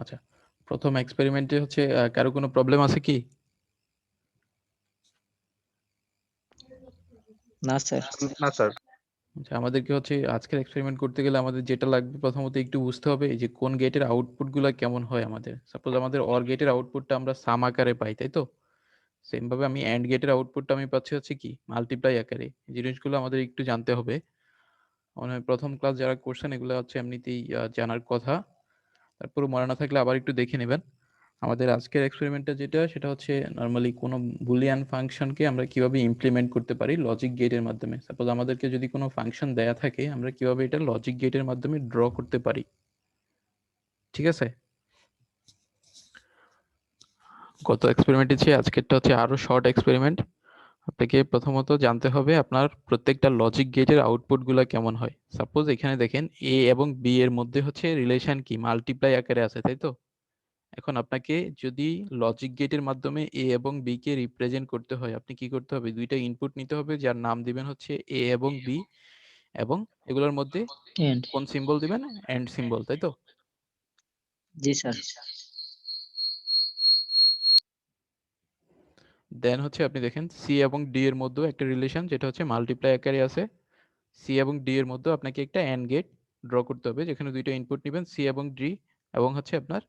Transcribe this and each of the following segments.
আচ্ছা, প্রথম এক্সপেরিমেন্টে হচ্ছে কারো কোনো প্রবলেম আছে কি? না স্যার। না স্যার। আচ্ছা, আমাদেরকে হচ্ছে আজকের এক্সপেরিমেন্ট করতে গেলে আমাদের যেটা লাগবে প্রথমত একটু বুঝতে হবে যে কোন গেটের আউটপুটগুলো কেমন হয় আমাদের। সাপোজ আমাদের অর গেটের আউটপুটটা আমরা সাম আকারে পাই, তাই তো? সেম ভাবে আমি অ্যান্ড গেটের আউটপুটটা আমি পাচ্ছি হচ্ছে কি মাল্টিপ্লাই আকারে। এই জিনিসগুলো আমাদের একটু জানতে হবে। মনে হয় প্রথম ক্লাস যারা করছেন এগুলো হচ্ছে এমনিতেই জানার কথা। তারপরে মনে না থাকলে আবার একটু দেখে নেবেন। আমাদের আজকের এক্সপেরিমেন্টটা যেটা সেটা হচ্ছে নর্মালি কোনো বুলিয়ান ফাংশনকে আমরা কিভাবে ইমপ্লিমেন্ট করতে পারি লজিক গেটের মাধ্যমে। সাপোজ আমাদেরকে যদি কোনো ফাংশন দেয়া থাকে আমরা কিভাবে এটা লজিক গেটের মাধ্যমে ড্র করতে পারি। ঠিক আছে, গত এক্সপেরিমেন্টের চেয়ে আজকেরটা হচ্ছে আরো শর্ট এক্সপেরিমেন্ট। আপনাকে প্রথমত জানতে হবে আপনার প্রত্যেকটা লজিক গেটের আউটপুট গুলা কেমন হয়। সাপোজ এখানে দেখেন এ এবং বি এর মধ্যে হচ্ছে রিলেশন কি মাল্টিপ্লাই আকারে আছে, তাই তো? এখন আপনাকে যদি লজিক গেটের মাধ্যমে এ এবং বি কে রিপ্রেজেন্ট করতে হয় আপনি কি করতে হবে, দুইটা ইনপুট নিতে হবে যার নাম দিবেন হচ্ছে এ এবং বি, এবং এগুলোর মধ্যে এন্ড। কোন সিম্বল দিবেন, এন্ড সিম্বল, তাই তো? জি স্যার। দেন হচ্ছে আপনি দেখেন সি এবং ডি এর মধ্যেও একটা রিলেশন যেটা হচ্ছে মাল্টিপ্লাই আকারে আছে। সি এবং ডি এর মধ্যে আপনাকে একটা এন্ড গেট ড্র করতে হবে যেখানে দুইটা ইনপুট নেবেন সি এবং ডি, এবং হচ্ছে আপনার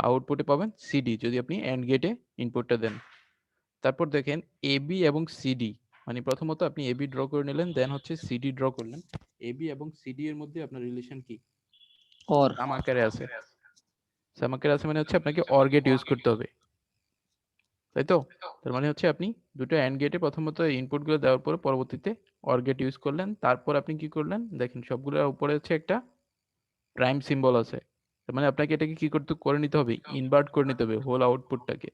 আউটপুটে পাবেন সিডি যদি আপনি এন্ড গেটে ইনপুটটা দেন। তারপর দেখেন এবি এবং সিডি, মানে প্রথমত আপনি এবি ড্র করে নিলেন, দেন হচ্ছে সিডি ড্র করলেন। এবি এবং সিডি এর মধ্যে আপনার রিলেশন কি অর। সাম আকারে আছে। সাম আকারে আছে মানে হচ্ছে আপনাকে অর গেট ইউজ করতে হবে, তাই তো? তার মানে হচ্ছে আপনি দুটো এন্ড গেটে প্রথমত ইনপুটগুলো দেওয়ার পরে পরবর্তীতে অর গেট ইউজ করলেন। তারপর আপনি কি করলেন দেখেন সবগুলোর উপরে হচ্ছে একটা প্রাইম সিম্বল আছে। তার মানে আপনাকে এটাকে কি করতে করে নিতে হবে, ইনভার্ট করে নিতে হবে হোল আউটপুটটাকে।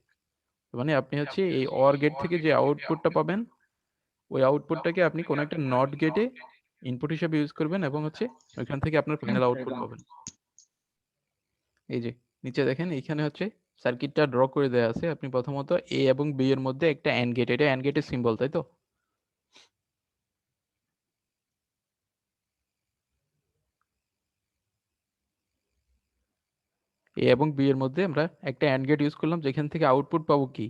মানে আপনি হচ্ছে এই অর গেট থেকে যে আউটপুটটা পাবেন ওই আউটপুটটাকে আপনি কোনো একটা নট গেটে ইনপুট হিসেবে ইউজ করবেন এবং হচ্ছে ওইখান থেকে আপনার ফাইনাল আউটপুট পাবেন। এই যে নিচে দেখেন এইখানে হচ্ছে সার্কিটটা ড্র করে দেওয়া আছে। আপনি প্রথমত এ এবং বি এর মধ্যে একটা অ্যান্ড গেট, এটা অ্যান্ড গেটের সিম্বল, তাই তো? এ এবং বি এর মধ্যে আমরা একটা অ্যান্ড গেট ইউজ করলাম যেখান থেকে আউটপুট পাবো কি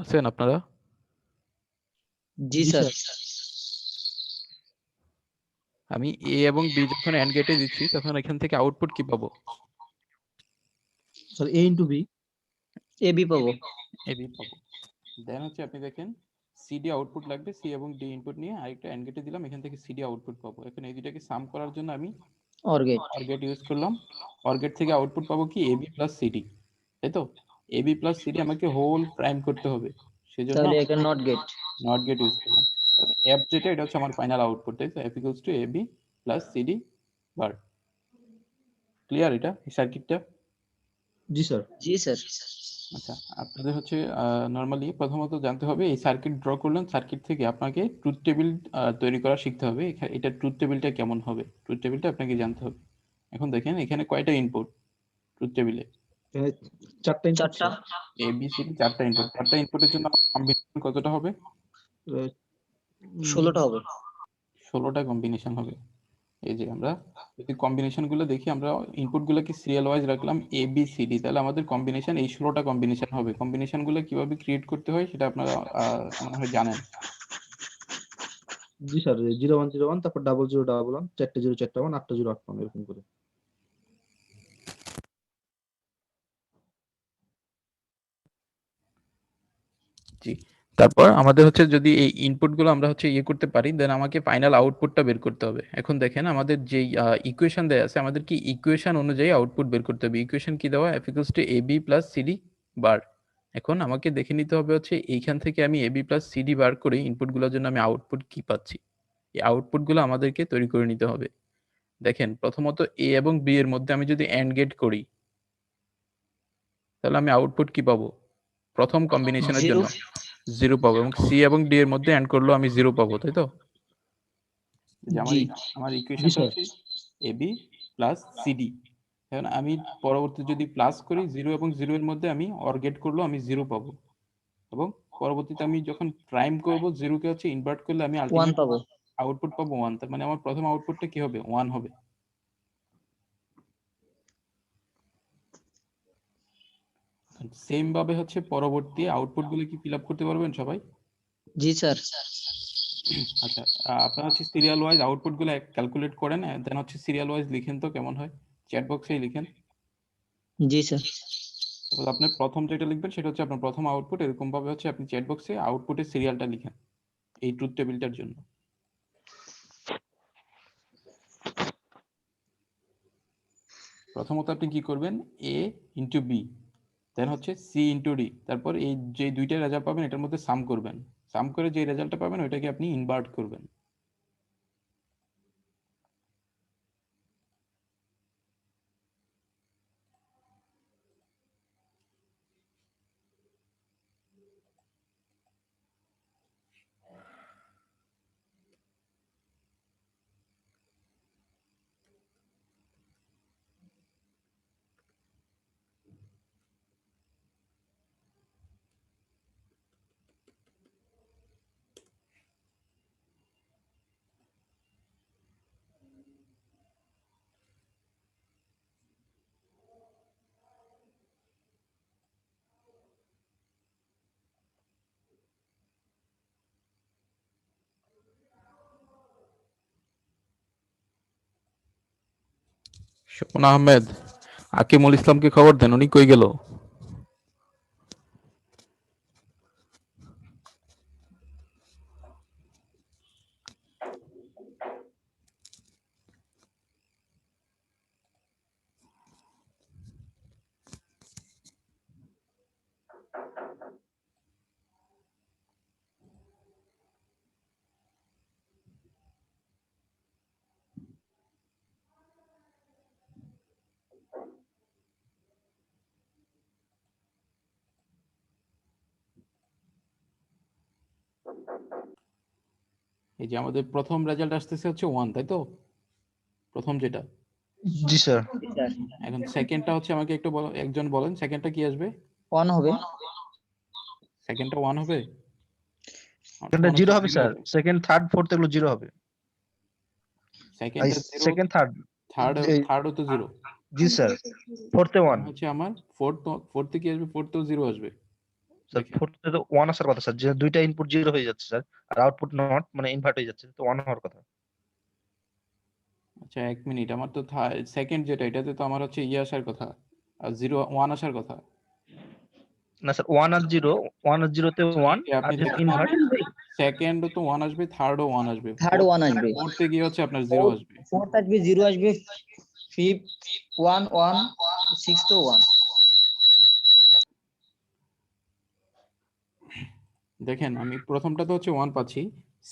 আছেন আপনারা? জি স্যার। আমি এ এবং বি যখন অ্যান্ড গেটে দিচ্ছি তখন এখান থেকে আউটপুট কি পাবো? স্যার এ ইন্টু বি। এবি পাবো। এ বি পাবো। দেন হচ্ছে আপনি দেখেন সিডি আউটপুট লাগবে, সি এবং ডি ইনপুট নিয়ে আরেকটা অ্যান্ড গেটে দিলাম, এখান থেকে সিডি আউটপুট পাবো। এখন এই দুটাকে সাম করার জন্য আমি or gate. Or gate use করলাম। অর গেট থেকে আউটপুট পাবো কি এবি প্লাস সিডি, তাই তো? এবি প্লাস সিডি আমাকে হোল প্রাইম করতে হবে, সেজন্য তাহলে এটা not gate. Not gate use করলাম। এফ যেটা এটা হচ্ছে আমার ফাইনাল আউটপুট, তাই তো? F equals to AB plus CD bar. Clear এটা এই সার্কিটটা? জি স্যার। জি স্যার। আচ্ছা, আপনাদের হচ্ছে নর্মালি প্রথমত জানতে হবে এই সার্কিট ড্র করলেন, সার্কিট থেকে আপনাকে ট্রুথ টেবিল তৈরি করা শিখতে হবে। এটা ট্রুথ টেবিলটা কেমন হবে, ট্রুথ টেবিলটা আপনাকে জানতে হবে। এখন দেখেন এখানে কয়টা ইনপুট ট্রুথ টেবিলে? চারটা ইনপুট চারটা। এ বি সি ডি, চারটা ইনপুট। চারটা ইনপুটের জন্য আমার কম্বিনেশন কতটা হবে? 16টা হবে। 16টা কম্বিনেশন হবে। এই যে আমরা যদি কম্বিনেশন গুলো দেখি, আমরা ইনপুট গুলোকে সিরিয়াল ওয়াইজ রাখলাম এ বি সি ডি, তাহলে আমাদের কম্বিনেশন এই 16টা কম্বিনেশন হবে। কম্বিনেশন গুলো কিভাবে ক্রিয়েট করতে হয় সেটা আপনারা মনে হয় জানেন। জি স্যার, 0101 তারপর 0011 4টা 0 4টা 1 8টা 0 8টা 1 এরকম করে। জি, তারপর আমাদের হচ্ছে যদি এই ইনপুট গুলো আমরা হচ্ছে ইয়ে করতে পারি দেন আমাকে ফাইনাল আউটপুটটা বের করতে হবে। এখন দেখেন আমাদের যে ইকুয়েশন দেয়া আছে আমাদের কি ইকুয়েশন অনুযায়ী আউটপুট বের করতে হবে। ইকুয়েশন কি দেওয়া, F equals to A B plus CD bar. এখন আমাকে দেখে নিতে হবে হচ্ছে এইখান থেকে আমি A B plus CD bar করে ইনপুট গুলোর জন্য আমি আউটপুট কি পাচ্ছি, এই আউটপুট গুলো আমাদেরকে তৈরি করে নিতে হবে। দেখেন প্রথমত এ এবং বি এর মধ্যে আমি যদি এন্ড গেট করি তাহলে আমি আউটপুট কি পাবো, প্রথম কম্বিনেশনের 0। জন্য 0 পাবো, এবং সি এবং ডি এর মধ্যে এন্ড করলেও আমি 0 পাবো, তাই তো? যে জি। আমার জি ইকুয়েশনটা স্যার। হচ্ছে এবি প্লাস সিডি। এখন আমি পরবর্তী যদি প্লাস করি 0 এবং 0 এর মধ্যে আমি অর গেট করলেও আমি 0 পাবো, এবং পরবর্তীতে আমি যখন প্রাইম করব 0 কে হচ্ছে ইনভার্ট করলে আমি 1 আলটিমেট পাবো। আউটপুট পাবো 1। তার মানে আমার প্রথম আউটপুটটা কি হবে? 1 হবে। সেম ভাবে হচ্ছে পরবর্তী আউটপুট গুলো কি ফিল আপ করতে পারবেন সবাই? জি স্যার। আচ্ছা, আপনারা হচ্ছে সিরিয়াল ওয়াইজ আউটপুট গুলো ক্যালকুলেট করেন, দেন হচ্ছে সিরিয়াল ওয়াইজ লিখেন তো কেমন হয়, চ্যাট বক্সেই লিখেন। জি স্যার। তারপর আপনি প্রথম যেটা লিখবেন সেটা হচ্ছে আপনার প্রথম আউটপুট, এরকম ভাবে হচ্ছে আপনি চ্যাট বক্সে আউটপুটের সিরিয়ালটা লিখেন এই ট্রুথ টেবিলটার জন্য। প্রথমত আপনি কি করবেন, এ ইন্টু বি, দেন হচ্ছে সি ইন্টু ডি, তারপর এই যে দুইটা রেজাল্ট পাবেন এটার মধ্যে সাম করবেন, সাম করে যে রেজাল্টটা পাবেন ওইটাকে আপনি ইনভার্ট করবেন। স্বপন আহমেদ, আকিমুল ইসলামকে খবর দেন, উনি কই গেল? এই যে আমাদের প্রথম রেজাল্ট আসতেছে হচ্ছে 1, তাই তো? প্রথম যেটা। জি স্যার। জি স্যার। এখন সেকেন্ডটা হচ্ছে আমাকে একটু একজন বলেন সেকেন্ডটা কি আসবে? 1 হবে। সেকেন্ডটা 1 হবে? আমার তো সেকেন্ডটা মনে 0 হচ্ছে হবে 0 স্যার, হবে। সেকেন্ড থার্ড ফোর্থ এগুলো 0 হবে। সেকেন্ডটা 0, সেকেন্ড থার্ড। থার্ডও তো 0। জি স্যার, ফোর্থে 1। হচ্ছে আমার ফোর্থে কি আসবে? ফোর্থেও 0 আসবে। স্যার দেখেন, ফোর্থে তো 1 আসার কথা স্যার, যে দুইটা ইনপুট 0 হয়ে যাচ্ছে স্যার, আর আউটপুট নট মানে ইনভার্ট হয়ে যাচ্ছে, তো 1 হওয়ার কথা। আচ্ছা 1 মিনিট, আমার তো সেকেন্ড যেটা এটাতে তো আমার হচ্ছে ইয়ে আসার কথা, আর 0 1 আসার কথা। না স্যার, 1 আর 0, 1 আর 0 তে 1 এই যে আর আপনি যদি দেখেন ইনভার্ট। সেকেন্ডও তো 1 আসবে, থার্ডও 1 আসবে, থার্ড 1 আসবে। ফোর্থে গিয়ে হচ্ছে আপনার 0 আসবে। ফোর্থ আসবে, 0 আসবে, ফিফথ 1 1, সিক্সথ 1। দেখেন আমি প্রথমটা তো হচ্ছে 1 পাচ্ছি,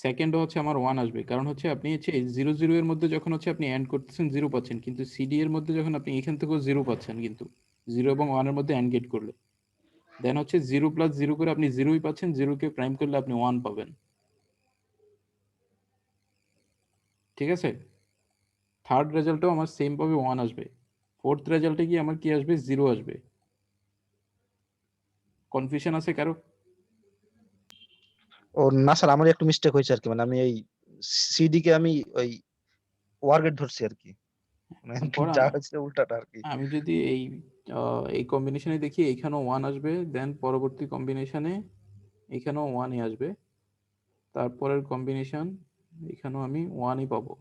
সেকেন্ডও হচ্ছে আমার 1 আসবে, কারণ হচ্ছে আপনি হচ্ছে 0 0 এর মধ্যে যখন হচ্ছে আপনি এন্ড করতেছেন 0 পাচ্ছেন, কিন্তু সিডি এর মধ্যে যখন আপনি এখান থেকেও 0 পাচ্ছেন, কিন্তু 0 এবং 1 এর মধ্যে এন্ড গেট করলে দেন হচ্ছে 0 প্লাস 0 করে আপনি 0ই পাচ্ছেন, 0 কে প্রাইম করলে আপনি 1 পাবেন। ঠিক আছে? থার্ড রেজাল্টও আমার সেম ভাবে 1 আসবে, ফোর্থ রেজাল্টে গিয়ে আমার কি আসবে? 0 আসবে। কনফিউশন আছে কারো? ও না স্যার, আমার একটু মিস্টেক হয়েছে আর কি, মানে আমি এই সিডি কে আমি ওই ওয়ার্গেট ধরছি আর কি, মানে তারপর যা হচ্ছে উল্টাটা আর কি। আমি যদি এই কম্বিনেশনে দেখি এখানেও 1 আসবে, দেন পরবর্তী কম্বিনেশনে এখানেও 1ই আসবে, তারপরের কম্বিনেশন এখানেও আমি 1ই পাবো,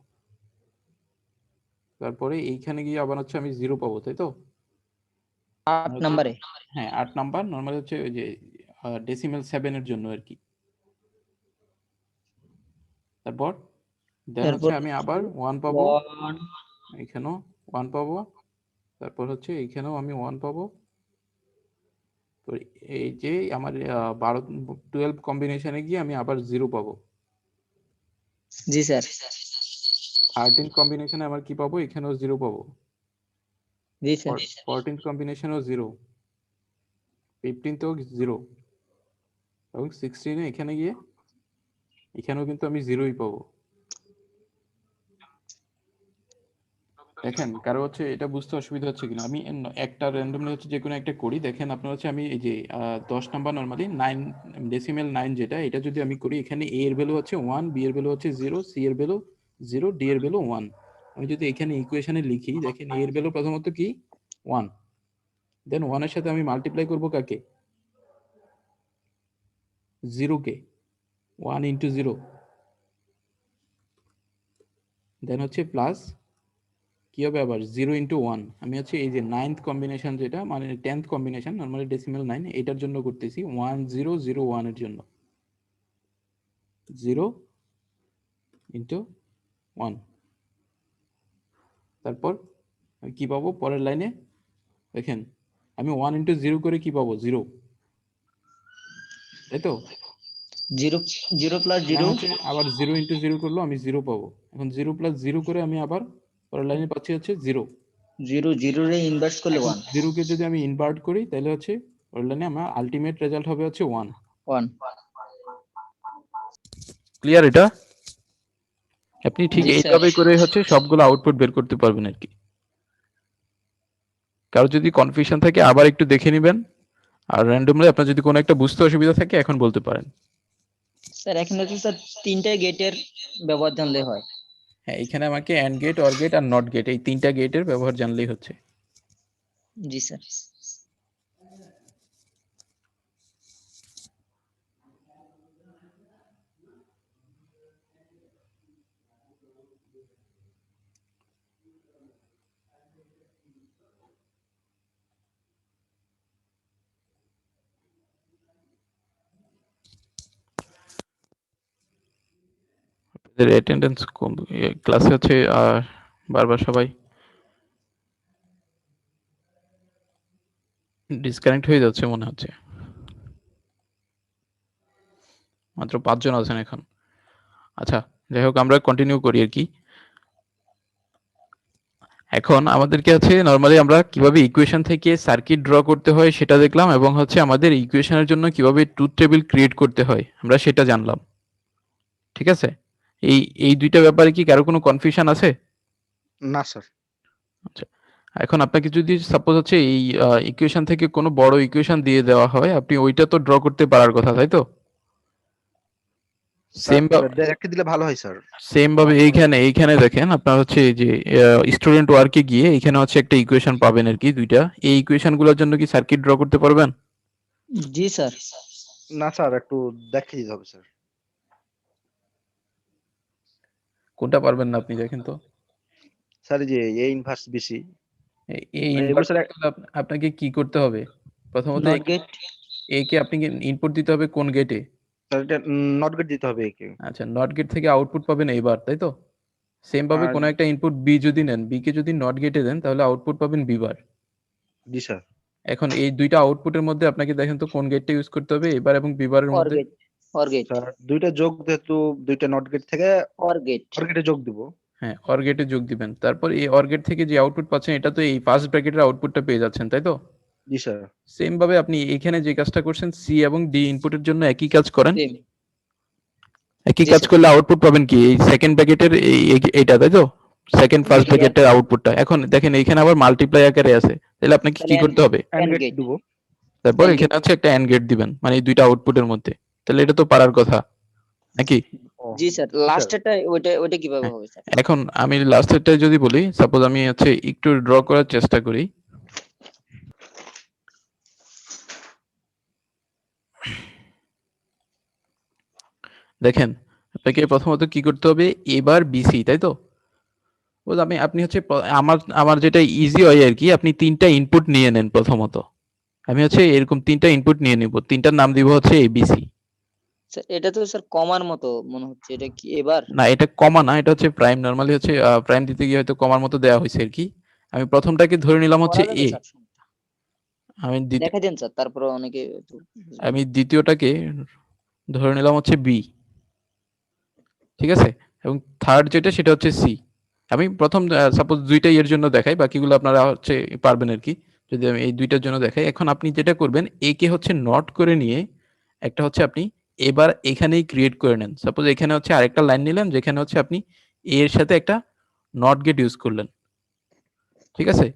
তারপরে এইখানে গিয়ে আবার হচ্ছে আমি 0 পাবো, তাই তো? 8 মানে হচ্ছে, নম্বরে। হ্যাঁ 8 নাম্বার নর্মাল হচ্ছে ওই যে ডেসিমেল 7 এর জন্য আর কি। তারপর দেন হচ্ছে এরপর আমি আবার 1 পাবো, 1। এখানেও 1 পাবো, তারপর হচ্ছে এইখানেও আমি 1 পাবো। তো এই যে আমার 12 কম্বিনেশনে গিয়ে আমি আবার 0 পাবো। জি স্যার। 13 কম্বিনেশনে আমার কি পাবো? এখানেও 0 পাবো। জি স্যার। 14 কম্বিনেশনেও 0, 15তেও 0, এবং 16 এখানে গিয়ে এখানেও কিন্তু আমি 0ই পাবো। দেখেন কারো হচ্ছে এটা বুঝতে অসুবিধা হচ্ছে কিনা, আমি একটা র্যান্ডমলি হচ্ছে যে কোনো একটা করি। দেখেন আপনার হচ্ছে আমি এই যে 10 নাম্বার নর্মালি 9 ডেসিমেল 9 যেটা, এটা যদি আমি করি এখানে a এর ভ্যালু হচ্ছে 1, b এর ভ্যালু হচ্ছে 0, c এর ভ্যালু 0, d এর ভ্যালু 1। আমি যদি এখানে ইকুয়েশনে লিখি, দেখেন a এর ভ্যালু প্রথমত কি 1, দেন 1 এর সাথে আমি মাল্টিপ্লাই করব কাকে, 0 কে, 1 ইনটু 0, দেন হচ্ছে প্লাস কি হবে আবার 0 ইন্টু 1। আমি হচ্ছে এই যে 9th কম্বিনেশন যেটা মানে 10th কম্বিনেশন নর্মালি ডেসিমেল 9 এটার জন্য করতেছি 1 0 0 1 এর জন্য 0 ইন্টু 1। তারপর আমি কি পাবো পরের লাইনে, দেখেন আমি 1 ইন্টু 0 করে কি পাবো 0, তাই তো? 0 0 প্লাস এখন 0 হচ্ছে আবার 0 ইন্টু 0 করলো আমি 0 পাবো। এখন 0 প্লাস 0 করে আমি আবার পরের লাইনে পাচ্ছি হচ্ছে 0। 0 0 রে ইনভার্স করলে এখন 1 0 কে যদি আমি ইনভার্ট করি তাহলে হচ্ছে পরের লাইনে আমার আলটিমেট রেজাল্ট হবে হচ্ছে 1। 1 ক্লিয়ার এটা? আপনি ঠিক জি স্যার এইভাবে করে হচ্ছে সবগুলো আউটপুট বের করতে পারবেন আর কি। কারো যদি কনফিউশন থাকে আবার একটু দেখে নেবেন, আর র্যান্ডমলি আপনার যদি কোনো একটা বুঝতে অসুবিধা থাকে এখন বলতে পারেন। স্যার এখানে তো স্যার তিনটা গেটের ব্যবহার জানলে হয়। হ্যাঁ, এখানে আমাকে অ্যান্ড গেট, অর গেট আর নট গেট এই তিনটা গেটের ব্যবহার জানলেই হচ্ছে। জি স্যার আপনাদের অ্যাটেন্ডেন্স কম ক্লাসে হচ্ছে বারবার সবাই ডিসকানেক্ট হয়ে যাচ্ছে মনে হচ্ছে। মাত্র 5 জন আছেন এখন। আচ্ছা, যাই হোক আমরা কন্টিনিউ করি আর কি। এখন আমাদেরকে হচ্ছে নরমালি আমরা কিভাবে ইকুয়েশন থেকে সার্কিট ড্র করতে হয় সেটা দেখলাম, এবং হচ্ছে আমাদের ইকুয়েশনের জন্য কিভাবে ট্রুথ টেবিল ক্রিয়েট করতে হয় আমরা সেটা জানলাম। ঠিক আছে? এই এই দুইটা ব্যাপারে কি কারো কোনো কনফিউশন আছে? না স্যার। আচ্ছা, এখন আপনাকে যদি সাপোজ হচ্ছে এই ইকুয়েশন থেকে কোনো বড় ইকুয়েশন দিয়ে দেওয়া হয়, আপনি ওইটা তো ড্র করতে পারার কথা, তাই তো? সেম রেখে দিলে ভালো হয় স্যার। সেম ভাবে এইখানে দেখেন আপনার হচ্ছে এই যে স্টুডেন্ট ওয়ার্কে গিয়ে এখানে হচ্ছে একটা ইকুয়েশন পাবেন আর কি দুইটা। এই ইকুয়েশন গুলোর জন্য কি সার্কিট ড্র করতে পারবেন? জি স্যার না স্যার, একটু দেখে দিতে হবে স্যার। কোনটা পারবেন না আপনি দেখেন তো। স্যার এই যে এ ইনভার্স বিসি এই এগুলো ইনভার্ট স্যার করতে হলে আপনাকে কি করতে হবে? প্রথমত নট গেট এ কে আপনি ইনপুট দিতে হবে কোন গেটে? এটা নট গেট দিতে হবে একে। আচ্ছা, নট গেট থেকে আউটপুট পাবেন এইবার, তাই তো? সেম ভাবে আর কোনো একটা ইনপুট বি যদি নেন, বি কে যদি নট গেটে দেন তাহলে আউটপুট পাবেন বি বার। জি স্যার। এখন এই দুইটা আউটপুটের মধ্যে আপনাকে দেখেন তো কোন গেটটা ইউজ করতে হবে এবার এবং বি বারের অর মধ্যে? গেট অর গেট স্যার দুইটা যোগ যেহেতু দুইটা নট গেট থেকে অর গেট অর গেটে যোগ দিব। হ্যাঁ, অর গেটে যোগ দিবেন। তারপর এই অর গেট থেকে যে আউটপুট পাচ্ছেন এটা তো এই ফার্স্ট ব্র্যাকেটের আউটপুটটা পেয়ে যাচ্ছেন, তাই তো? জি স্যার। সেম ভাবে আপনি এখানে যে কাজটা করছেন সি এবং ডি ইনপুটের জন্য একই কাজ করেন। সেম একই জি কাজ স্যার করলে আউটপুট পাবেন কি এই সেকেন্ড ব্র্যাকেটের এইটা, তাই তো? সেকেন্ড ফার্স্ট জি ব্র্যাকেটের আউটপুটটা। এখন দেখেন এখানে আবার মাল্টিপ্লাই আকারে আছে, তাহলে আপনাকে কি তাহলে করতে হবে? এন্ড এন্ড গেট গেট দিব। তারপর এন্ড এখানে গেট হচ্ছে একটা এন্ড গেট দিবেন, মানে এই দুইটা আউটপুটের মধ্যে। তাহলে এটা তো পারার কথা নাকি? ও জি স্যার স্যার। লাস্টেরটা ওইটা কিভাবে হ্যাঁ, হবে স্যার? এখন আমি লাস্টেরটা যদি বলি, সাপোজ আমি হচ্ছে একটু ড্র করার চেষ্টা করি। দেখেন আপনাকে প্রথমত কি করতে হবে, এবার বিসি, তাই তো? আপনি হচ্ছে আমার আমার যেটা ইজি হয় আর কি, আপনি তিনটা ইনপুট নিয়ে নেন প্রথমত। আমি হচ্ছে এরকম তিনটা ইনপুট নিয়ে নিব, তিনটার নাম দিব হচ্ছে এবিসি। স্যার এটা তো স্যার কমার মতো মনে হচ্ছে, এটা কি এবার? না, এটা কমা না, এটা হচ্ছে প্রাইম। নরমালি হচ্ছে প্রাইম দিতে গিয়ে হয়তো কমার মতো দেওয়া হয়েছে আর কি। আমি প্রথমটাকে ধরে নিলাম হচ্ছে করা যাবে এ। স্যার? আমি দ্বিতীয় দেখা দেন স্যার, তারপরে অনেকে একটু বুঝবেন। আমি দ্বিতীয়টাকে ধরে নিলাম হচ্ছে বি, ঠিক আছে? এবং থার্ড যেটা সেটা হচ্ছে সি। আমি প্রথম সাপোজ দুইটা এর জন্য দেখাই, বাকিগুলো আপনারা হচ্ছে পারবেন আর কি যদি আমি এই দুইটার জন্য দেখাই। এখন আপনি যেটা করবেন এ কে হচ্ছে নট করে নিয়ে একটা হচ্ছে আপনি এবার এখানেই ক্রিয়েট করে নেন। সাপোজ এখানে হচ্ছে আরেকটা লাইন নিলেন যেখানে হচ্ছে আপনি এ এর সাথে একটা নট গেট ইউজ করলেন। ঠিক আছে?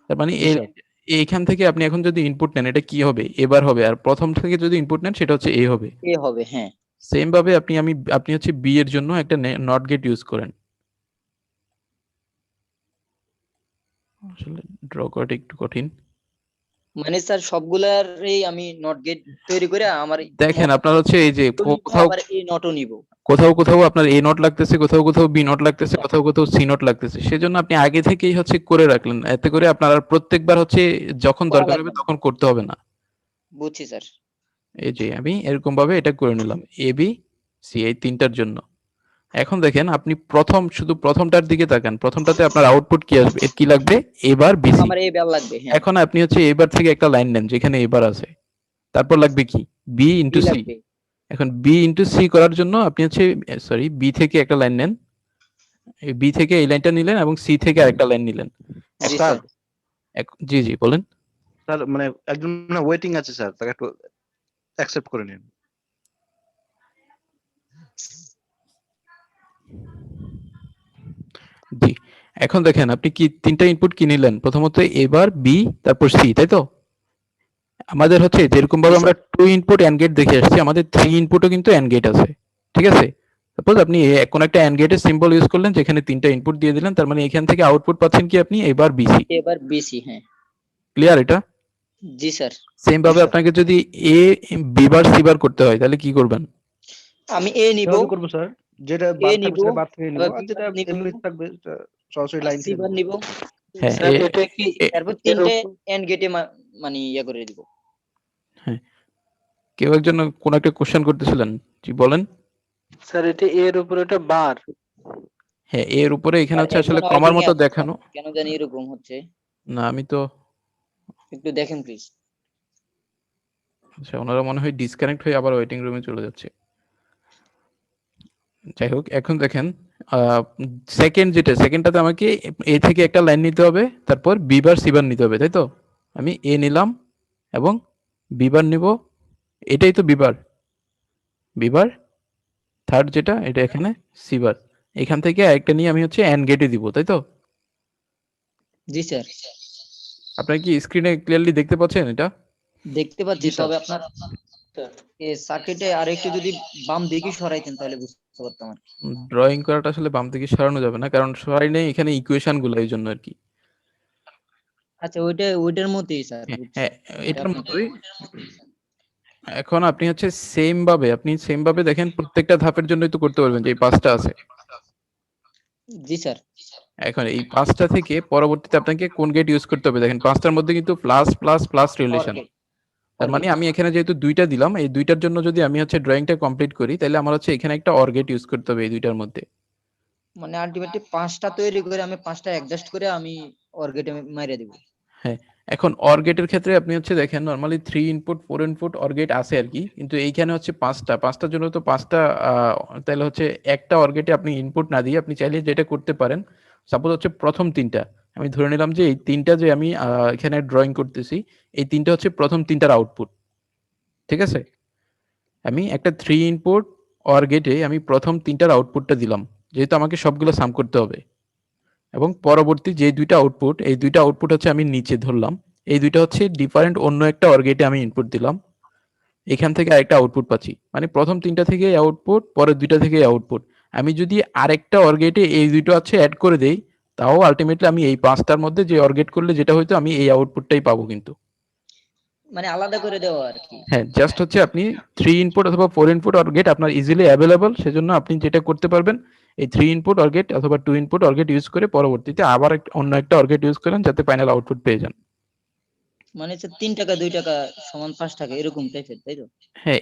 তার মানে জি স্যার। এইখান থেকে আপনি এখন যদি ইনপুট নেন এটা কি হবে? এবার হবে। আর প্রথম থেকে যদি ইনপুট নেন সেটা হচ্ছে এ হবে। এ হবে, হ্যাঁ। সেম ভাবে আপনি হচ্ছে বি এর জন্য একটা নট গেট ইউজ করেন। আসলে ড্র করাটা একটু কঠিন। মানে স্যার সবগুলারই আমি নট গেট তৈরি করে আমার দেখেন আপনার হচ্ছে এই যে কোথাও আবার এই নটও নিব। কোথাও আপনার এ নট লাগতেছে, কোথাও বি নট লাগতেছে, কোথাও সি নট লাগতেছে। সেজন্য আপনি আগে থেকেই হচ্ছে করে রাখলেন। এতে করে আপনার আর প্রত্যেকবার হচ্ছে যখন করা দরকার লাগবে হবে না। তখন করতে হবে না। বুঝছি স্যার। এই যে আমি এরকম ভাবে এটা করে নিলাম। এ, বি, সি এই ৩ টার জন্য। এখন দেখেন আপনি শুধু প্রথমটার দিকে তাকান। প্রথমটাতে আপনার আউটপুট কি আসবে? কি লাগবে? এ বার, বি, সি। আমার এই বেল লাগবে, হ্যাঁ। এখন আপনি হচ্ছে এ বার থেকে একটা লাইন নেন যেখানে এ বার আছে। তারপর লাগবে কি? B B into C. লাগবে। এখন বি ইনটু সি করার জন্য আপনি হচ্ছে বি থেকে একটা লাইন নেন। এই বি থেকে এই লাইনটা নিলেন এবং সি থেকে আরেকটা লাইন নিলেন। জি স্যার, স্যার। জি, জি বলেন। স্যার মানে একজন মানে ওয়েটিং আছে স্যার, তাকে একটু অ্যাকসেপ্ট করে নিন। জি। এখন দেখেন আপনি কি ৩ টা ইনপুট কি নিলেন? প্রথমত এ বার, বি তারপর সি, তাই তো? আমাদের হচ্ছে যেরকম ভাবে জি আমরা স্যার। 2 ইনপুট এন্ড গেট দেখে আসছি, আমাদের 3 ইনপুটও কিন্তু এন্ড গেট আছে। ঠিক আছে? সাপোজ আপনি কোন একটা এন্ড গেটের সিম্বল ইউজ করলেন যেখানে ৩ টা ইনপুট দিয়ে দিলেন। তার মানে এখান থেকে আউটপুট পাচ্ছেন কি আপনি? এ বার, বি, সি। এবার বিসি, হ্যাঁ। ক্লিয়ার এটা? জি স্যার। সেম জি ভাবে স্যার। আপনাকে যদি এ বি বার, সি বার করতে হয় তাহলে কি করবেন? আমি এ নিব, কিভাবে করবো স্যার? যেটা এ বার থাকবে নিব, সেটা বার থেকে নিব, আবার আর বি যেটা বার নিব, এমনি থাকবে সেটা সরাসরি লাইন সি থেকে বার নেব। নিব। হ্যাঁ, স্যার এটা কি তারপর এর ৩টে উপর এন্ড গেটে মানে ইয়া করে দিব। হ্যাঁ। কেউ একজন কোন একটা কোশ্চেন করতেছিলেন। জি বলেন। স্যার এটা এর উপর এটা বার। হ্যাঁ, এর উপরে এখানে স্যার হচ্ছে আসলে একজন কমার ওয়েটিং এ মতো আছে স্যার, দেখানো। কেন জানি এরকম হচ্ছে। না আমি তো একটু দেখেন প্লিজ। আচ্ছা ওনারা মনে হয় ডিসকানেক্ট হয়ে আবার ওয়েটিং রুমে চলে যাচ্ছে। যাই হোক এখন দেখেন সেকেন্ডটাতে আমাকে এ থেকে একটা লাইন নিতে হবে, তারপর বি বার, সি বার নিতে হবে, তাই তো? আমি এ নিলাম এবং বি বার নিব। এটাই তো B bar. B bar third যেটা এটা এখানে সি বার। এখান থেকে আরেকটা নিয়ে আমি হচ্ছে এন্ড গেটে দিব, তাই তো? জি স্যার। আপনারা কি স্ক্রিনে ক্লিয়ারলি দেখতে পাচ্ছেন এটা? দেখতে পাচ্ছি, জি স্যার। তবে আপনার সার্কিটে আরেকটু যদি বাম দিকে সরাইতেন তাহলে বুঝতে পারতাম আর কি। ড্রয়িং করাটা আসলে বাম দিকে সরানো যাবে না, কারণ সরাই নেই এখানে ইকুয়েশন গুলো এই জন্য আর কি। আচ্ছা, ওইটার মধ্যেই স্যার, হ্যাঁ, বুঝছি। হ্যাঁ, এটা এটার আপনাকে মতোই। এখন আপনি হচ্ছে সেম ভাবে দেখেন প্রত্যেকটা ধাপের জন্যই তো করতে পারবেন যে এই 5টা আছে। জি স্যার। এখন এই 5টা থেকে পরবর্তীতে আপনাকে কোন গেট ইউজ করতে হবে দেখেন 5টার মধ্যে কিন্তু plus plus plus or relation. Gate, তার অর মানে গেট। আমি এখানে যেহেতু 2টা দিলাম, এই 2টার জন্য যদি আমি হচ্ছে ড্রয়িংটা কমপ্লিট করি তাহলে আমার হচ্ছে এখানে একটা অর গেট ইউজ করতে হবে এই 2টার মধ্যে। মানে আলটিমেটলি 5টা তৈরি করে আমি 5টা অ্যাডজাস্ট করে আমি অর গেটে মাইরে দিব। হ্যাঁ, এখন অর গেটের ক্ষেত্রে আপনি হচ্ছে দেখেন normally 3 input 4 input or gate আছে আর কি, কিন্তু এইখানে হচ্ছে 5টার জন্য তো 5টা তাহলে হচ্ছে একটা অর গেটে আপনি ইনপুট না দিয়ে আপনি চাইলে যেটা করতে পারেন, সাপোজ হচ্ছে প্রথম 3টা আমি ধরে নিলাম যে এই 3টা যে আমি এখানে ড্রয়িং করতেছি এই 3টা হচ্ছে প্রথম 3টার আউটপুট। ঠিক আছে? আমি একটা 3 ইনপুট অর গেটে আমি প্রথম 3টার আউটপুটটা দিলাম, যেহেতু আমাকে সবগুলো সাম করতে হবে। এবং পরবর্তী যে 2টা আউটপুট এই 2টা আউটপুট হচ্ছে আমি নিচে ধরলাম। এই 2টা হচ্ছে ডিফারেন্ট অন্য একটা অর গেটে আমি ইনপুট দিলাম। এখান থেকে আরেকটা আউটপুট পাচ্ছি। মানে প্রথম 3টা থেকে আউটপুট, পরের 2টা থেকে আউটপুট। আমি যদি আরেকটা অর গেটে এই 2টো হচ্ছে এড করে দেই, তাও আল্টিমেটলি আমি এই 5টার মধ্যে যে অর গেট করলে যেটা হইতো আমি এই আউটপুটটাই পাবো কিন্তু। মানে আলাদা করে দেওয়া আর কি। হ্যাঁ, জাস্ট হচ্ছে আপনি 3 ইনপুট অথবা 4 ইনপুট অর গেট আপনার ইজিলি অ্যাভেলেবল। সেজন্য আপনি যেটা করতে পারবেন এই 3 ইনপুট অর গেট অথবা 2 ইনপুট অর গেট ইউজ করে পরবর্তীতে আবার অন্য একটা অর গেট ইউজ করেন যাতে ফাইনাল আউটপুট পেয়ে যান। মানে হচ্ছে 3 টাকা 2 টাকা সমান 5 টাকা এরকম টাইপের, তাই তো? হ্যাঁ,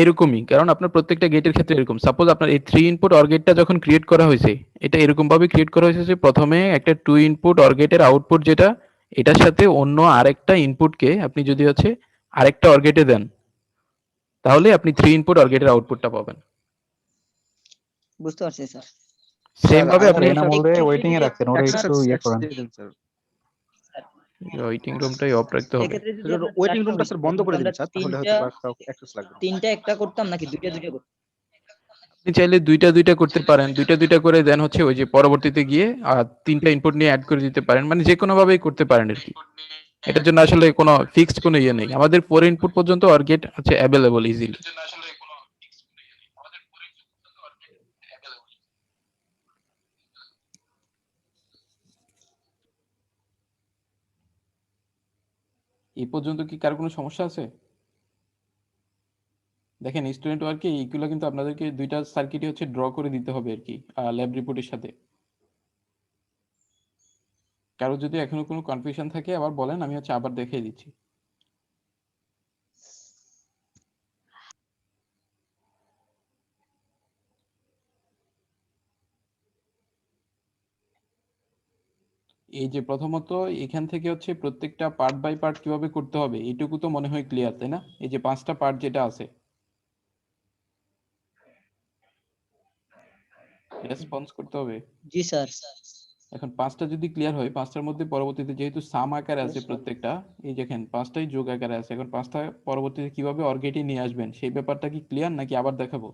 এরকমই। কারণ আপনার প্রত্যেকটা গেটের ক্ষেত্রে এরকম। সাপোজ আপনার এই 3 ইনপুট অর গেটটা যখন ক্রিয়েট করা হয়েছে, এটা এরকম ভাবে ক্রিয়েট করা হয়েছে যে প্রথমে একটা 2 ইনপুট অর গেটের আউটপুট যেটা এটার সাথে অন্য আরেকটা ইনপুটকে আপনি যদি হচ্ছে আরেকটা অর গেটে দেন, তাহলে আপনি 3 ইনপুট অর গেটের আউটপুটটা পাবেন। বুঝতে পারছি স্যার। সেম স্যার ভাবে আমার আপনি স্যার এনামুল রে একটু ওয়েটিং এ যদি রাখছেন, ওরে আপনার একটু ইয়ে করেন। দিয়ে দেন স্যার। ওয়েটিং রুমটাই অফ রাখতে হবে। এক্ষেত্রে যদি স্যার আপনার ওয়েটিং 4টা রুমটা হইতো স্যার বন্ধ তখন কি করে দিন আমরা স্যার, তাহলে হয়তো 3টা বা অ্যাক্সেস লাগবে না। 3টা একটা করতাম নাকি 2টা 2টা করতাম? আপনি চাইলে দুইটা দুইটা করতে পারেন, দুইটা দুইটা করে দেন হচ্ছে ওই যে পরবর্তীতে গিয়ে তিনটা ইনপুট নিয়ে অ্যাড করে দিতে পারেন, মানে যে কোনো ভাবেই করতে পারেন আর কি। এটার জন্য আসলে কোনো ফিক্সড কোনো ইয়ে নেই, আমাদের 4 ইনপুট পর্যন্ত অর গেট হচ্ছে অ্যাভেলেবল ইজিলি। এই পর্যন্ত কি কার কোনো সমস্যা আছে? দেখেন স্টুডেন্ট ওয়ার্কে এইগুলো কিন্তু আপনাদেরকে দুইটা সার্কিটই হচ্ছে ড্র করে দিতে হবে আর কি ল্যাব রিপোর্টের সাথে। কারো যদি এখনো কোনো কনফিউশন থাকে আবার বলেন, আমি হচ্ছে আবার দেখিয়ে দিচ্ছি। এই যে প্রথমত এখান থেকে হচ্ছে প্রত্যেকটা পার্ট বাই পার্ট কিভাবে করতে হবে এইটুকু তো মনে হয় ক্লিয়ার, তাই না? এই যে 5টা পার্ট যেটা আছে, রেসপন্স করতে হবে। জি স্যার। এখন 5টা যদি ক্লিয়ার হয়, 5টার মধ্যে পরবর্তীতে যেহেতু সাম আকারে আছে প্রত্যেকটা, এই দেখেন 5টাই যোগ আকারে আছে, এখন 5টা পরবর্তীতে কিভাবে অর গেটে নিয়ে আসবেন সেই ব্যাপারটা কি ক্লিয়ার নাকি আবার দেখাবো?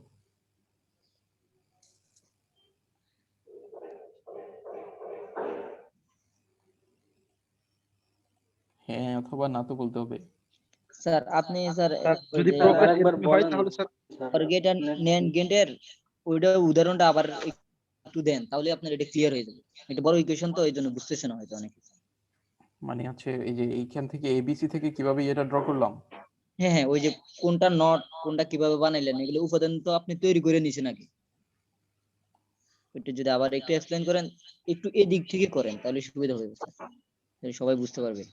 হ্যাঁ অথবা না তো বলতে হবে। স্যার আপনি স্যার স্যার ওই যদি যে প্রকাশ আরেকবার এরকম হয় বলেন তাহলে স্যার টার্গেট এন্ড নেন গেটের ওইটা উদাহরণটা আবার একটু দেন, তাহলে আপনার এটা ক্লিয়ার হয়ে যাবে। এটা বড় ইকুয়েশন তো এই জন্য বুঝতেছে না হয়তো অনেকে। মানে হচ্ছে এই যে এইখান থেকে এবিসি থেকে কিভাবে এটা ড্র করলাম? হ্যাঁ হ্যাঁ, ওই যে কোনটা নট কোনটা কিভাবে বানাইলেন এগুলো উপাদান তো আপনি তৈরি করে নিছেন আগে। একটু যদি আবার একটু এক্সপ্লেইন করেন, একটু এদিক থেকে করেন তাহলে সুবিধা হবে স্যার, তাহলে সবাই বুঝতে পারবে।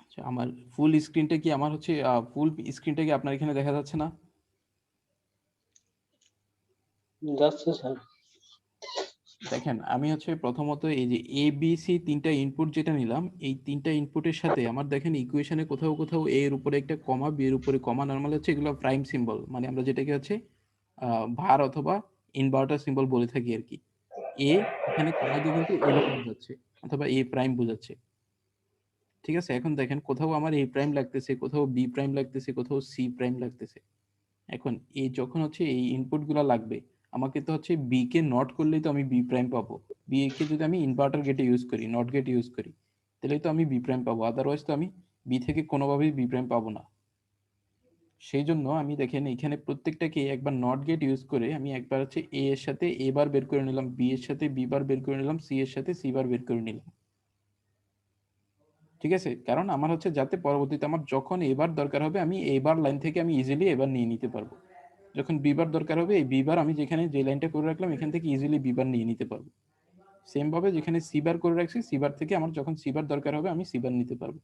আচ্ছা, আমার ফুল স্ক্রিনটা কি আমার হচ্ছে ফুল স্ক্রিনটা কি আপনার এখানে দেখা যাচ্ছে না? যাচ্ছে স্যার। দেখেন আমি হচ্ছে প্রথমত এই যে এ বি সি তিনটা ইনপুট যেটা নিলাম, এই তিনটা ইনপুটের সাথে আমার দেখেন ইকুয়েশনে কোথাও কোথাও এ এর উপরে একটা কমা, বি এর উপরে কমা, নরমাল হচ্ছে এগুলো প্রাইম সিম্বল, মানে আমরা যেটাকে হচ্ছে ভার অথবা ইনভার্টার সিম্বল বলে থাকি আর কি। এ এখানে কমা দিয়ে কিন্তু এ বার বোঝাচ্ছে অথবা এ প্রাইম বোঝাচ্ছে। ঠিক আছে, এখন দেখেন কোথাও আমার এ প্রাইম লাগতেছে, কোথাও বি প্রাইম লাগতেছে, কোথাও সি প্রাইম লাগতেছে। এখন এই যখন হচ্ছে এই ইনপুট গুলা লাগবে, আমাকে তো হচ্ছে বি কে নট করলেই তো আমি বি প্রাইম পাবো। বি কে যদি আমি ইনভার্টার গেটে ইউজ করি, নট গেট ইউজ করি, তাহলে তো আমি বি প্রাইম পাবো, আদারওয়াইজ তো আমি বি থেকে কোনোভাবেই বি প্রাইম পাবো না। সেই জন্য আমি দেখেন এখানে প্রত্যেকটাকে একবার নট গেট ইউজ করে আমি একবার হচ্ছে এ এর সাথে এ বার বের করে নিলাম, বি এর সাথে বি বার বের করে নিলাম, সি এর সাথে সি বার বের করে নিলাম। ঠিক আছে, কারণ আমার হচ্ছে যাতে পরবর্তীতে আমার যখন এবার দরকার হবে আমি এবার লাইন থেকে আমি ইজিলি এবার নিয়ে নিতে পারবো। যখন বিবার দরকার হবে এই বিবার আমি যেখানে যে লাইনটা করে রাখলাম এখান থেকে ইজিলি বিবার নিয়ে নিতে পারবো। সেম ভাবে যেখানে সিবার করে রাখছি সিবার থেকে আমার যখন সিবার দরকার হবে আমি সিবার নিতে পারবো।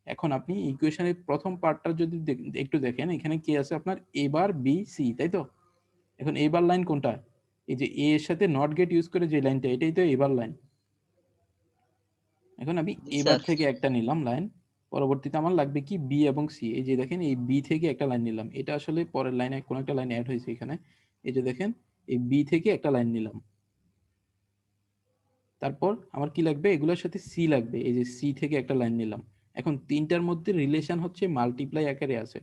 এখন আপনি ইকুয়েশনের প্রথম পার্টটা যদি একটু দেখেন, এখানে কি আছে আপনার এ বার বি সি, তাই তো? এখন এবার লাইন কোনটা? এই যে এ এর সাথে নট গেট ইউজ করে যে লাইনটা, এটাই তো এবার লাইন। এখন আমি জি এবার স্যার। থেকে একটা নিলাম লাইন, পরবর্তীতে আমার লাগবে কি বি এবং সি। এই যে দেখেন এই বি থেকে একটা লাইন নিলাম, এটা আসলে পরের লাইনে কোন একটা লাইন অ্যাড হয়েছে এখানে। এই যে দেখেন এই বি থেকে একটা লাইন নিলাম, তারপর আমার কি লাগবে এগুলোর সাথে সি লাগবে, এই যে সি থেকে একটা লাইন নিলাম। এখন তিনটার মধ্যে রিলেশন হচ্ছে মাল্টিপ্লাই আকারে আছে।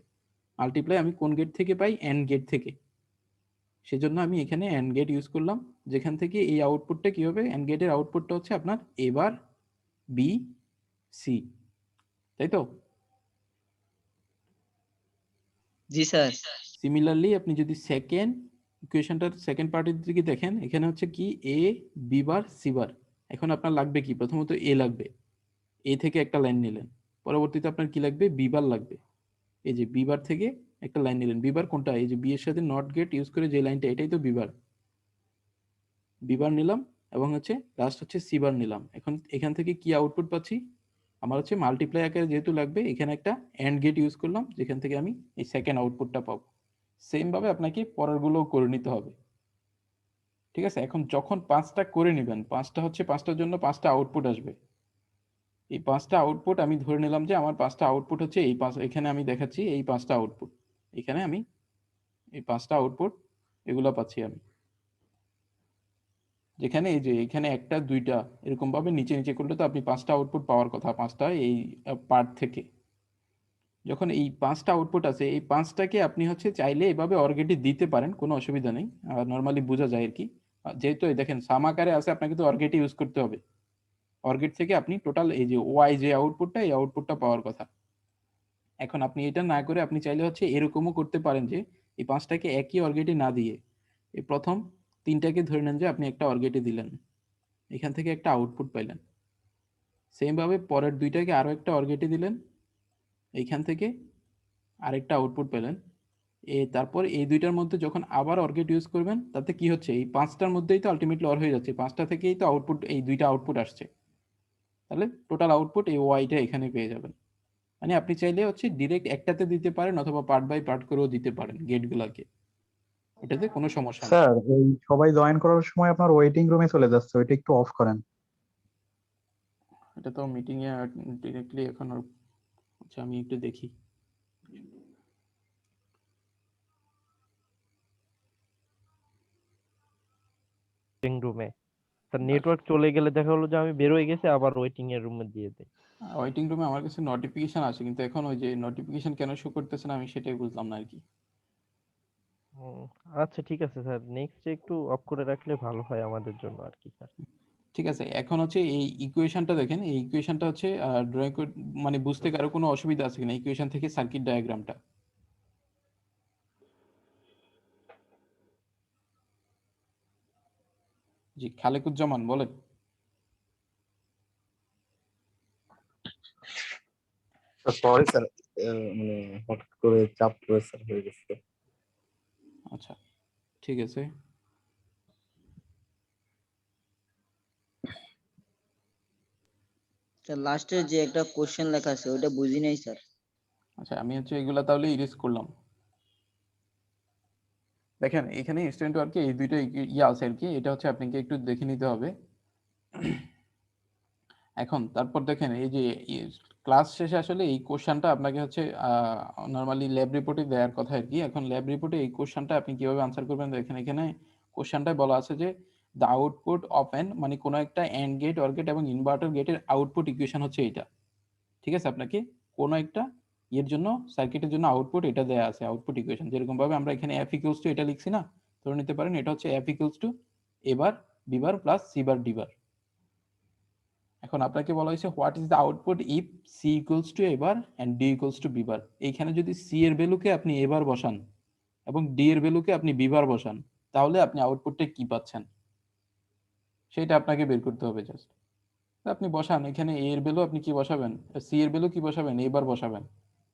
মাল্টিপ্লাই আমি কোন গেট থেকে পাই? এন্ড গেট থেকে। সেজন্য আমি এখানে এন্ড গেট ইউজ করলাম, যেখান থেকে এই আউটপুটটা কি হবে, এন্ড গেটের আউটপুটটা হচ্ছে আপনার এবার বি সি, তাই তো? জি স্যার। সিমিলারলি আপনি যদি সেকেন্ড ইকুয়েশনটার সেকেন্ড পার্টের দিকে দেখেন, এখানে হচ্ছে কি এ বি বার সি বার। এখন আপনার লাগবে কি? প্রথমত এ লাগবে, এ থেকে একটা লাইন নিলেন, পরবর্তীতে আপনার কি লাগবে? বি বার লাগবে। এই যে বি বার থেকে একটা লাইন নিলেন, বি বার কোনটা? এই যে বি এর সাথে নট গেট ইউজ করে যে লাইনটা, এটাই তো বি বার। বি বার নিলাম এবং হচ্ছে লাস্ট হচ্ছে সি বার নিলাম। এখন এখান থেকে কি আউটপুট পাচ্ছি? আমার হচ্ছে মাল্টিপ্লাই আকারে যেহেতু লাগবে, এখানে একটা এন্ড গেট ইউজ করলাম যেখান থেকে আমি এই সেকেন্ড আউটপুটটা পাবো। সেম ভাবে আপনাকে পরের গুলো করে নিতে হবে। ঠিক আছে, এখন যখন 5টা করে নেবেন, 5টা হচ্ছে 5টার জন্য 5টা আউটপুট আসবে। এই 5টা আউটপুট আমি ধরে নিলাম যে আমার 5টা আউটপুট হচ্ছে এই 5, এখানে আমি দেখাচ্ছি এই 5টা আউটপুট। এখানে আমি এই 5টা আউটপুট এগুলো পাচ্ছি আমি, যেখানে এই যে এখানে একটা দুইটা এরকম ভাবে নিচে নিচে করলে তো আপনি 5টা আউটপুট পাওয়ার কথা, 5টা এই পার্ট থেকে। যখন এই 5টা আউটপুট আছে এই 5টাকে আপনি হচ্ছে চাইলে এভাবে অর গেটে দিতে পারেন, কোনো অসুবিধা নেই, নরমালি বোঝা যায় আর কি। যেহেতু এই দেখেন সাম আকারে আছে আপনাকে তো অর গেটে ইউজ করতে হবে। অর গেট থেকে আপনি টোটাল এই যে ওয়াই যে আউটপুটটা এই আউটপুটটা পাওয়ার কথা। এখন আপনি এটা না করে আপনি চাইলে হচ্ছে এরকমও করতে পারেন যে এই 5টাকে একই অর গেটে না দিয়ে এই প্রথম 3টাকে ধরে নেন যে আপনি একটা অর গেটে দিলেন, এখান থেকে একটা আউটপুট পাইলেন। সেম ভাবে পরের 2টাকে আরো একটা অর গেটে দিলেন, এইখান থেকে আরেকটা আউটপুট পেলেন। তারপর এই 2টার মধ্যে যখন আবার অর গেট ইউজ করবেন তাতে কি হচ্ছে, এই 5টার মধ্যেই তো আলটিমেটলি অর হয়ে যাচ্ছে, 5টা থেকেই তো আউটপুট, এই 2টা আউটপুট আসছে, তাহলে টোটাল আউটপুট এই ওয়াইটা এখানে পেয়ে যাবেন। মানে আপনি চাইলে হচ্ছে ডিরেক্ট একটাতে দিতে পারেন অথবা পার্ট বাই পার্ট করেও দিতে পারেন গেটগুলোকে, এটাতে কোনো সমস্যা নেই। স্যার এই সবাই জয়েন করার সময় আপনার ওয়েটিং রুমে চলে যাচ্ছে, ওইটা একটু অফ করেন। এটা তো মিটিং এ ডিরেক্টলি এখন আচ্ছা আমি একটু দেখি। ওয়েটিং রুমে তার নেটওয়ার্ক চলে গেলে দেখা হলো যে আমি বের হয়ে গেছি, আবার ওয়েটিং এর রুমে দিয়ে দেই। ওয়েটিং রুমে আমার কাছে নোটিফিকেশন আসে, কিন্তু এখন ওই যে নোটিফিকেশন কেন শো করতেছে না আমি সেটাই বুঝলাম না আর কি। হুম, আচ্ছা ঠিক আছে স্যার, নেক্সট একটু অফ করে রাখলে ভালো হয় আমাদের জন্য আর কি স্যার। ঠিক আছে, এখন হচ্ছে এই ইকুয়েশনটা দেখেন, এই ইকুয়েশনটা হচ্ছে ড্রয়িং মানে বুঝতে কারো কোনো অসুবিধা আছে কিনা ইকুয়েশন থেকে সার্কিট ডায়াগ্রামটা। জি খালেকুজ্জামান বলেন। সরি স্যার, মানে হঠাৎ করে চাপ পড়ে স্যার হয়ে গেছে। আচ্ছা ঠিক আছে, স্যার লাস্টে যে একটা কোশ্চেন লেখা আছে ওটা বুঝি নাই স্যার। আচ্ছা আমি হচ্ছে এগুলা তাহলে ইরেজ করলাম। দেখেন এখানে স্টুডেন্ট ওয়ার্কে এই দুইটা ইয়ে আছে আর কি, এটা হচ্ছে আপনাকে একটু দেখে নিতে হবে। এখন তারপর দেখেন এই যে ক্লাস শেষে আসলে এই কোশ্চেনটা আপনাকে হচ্ছে নরমালি ল্যাব রিপোর্টে দেওয়ার কথা আর কি। এখন ল্যাব রিপোর্টে এই কোশ্চেনটা আপনি কিভাবে আনসার করবেন দেখেন, এখানে কোশ্চেনটায় বলা আছে যে দ্য আউটপুট অফ এন, মানে কোনো একটা এন্ড গেট অর গেট এবং ইনভার্টার গেটের আউটপুট ইকুয়েশন হচ্ছে এইটা। ঠিক আছে, আপনাকে কোনো একটা এর জন্য সার্কিটের জন্য আউটপুট এটা দেয়া আছে, আউটপুট ইকুয়েশন যেরকম ভাবে আমরা এখানে এফ ইকুয়ালস টু এটা লিখছি না, ধরে নিতে পারেন এটা হচ্ছে F equals to A bar B bar plus C bar D bar. এখন আপনাকে বলা হয়েছে what is the output if C equals to A bar and D equals to B bar. এইখানে যদি সি এর ভ্যালুকে আপনি এ বার বসান এবং ডি এর ভ্যালুকে আপনি বি বার বসান, তাহলে আপনি আউটপুটটা কি পাচ্ছেন সেটা আপনাকে বের করতে হবে। জাস্ট আপনি বসান এখানে এ এর ভ্যালু আপনি কি বসাবেন, সি এর ভ্যালু কি বসাবেন, এ বার বসাবেন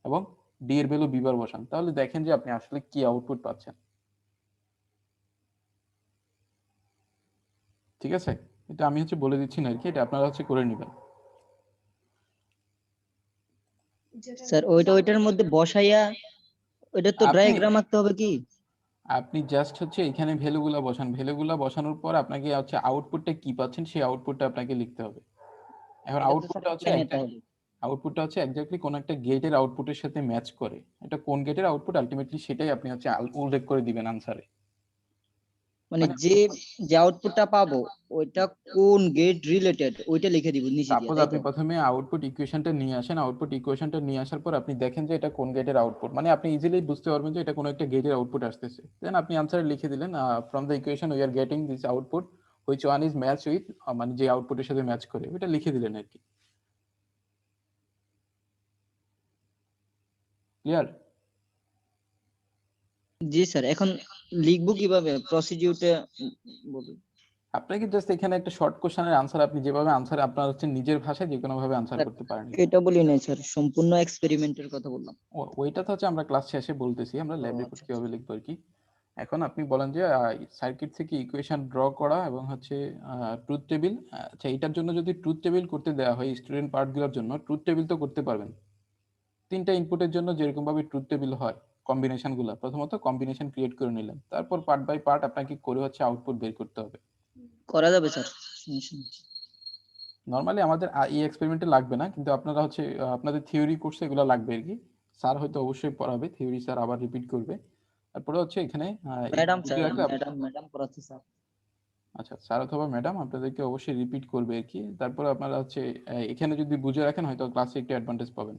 এবং ডি এর ভ্যালু বি বার বসান, তাহলে দেখেন যে আপনি আসলে কি আউটপুট পাচ্ছেন। ঠিক আছে, এটা আমি হচ্ছে বলে দিচ্ছি না আর কি, এটা আপনারা হচ্ছে করে নেবেন। স্যার ওইটার মধ্যে বসাইয়া ওইটা তো আপনি ডায়াগ্রাম আঁকতে হবে কি? আপনি জাস্ট হচ্ছে এখানে ভ্যালুগুলা বসান, ভ্যালুগুলা বসানোর পর আপনাকে হচ্ছে আউটপুটটা কি পাচ্ছেন সেই আউটপুটটা আপনাকে লিখতে হবে। এখন এটা তো আউটপুটটা স্যার হচ্ছে প্লেনে তাহলে। আউটপুটটা হচ্ছে এক্স্যাক্টলি কোন একটা গেটের আউটপুটের সাথে ম্যাচ করে, এটা কোন গেটের আউটপুট আলটিমেটলি সেটাই আপনি হচ্ছে উল্লেখ করে দিবেন আনসারে। মানে মানে যে যে আউটপুটটা পাবো ওইটা কোন গেট রিলেটেড ওইটা লিখে দিব নিচে দিয়ে, সাপোজ তাই আপনি তো? প্রথমে আউটপুট ইকুয়েশনটা নিয়ে আসেন, আউটপুট ইকুয়েশনটা নিয়ে আসার পর আপনি দেখেন যে এটা কোন গেটের আউটপুট, মানে আপনি ইজিলি বুঝতে পারবেন যে এটা কোন একটা গেটের আউটপুট আসতেছে। দেন আপনি আনসারে লিখে দিলেন from the equation we are getting this output which one is match with, মানে যে আউটপুটের সাথে ম্যাচ করে ওটা লিখে দিলেন আর কি। ক্লিয়ার? জি স্যার, এখন লিখবো কিভাবে প্রসিডিউরটা বলুন। আপনাকে জাস্ট এখানে একটা শর্ট কোশ্চেনের আনসার আপনি যেভাবে আনসার আপনার হচ্ছে নিজের ভাষায় যে কোনো ভাবে আনসার স্যার করতে পারেন। এটা বলি নাই স্যার, সম্পূর্ণ এক্সপেরিমেন্টের কথা বললাম। ওইটা তো হচ্ছে আমরা ক্লাস শেষে বলতেছি আমরা ও ল্যাব রিপোর্ট আচ্ছা কিভাবে লিখবো আর কি। এখন আপনি বলেন যে সার্কিট থেকে ইকুয়েশন ড্র করা এবং হচ্ছে ট্রুথ টেবিল। আচ্ছা এটার জন্য যদি ট্রুথ টেবিল করতে দেওয়া হয় স্টুডেন্ট পার্টগুলোর জন্য, ট্রুথ টেবিল তো করতে পারবেন। 3টা ইনপুটের জন্য যেরকম ভাবে ট্রুথ টেবিল হয় কম্বিনেশন গুলো, প্রথমত কম্বিনেশন ক্রিয়েট করে নিলেন, তারপর পার্ট বাই পার্ট আপনাকে করে হচ্ছে আউটপুট বের করতে হবে। করা যাবে স্যার, সমস্যা নেই। নরমালি আমাদের এই এক্সপেরিমেন্টে লাগবে না, কিন্তু আপনারা হচ্ছে আপনাদের থিওরি কোর্সে এগুলো লাগবে আর কি। স্যার হয়তো অবশ্যই পড়াবে, থিওরি স্যার আবার রিপিট করবে। তারপরে হচ্ছে এখানে ম্যাডাম বুঝে স্যার, রাখলে ম্যাডাম পড়াচ্ছে স্যার। আচ্ছা স্যার অথবা ম্যাডাম আপনাদেরকে অবশ্যই রিপিট করবে আর কি। তারপরে আপনারা হচ্ছে এখানে যদি বুঝে রাখেন হয়তো ক্লাসে একটু অ্যাডভান্টেজ পাবেন।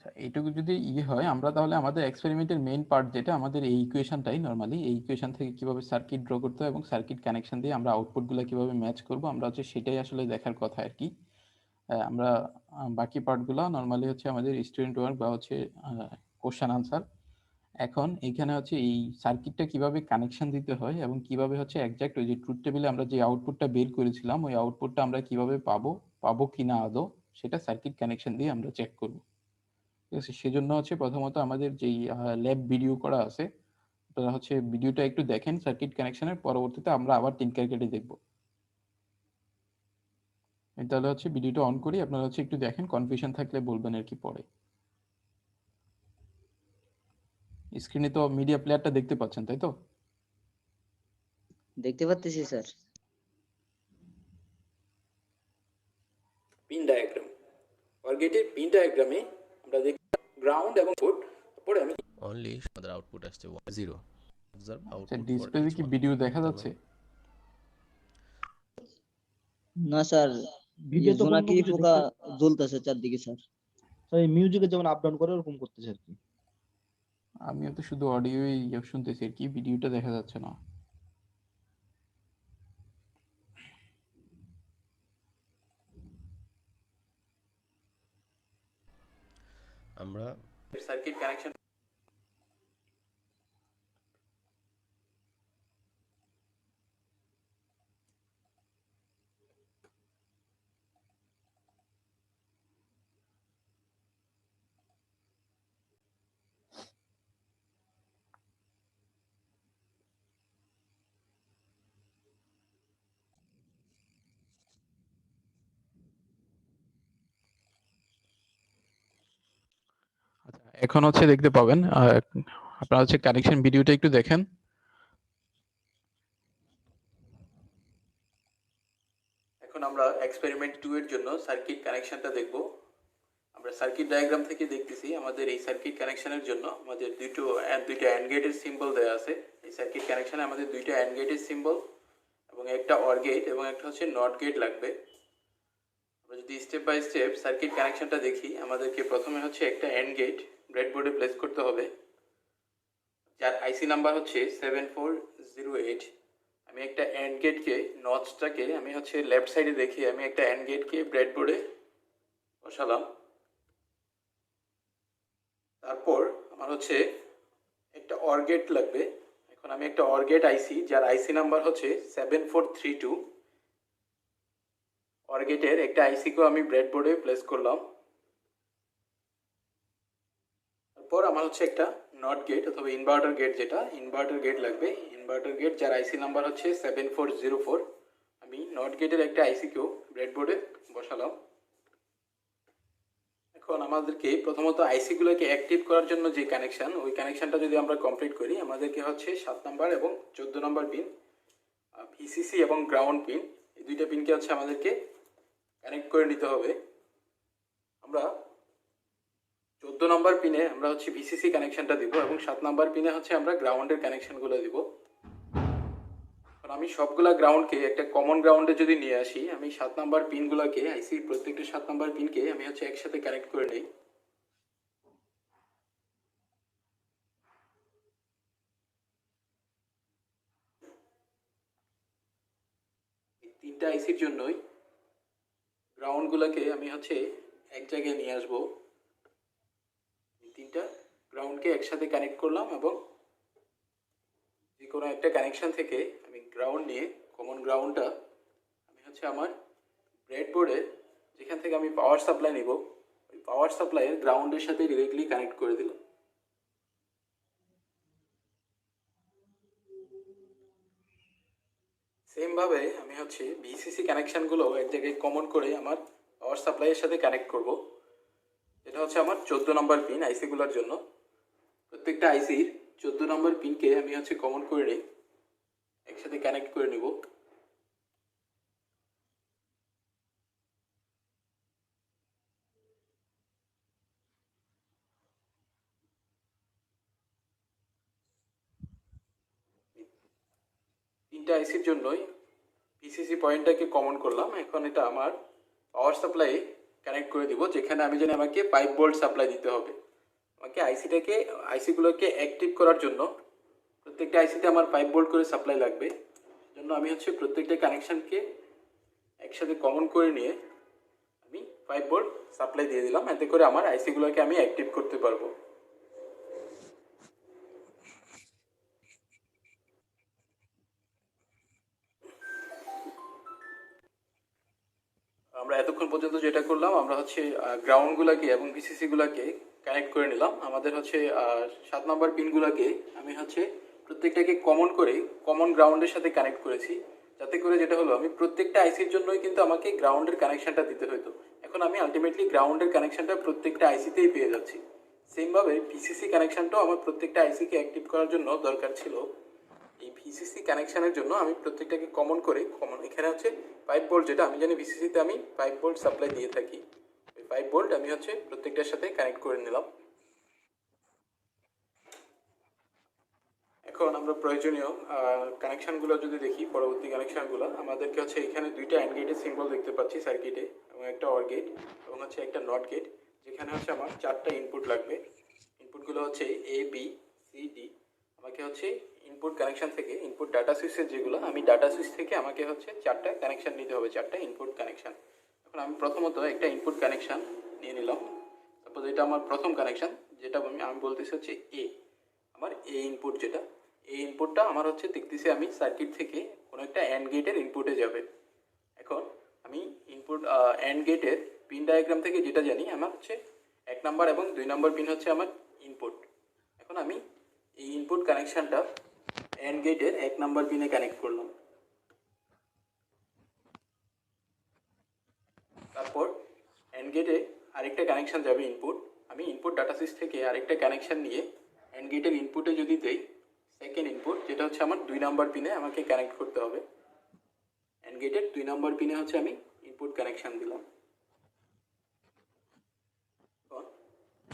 আচ্ছা, এইটুকু যদি হয় আমরা তাহলে আমাদের এক্সপেরিমেন্টের মেইন পার্ট যেটা আমাদের এই ইকুয়েশনটাই, নরমালি এই ইকুয়েশন থেকে কিভাবে সার্কিট ড্র করতে হয় এবং সার্কিট কানেকশন দিয়ে আমরা আউটপুটগুলো কিভাবে ম্যাচ করব, আমরা সেটাই আসলে দেখার কথা আর কি। আমরা বাকি পার্টগুলো নরমালি আমাদের স্টুডেন্ট ওয়ার্ক বা কোশ্চেন আনসার। এখন এইখানে এই সার্কিটটা কিভাবে কানেকশন দিতে হয় এবং কিভাবে এক্সাক্ট ওই যে ট্রুথ টেবিলে আমরা যে আউটপুটটা বের করেছিলাম ওই আউটপুটটা আমরা কিভাবে পাবো কিনা আদৌ, সেটা সার্কিট কানেকশন দিয়ে আমরা চেক করব। ঠিক আছে, সেজন্য প্রথমত আমাদের যেই ল্যাব ভিডিও করা আছে, আপনারা ভিডিওটা একটু দেখেন সার্কিট কানেকশনের, পরবর্তীতে আমরা আবার তিনকার দেখব। তাহলে ভিডিওটা অন করি, আপনারা একটু দেখেন, কনফিউশন থাকলে বলবেন আর কি পরে। স্ক্রিনে তো মিডিয়া প্লেয়ারটা দেখতে পাচ্ছেন, তাই তো? দেখতে পাচ্ছি স্যার। পিন ডায়াগ্রাম, অর্গেটের পিন ডায়াগ্রামে আমরা দেখি গ্রাউন্ড এবং ইনপুট। পরে আমি only other output আসছে 0 observe output for ডিসপ্লেতে each কি one. ভিডিও দেখা যাচ্ছে? না স্যার, ভিডিও তো কোনো জোনাকি কিছু পোকা দেখতে, জ্বলতেছে চারদিকে স্যার। স্যার এই মিউজিকে যেমন আপ ডাউন করে ওরকম করতেছে আর কি। আমিও তো শুধু অডিওই শুনতেছি আর কি, ভিডিওটা দেখা যাচ্ছে না। আমরা সার্কিট কানেকশন এখন দেখতে পাবেন। আপনারা কানেকশন ভিডিওটা একটু দেখেন। এখন আমরা এক্সপেরিমেন্ট 2 এর জন্য সার্কিট কানেকশনটা দেখব। আমরা সার্কিট ডায়াগ্রাম থেকে দেখতেছি আমাদের এই সার্কিট কানেকশনের জন্য আমাদের দুইটা অ্যান্ড গেটের সিম্বল দেওয়া আছে। এই সার্কিট কানেকশনে আমাদের দুইটা অ্যান্ড গেটের সিম্বল এবং একটা অর গেট এবং একটা নট গেট লাগবে। আমরা যদি স্টেপ বাই স্টেপ সার্কিট কানেকশনটা দেখি, আমাদেরকে প্রথমে একটা অ্যান্ড গেট ব্রেডবোর্ডে প্লেস করতে হবে, যার আইসি নাম্বার 7408। আমি একটা অ্যান্ড গেটকে নটসটাকে আমি লেফট সাইডে দেখি, আমি একটা অ্যান্ড গেটকে ব্রেডবোর্ডে বসালাম। তারপর আমার একটা অর গেট লাগবে। এখন আমি একটা অর গেট আইসি, যার আইসি নাম্বার 7432, অর গেটের একটা আইসিকেও আমি ব্রেডবোর্ডে প্লেস করলাম। তারপর আমার একটা নট গেট অথবা ইনভার্টার গেট, যেটা ইনভার্টার গেট লাগবে। ইনভার্টার গেট যার আইসি নাম্বার 7404, আমি নট গেটের একটা আইসিকেও ব্রেডবোর্ডে বসালাম। এখন আমাদেরকে প্রথমত আইসিগুলোকে অ্যাক্টিভ করার জন্য যে কানেকশন, ওই কানেকশনটা যদি আমরা কমপ্লিট করি, আমাদেরকে 7 নাম্বার এবং 14 নাম্বার পিন, ভিসিসি এবং গ্রাউন্ড পিন, এই দুইটা পিনকে আমাদেরকে কানেক্ট করে নিতে হবে। আমরা 14 নাম্বার পিনে আমরা ভিসিসি কানেকশনটা দিব এবং 7 নাম্বার পিনে আমরা গ্রাউন্ডের কানেকশনগুলো দিব। আমি সবগুলা গ্রাউন্ডকে একটা কমন গ্রাউন্ডে যদি নিয়ে আসি, আমি 7 নাম্বার পিনগুলোকে আইসির প্রত্যেকটা 7 নাম্বার পিনকে আমি একসাথে কানেক্ট করে নেই। এই তিনটা আইসির জন্যই গ্রাউন্ডগুলোকে আমি এক জায়গায় নিয়ে আসবো। এই তিনটা গ্রাউন্ডকে একসাথে কানেক্ট করলাম এবং যে কোনো একটা কানেকশন থেকে আমি গ্রাউন্ড নিয়ে, কমন গ্রাউন্ডটা আমি আমার ব্রেডবোর্ডে যেখান থেকে আমি পাওয়ার সাপ্লাই নিব, ওই পাওয়ার সাপ্লাইয়ের গ্রাউন্ডের সাথে ডিরেক্টলি কানেক্ট করে দিলাম। সেম ভাবে আমি ভিসিসি কানেকশনগুলো এক জায়গায় কমন করে আমার পাওয়ার সাপ্লাইয়ের সাথে কানেক্ট করব। এটা আমার 14 নম্বর পিন আইসিগুলোর জন্য। প্রত্যেকটা আইসির 14 নম্বর পিনকে আমি কমন করে নিই, একসাথে কানেক্ট করে নিব। তিনটা আইসির জন্যই ভিসিসি পয়েন্টটাকে কমন করলাম। এখন এটা আমার পাওয়ার সাপ্লাই কানেক্ট করে দিব, যেখানে আমি জানি আমাকে 5 ভোল্ট সাপ্লাই দিতে হবে। আমাকে আইসিগুলোকে অ্যাক্টিভ করার জন্য প্রত্যেকটা আইসিতে আমার 5 ভোল্ট করে সাপ্লাই লাগবে। জন্য আমি হচ্ছে প্রত্যেকটা কানেকশনকে একসাথে কমন করে নিয়ে আমি 5 ভোল্ট সাপ্লাই দিয়ে দিলাম, এতে করে আমার আইসিগুলোকে আমি অ্যাক্টিভ করতে পারবো। আমরা এতক্ষণ পর্যন্ত যেটা করলাম, আমরা হচ্ছে গ্রাউন্ডগুলোকে এবং ভিসিসিগুলোকে কানেক্ট করে নিলাম। আমাদের হচ্ছে 7 নম্বর পিনগুলোকে আমি হচ্ছে প্রত্যেকটাকে কমন গ্রাউন্ডের সাথে কানেক্ট করেছি, যাতে করে যেটা হলো আমি প্রত্যেকটা আইসির জন্যই কিন্তু আমাকে গ্রাউন্ডের কানেকশনটা দিতে হতো। এখন আমি আলটিমেটলি গ্রাউন্ডের কানেকশনটা প্রত্যেকটা আইসিতেই পেয়ে যাচ্ছি। সেমভাবে ভিসিসি কানেকশনটাও আমার প্রত্যেকটা আইসিকে অ্যাক্টিভ করার জন্য দরকার ছিল। এই ভিসিসি কানেকশনের জন্য আমি প্রত্যেকটাকে কমন এখানে হচ্ছে 5 ভোল্ট, যেটা আমি জানি ভিসিসিতে আমি 5 ভোল্ট সাপ্লাই দিয়ে থাকি, ওই 5 ভোল্ট আমি হচ্ছে প্রত্যেকটার সাথে কানেক্ট করে নিলাম। এখন আমরা প্রয়োজনীয় কানেকশনগুলো যদি দেখি, পরবর্তী কানেকশনগুলো আমাদেরকে হচ্ছে এখানে দুইটা অ্যান্ড গেটের সিম্বল দেখতে পাচ্ছি সার্কিটে, এবং একটা অর গেট এবং হচ্ছে একটা নট গেট, যেখানে হচ্ছে আমার 4টা ইনপুট লাগবে। ইনপুটগুলো হচ্ছে এ বি সি ডি। আমাকে হচ্ছে ইনপুট কানেকশন থেকে, ইনপুট ডাটা সুইচের যেগুলো, আমি ডাটা সুইচ থেকে আমাকে হচ্ছে 4টা কানেকশন নিতে হবে, 4টা ইনপুট কানেকশন। এখন আমি প্রথমত একটা ইনপুট কানেকশন নিয়ে নিলাম। সাপোজ এটা আমার প্রথম কানেকশন, যেটা আমি বলতেছি হচ্ছে এ, আমার এ ইনপুট যেটা, এই ইনপুটটা আমার হচ্ছে দেখতেছি আমি সার্কিট থেকে কোনো একটা অ্যান্ড গেটের ইনপুটে যাবে। এখন আমি ইনপুট অ্যান্ড গেটের পিন ডায়াগ্রাম থেকে যেটা জানি, আমার হচ্ছে 1 নাম্বার এবং 2 নাম্বার পিন হচ্ছে আমার ইনপুট। এখন আমি এই ইনপুট কানেকশনটা অ্যান্ড গেটের 1 নাম্বার পিনে কানেক্ট করলাম। তারপর অ্যান্ড গেটে আরেকটা কানেকশন যাবে ইনপুট, আমি ইনপুট ডাটা সুইচ থেকে আরেকটা কানেকশন নিয়ে অ্যান্ড গেটের ইনপুটে যদি দেই সেকেন্ড ইনপুট, যেটা হচ্ছে আমার 2 নাম্বার পিনে আমাকে কানেক্ট করতে হবে। অ্যান্ড গেটের 2 নাম্বার পিনে হচ্ছে আমি ইনপুট কানেকশন দিলাম।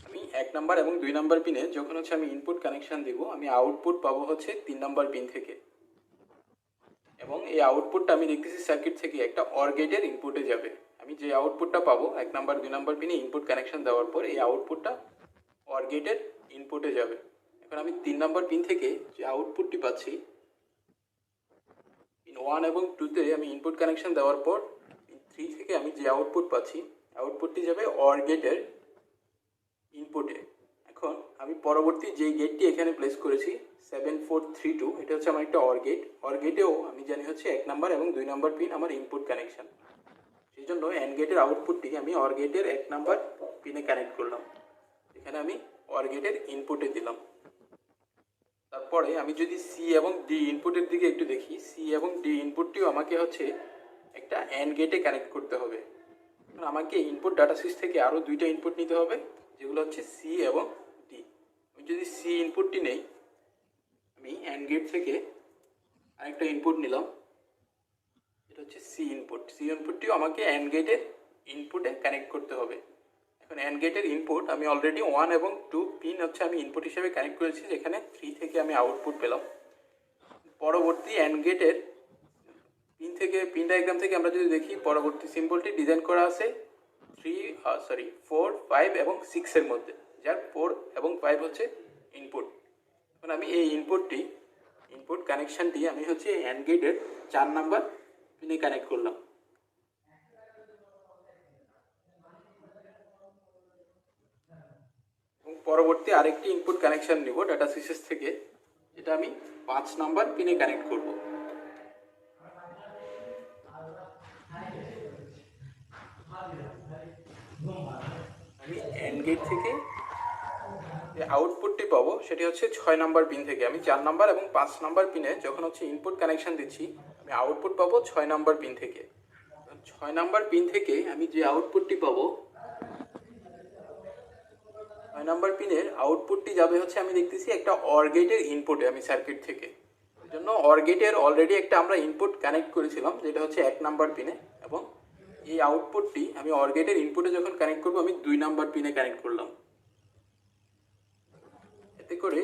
আমি 1 নাম্বার এবং 2 নাম্বার পিনে যখন হচ্ছে আমি ইনপুট কানেকশন দিব, আমি আউটপুট পাবো হচ্ছে 3 নাম্বার পিন থেকে, এবং এই আউটপুটটা আমি দেখতেছি সার্কিট থেকে একটা অর গেটের ইনপুটে যাবে। আমি যে আউটপুটটা পাবো 1 নাম্বার 2 নাম্বার পিনে ইনপুট কানেকশন দেওয়ার পর, এই আউটপুটটা অর গেটের ইনপুটে যাবে। এখন আমি 3 নাম্বার পিন থেকে যে আউটপুটটি পাচ্ছি, পিন 1 এবং 2তে আমি ইনপুট কানেকশন দেওয়ার পর পিন 3 থেকে আমি যে আউটপুট পাচ্ছি, আউটপুটটি যাবে অর গেটের ইনপুটে। এখন আমি পরবর্তী যে গেটটি এখানে প্লেস করেছি 7432, এটা হচ্ছে আমার একটা অর গেট। অর গেটেও আমি জানি হচ্ছে 1 নাম্বার এবং 2 নাম্বার পিন আমার ইনপুট কানেকশন, সেই জন্য অ্যান্ড গেটের আউটপুটটি আমি অর গেটের 1 নাম্বার পিনে কানেক্ট করলাম, এখানে আমি অর গেটের ইনপুটে দিলাম। তারপরে আমি যদি সি এবং ডি ইনপুটের দিকে একটু দেখি, সি এবং ডি ইনপুটটিও আমাকে হচ্ছে একটা অ্যান্ড গেটে কানেক্ট করতে হবে। আমাকে ইনপুট ডাটা সুইচ থেকে আরও 2টা ইনপুট নিতে হবে, যেগুলো হচ্ছে সি এবং ডি। আমি যদি সি ইনপুটটি নেই, আমি অ্যান্ড গেট থেকে আরেকটা ইনপুট নিলাম, এটা হচ্ছে সি ইনপুট। সি ইনপুটটিও আমাকে অ্যান্ড গেটের ইনপুটে কানেক্ট করতে হবে। এখন অ্যান্ড গেটের ইনপুট আমি অলরেডি 1 এবং 2 পিন হচ্ছে আমি ইনপুট হিসেবে কানেক্ট করেছি, যেখানে 3 থেকে আমি আউটপুট পেলাম। পরবর্তী অ্যান্ড গেটের পিন ডায়াগ্রাম থেকে আমরা যদি দেখি, পরবর্তী সিম্বলটি ডিজাইন করা আছে 4, 5 এবং 6 এর মধ্যে, যার 4 এবং 5 হচ্ছে ইনপুট। এখন আমি এই ইনপুট কানেকশনটি আমি হচ্ছে অ্যান্ড গেটের 4 নাম্বার পিনে কানেক্ট করলাম। এবং পরবর্তী আরেকটি ইনপুট কানেকশন নিব ডাটা সুইচেস থেকে, যেটা আমি 5 নাম্বার পিনে কানেক্ট করব। আমি অ্যান্ড গেট থেকে যে আউটপুটটি পাবো সেটি হচ্ছে 6 নাম্বার পিন থেকে। আমি 4 নাম্বার এবং 5 নাম্বার পিনে যখন হচ্ছে ইনপুট কানেকশন দিচ্ছি, আমি আউটপুট পাবো 6 নাম্বার পিন থেকে। 6 নাম্বার পিন থেকে আমি যে আউটপুটটি পাবো, 6 নাম্বার পিনের আউটপুটটি যাবে হচ্ছে আমি দেখতেছি একটা অর গেটের ইনপুটে, আমি সার্কিট থেকে। এই জন্য অর গেটের অলরেডি একটা আমরা ইনপুট কানেক্ট করেছিলাম, যেটা হচ্ছে 1 নাম্বার পিনে, এবং এই আউটপুটটি আমি অর গেটের ইনপুটে যখন কানেক্ট করবো, আমি 2 নাম্বার পিনে কানেক্ট করলাম। এতে করে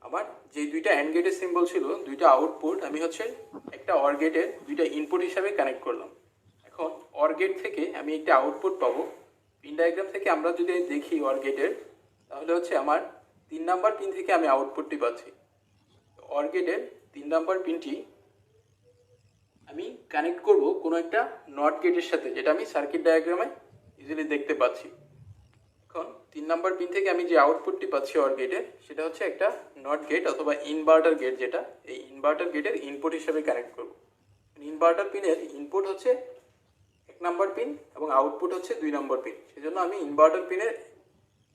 আমার যে 2টা অ্যান্ড গেটের সিম্বল ছিল, 2টা আউটপুট আমি হচ্ছে একটা অর গেটের 2টা ইনপুট হিসাবে কানেক্ট করলাম। এখন অর গেট থেকে আমি একটা আউটপুট পাবো। পিন ডায়াগ্রাম থেকে আমরা যদি দেখি অর গেটের, তাহলে হচ্ছে আমার 3 নাম্বার পিন থেকে আমি আউটপুটটি পাচ্ছি। অর গেটের 3 নাম্বার পিনটি আমি কানেক্ট করব কোনো একটা নট গেটের সাথে, যেটা আমি সার্কিট ডায়াগ্রামে ইজিলি দেখতে পাচ্ছি। এখন 3 নাম্বার পিন থেকে আমি যে আউটপুটটি পাচ্ছি অর গেটের, সেটা হচ্ছে একটা নট গেট অথবা ইনভার্টার গেট, যেটা এই ইনভার্টার গেটের ইনপুট হিসেবে কানেক্ট করব। ইনভার্টার পিনের ইনপুট হচ্ছে 1 নাম্বার পিন এবং আউটপুট হচ্ছে 2 নাম্বার পিন। সেজন্য আমি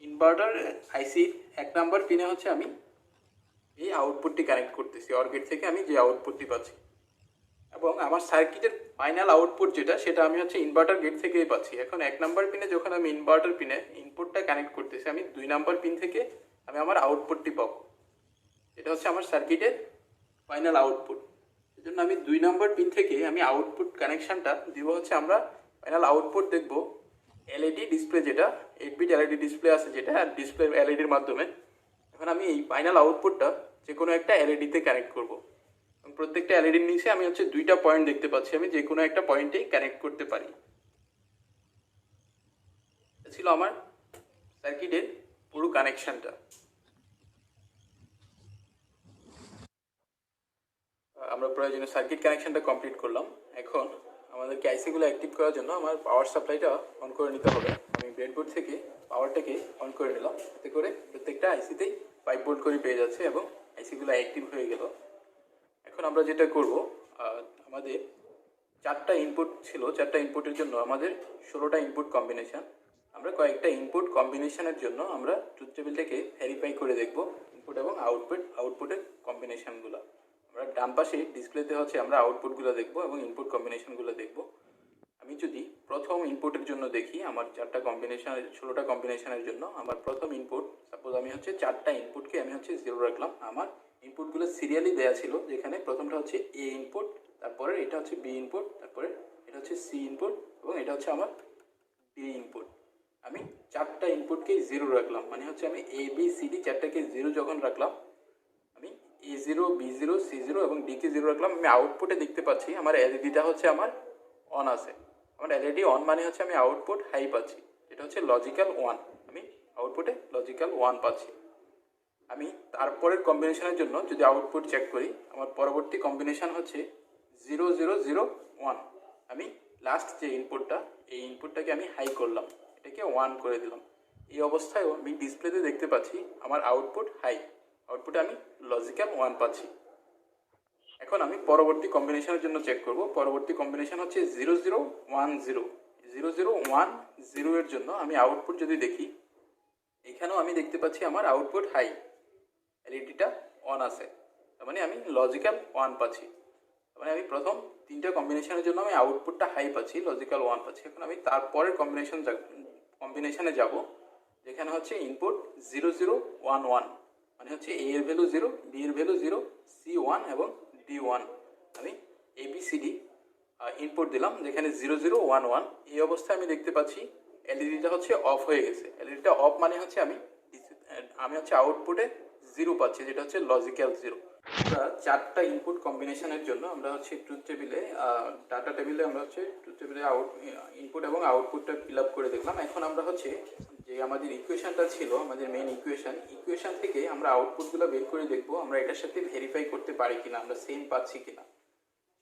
ইনভার্টার আইসির 1 নাম্বার পিনে হচ্ছে আমি এই আউটপুটটি কানেক্ট করতেছি, অর গেট থেকে আমি যে আউটপুটটি পাচ্ছি। এবং আমার সার্কিটের ফাইনাল আউটপুট যেটা, সেটা আমি হচ্ছে ইনভার্টার গেট থেকেই পাচ্ছি। এখন 1 নাম্বার পিনে যখন আমি ইনভার্টার পিনে ইনপুটটা কানেক্ট করতেছি, আমি 2 নাম্বার পিন থেকে আমি আমার আউটপুটটি পাবো। এটা হচ্ছে আমার সার্কিটের ফাইনাল আউটপুট। সেজন্য আমি 2 নাম্বার পিন থেকে আমি আউটপুট কানেকশানটা দিব হচ্ছে, আমরা ফাইনাল আউটপুট দেখব এলইডি ডিসপ্লে, যেটা 8 বিট এলইডি ডিসপ্লে আছে, যেটা ডিসপ্লে এলইডির মাধ্যমে। এখন আমি এই ফাইনাল আউটপুটটা যে কোনো একটা এলইডিতে কানেক্ট করব। প্রত্যেকটা এলইডির নিচে আমি হচ্ছে 2টা পয়েন্ট দেখতে পাচ্ছি, আমি যে কোনো একটা পয়েন্টেই কানেক্ট করতে পারি। এটা ছিল আমার সার্কিটের পুরো কানেকশনটা। আমরা প্রয়োজনীয় সার্কিট কানেকশনটা কমপ্লিট করলাম। এখন আমাদেরকে আইসিগুলো অ্যাক্টিভ করার জন্য আমার পাওয়ার সাপ্লাইটা অন করে নিতে হবে। আমি ব্রেডবোর্ড থেকে পাওয়ারটাকে অন করে নিলাম, এতে করে প্রত্যেকটা আইসিতেই 5 ভোল্ট করে পেয়ে যাচ্ছে এবং আইসিগুলো অ্যাক্টিভ হয়ে গেল। এখন আমরা যেটা করব, আমাদের 4টা ইনপুট ছিল, 4টা ইনপুটের জন্য আমাদের 16টা ইনপুট কম্বিনেশন। আমরা কয়েকটা ইনপুট কম্বিনেশনের জন্য আমরা ট্রুথ টেবিলটাকে ভেরিফাই করে দেখব ইনপুট এবং আউটপুটের কম্বিনেশনগুলো। আমরা ডান পাশে ডিসপ্লেতে হচ্ছে আমরা আউটপুটগুলো দেখব এবং ইনপুট কম্বিনেশনগুলো দেখব। আমি যদি প্রথম ইনপুটের জন্য দেখি, আমার 4টা কম্বিনেশন, 16টা কম্বিনেশনের জন্য আমার প্রথম ইনপুট, সাপোজ আমি হচ্ছে 4টা ইনপুটকে আমি হচ্ছে 0 রাখলাম। আমার ইনপুটগুলো সিরিয়ালি দেওয়া ছিল, যেখানে প্রথমটা হচ্ছে এ ইনপুট, তারপরে এটা হচ্ছে বি ইনপুট, তারপরে এটা হচ্ছে সি ইনপুট এবং এটা হচ্ছে আমার ডি ইনপুট। আমি 4টা ইনপুটকে 0 রাখলাম, মানে হচ্ছে আমি এ বি সি ডি 4টাকে 0 যখন রাখলাম, আমি A0 B0 C0 এবং ডিকে 0 রাখলাম। আমি আউটপুটে দেখতে পাচ্ছি আমার এলইডিটা হচ্ছে আমার অন আছে। আমার এলইডি অন মানে হচ্ছে আমি আউটপুট হাই পাচ্ছি, এটা হচ্ছে লজিক্যাল 1। আমি আউটপুটে লজিক্যাল 1 পাচ্ছি। আমি তারপরের কম্বিনেশনের জন্য যদি আউটপুট চেক করি, আমার পরবর্তী কম্বিনেশন হচ্ছে 0 0 0 1। আমি লাস্ট যে ইনপুটটা, এই ইনপুটটাকে আমি হাই করলাম, এটাকে 1 করে দিলাম। এই অবস্থায়ও আমি ডিসপ্লেতে দেখতে পাচ্ছি আমার আউটপুট হাই, আউটপুটে আমি লজিক্যাল 1 পাচ্ছি। এখন আমি পরবর্তী কম্বিনেশনের জন্য চেক করব। পরবর্তী কম্বিনেশন হচ্ছে 0 0 1 0। 0 0 1 0 এর জন্য আমি আউটপুট যদি দেখি, এখানেও আমি দেখতে পাচ্ছি আমার আউটপুট হাই, এলইডিটা অন আছে, তার মানে আমি লজিক্যাল 1 পাচ্ছি। তার মানে আমি প্রথম 3টা কম্বিনেশনের জন্য আমি আউটপুটটা হাই পাচ্ছি, লজিক্যাল 1 পাচ্ছি। এখন আমি তারপরের কম্বিনেশনে যাব, যেখানে হচ্ছে ইনপুট 0 0 1 1, মানে হচ্ছে এ এর ভ্যালু 0, বি এর ভ্যালু 0, সি 1 এবং ডি 1। আমি এবিসিডি ইনপুট দিলাম, যেখানে 0 0 1 1। এই অবস্থায় আমি দেখতে পাচ্ছি এলইডিটা হচ্ছে অফ হয়ে গেছে। এলইডিটা অফ মানে হচ্ছে আমি হচ্ছে আউটপুটে 0 পাচ্ছি, যেটা হচ্ছে লজিক্যাল 0। আমরা 4টা ইনপুট কম্বিনেশনের জন্য আমরা হচ্ছে ট্রুথ টেবিলে, ডাটা টেবিলে আমরা হচ্ছে ট্রুথ টেবিলে ইনপুট এবং আউটপুটটা ফিল আপ করে দেখলাম। এখন আমরা হচ্ছে যে আমাদের ইকুয়েশনটা ছিল, আমাদের মেইন ইকুয়েশন থেকে আমরা আউটপুটগুলো বের করে দেখবো আমরা এটার সাথে ভেরিফাই করতে পারি কিনা, আমরা সেম পাচ্ছি কিনা।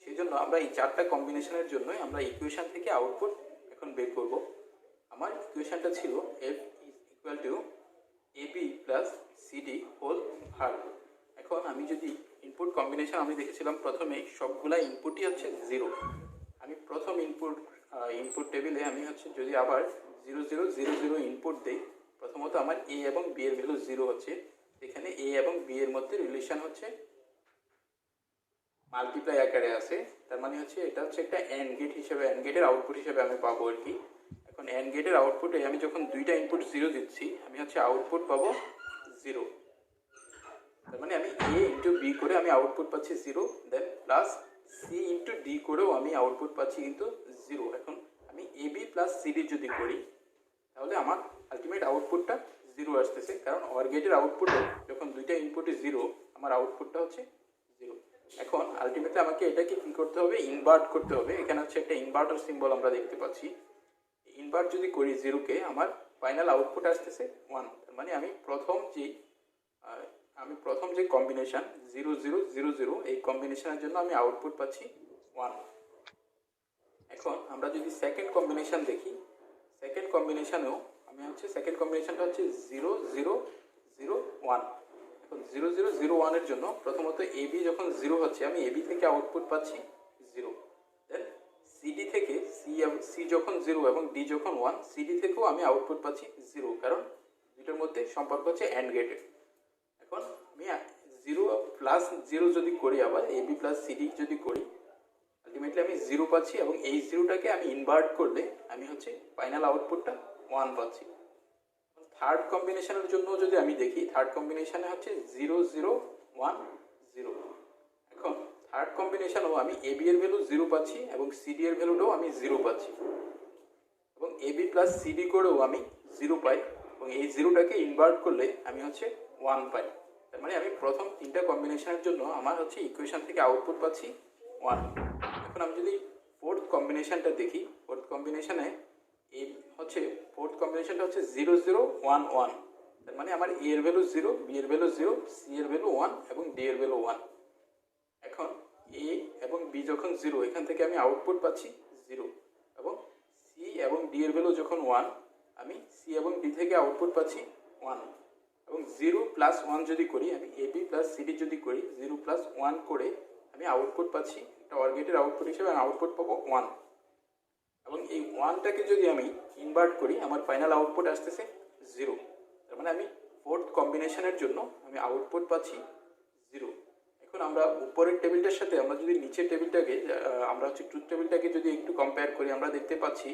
সেই জন্য আমরা এই 4টা কম্বিনেশনের জন্যই আমরা ইকুয়েশন থেকে আউটপুট এখন বের করব। আমার ইকুয়েশনটা ছিল F equal to AB plus CD whole ভাগ। এখন আমি যদি ইনপুট কম্বিনেশন আমি দেখেছিলাম প্রথমে সবগুলা ইনপুটই হচ্ছে 0। আমি প্রথম ইনপুট টেবিলে আমি হচ্ছে যদি আবার 0 0 0 0 ইনপুট দেই, প্রথমত আমার A এবং B এর ভ্যালু 0 হচ্ছে। এখানে A এবং B এর মধ্যে রিলেশন হচ্ছে মাল্টিপ্লাই আকারে আছে, তার মানে হচ্ছে এটা হচ্ছে একটা অ্যান্ড গেট হিসেবে, অ্যান্ড গেটের আউটপুট হিসেবে আমি পাবো আর কি। এখন অ্যান্ড গেটের আউটপুটে আমি যখন 2টা ইনপুট 0 দিচ্ছি, আমি হচ্ছে আউটপুট পাবো 0। তার মানে আমি A ইন্টু B করে আমি আউটপুট পাচ্ছি 0, দেন প্লাস C ইন্টু D করেও আমি আউটপুট পাচ্ছি কিন্তু 0। এখন আমি AB প্লাস CD যদি করি, তাহলে আমার আলটিমেট আউটপুটটা 0 আসতেছে, কারণ অর গেটের আউটপুটে যখন 2টা ইনপুটে 0, আমার আউটপুটটা হচ্ছে 0। এখন আলটিমেটলি আমাকে এটাকে কি করতে হবে, ইনভার্ট করতে হবে। এখানে হচ্ছে একটা ইনভার্টার সিম্বল আমরা দেখতে পাচ্ছি। ইনভার্ট যদি করি 0 কে, আমার ফাইনাল আউটপুট আসতেছে 1। মানে আমি প্রথম যে কম্বিনেশন 0 0 0 0 এই কম্বিনেশনের জন্য আমি আউটপুট পাচ্ছি 1। এখন আমরা যদি সেকেন্ড কম্বিনেশন দেখি, সেকেন্ড কম্বিনেশনেও আমি হচ্ছে সেকেন্ড কম্বিনেশনটা হচ্ছে 0 0 0 1। এখন 0 0 0 1 এর জন্য প্রথমত AB যখন 0 হচ্ছে আমি AB থেকে আউটপুট পাচ্ছি 0। দেন CD থেকে C যখন 0 এবং D যখন 1, CD থেকেও আমি আউটপুট পাচ্ছি 0, কারণ দুটোর মধ্যে সম্পর্ক হচ্ছে অ্যান্ড গেটেড। এখন আমি 0 প্লাস 0 যদি করি, আবার AB প্লাস CD যদি করি, আলটিমেটলি আমি 0 পাচ্ছি এবং এই 0টাকে আমি ইনভার্ট করলে আমি হচ্ছে ফাইনাল আউটপুটটা 1 পাচ্ছি। থার্ড কম্বিনেশনের জন্য যদি আমি দেখি, থার্ড কম্বিনেশনে হচ্ছে 0 0 1 0। এখন থার্ড কম্বিনেশনেও আমি AB এর ভ্যালু 0 পাচ্ছি এবং CD এর ভ্যালুটাও আমি 0 পাচ্ছি, এবং AB প্লাস CD করেও আমি 0 পাই, এবং এই 0টাকে ইনভার্ট করলে আমি হচ্ছে 1 পাই। তার মানে আমি প্রথম তিনটা কম্বিনেশনের জন্য আমার হচ্ছে ইকুয়েশন থেকে আউটপুট পাচ্ছি 1। এখন আমি যদি ফোর্থ কম্বিনেশনটা দেখি, ফোর্থ কম্বিনেশনে ফোর্থ কম্বিনেশনটা হচ্ছে 0 0 1 1। তার মানে আমার A এর ভ্যালু 0, B এর ভ্যালু 0, C এর ভ্যালু 1 এবং D এর ভ্যালু 1। এখন A এবং B যখন 0, এখান থেকে আমি আউটপুট পাচ্ছি 0, এবং C এবং D এর ভ্যালু যখন 1, আমি C এবং D থেকে আউটপুট পাচ্ছি 1। এবং 0 প্লাস 1 যদি করি, আমি AB প্লাস CD যদি করি, 0 প্লাস 1 করে আমি আউটপুট পাচ্ছি, একটা অর গেটের আউটপুট হিসেবে আমি আউটপুট পাবো 1। এবং এই 1টাকে যদি আমি ইনভার্ট করি, আমার ফাইনাল আউটপুট আসতেছে 0। তার মানে আমি ফোর্থ কম্বিনেশনের জন্য আমি আউটপুট পাচ্ছি 0। এখন আমরা উপরের টেবিলটার সাথে আমরা যদি নিচের টেবিলটাকে আমরা হচ্ছে ট্রুথ টেবিলটাকে যদি একটু কম্পেয়ার করি, আমরা দেখতে পাচ্ছি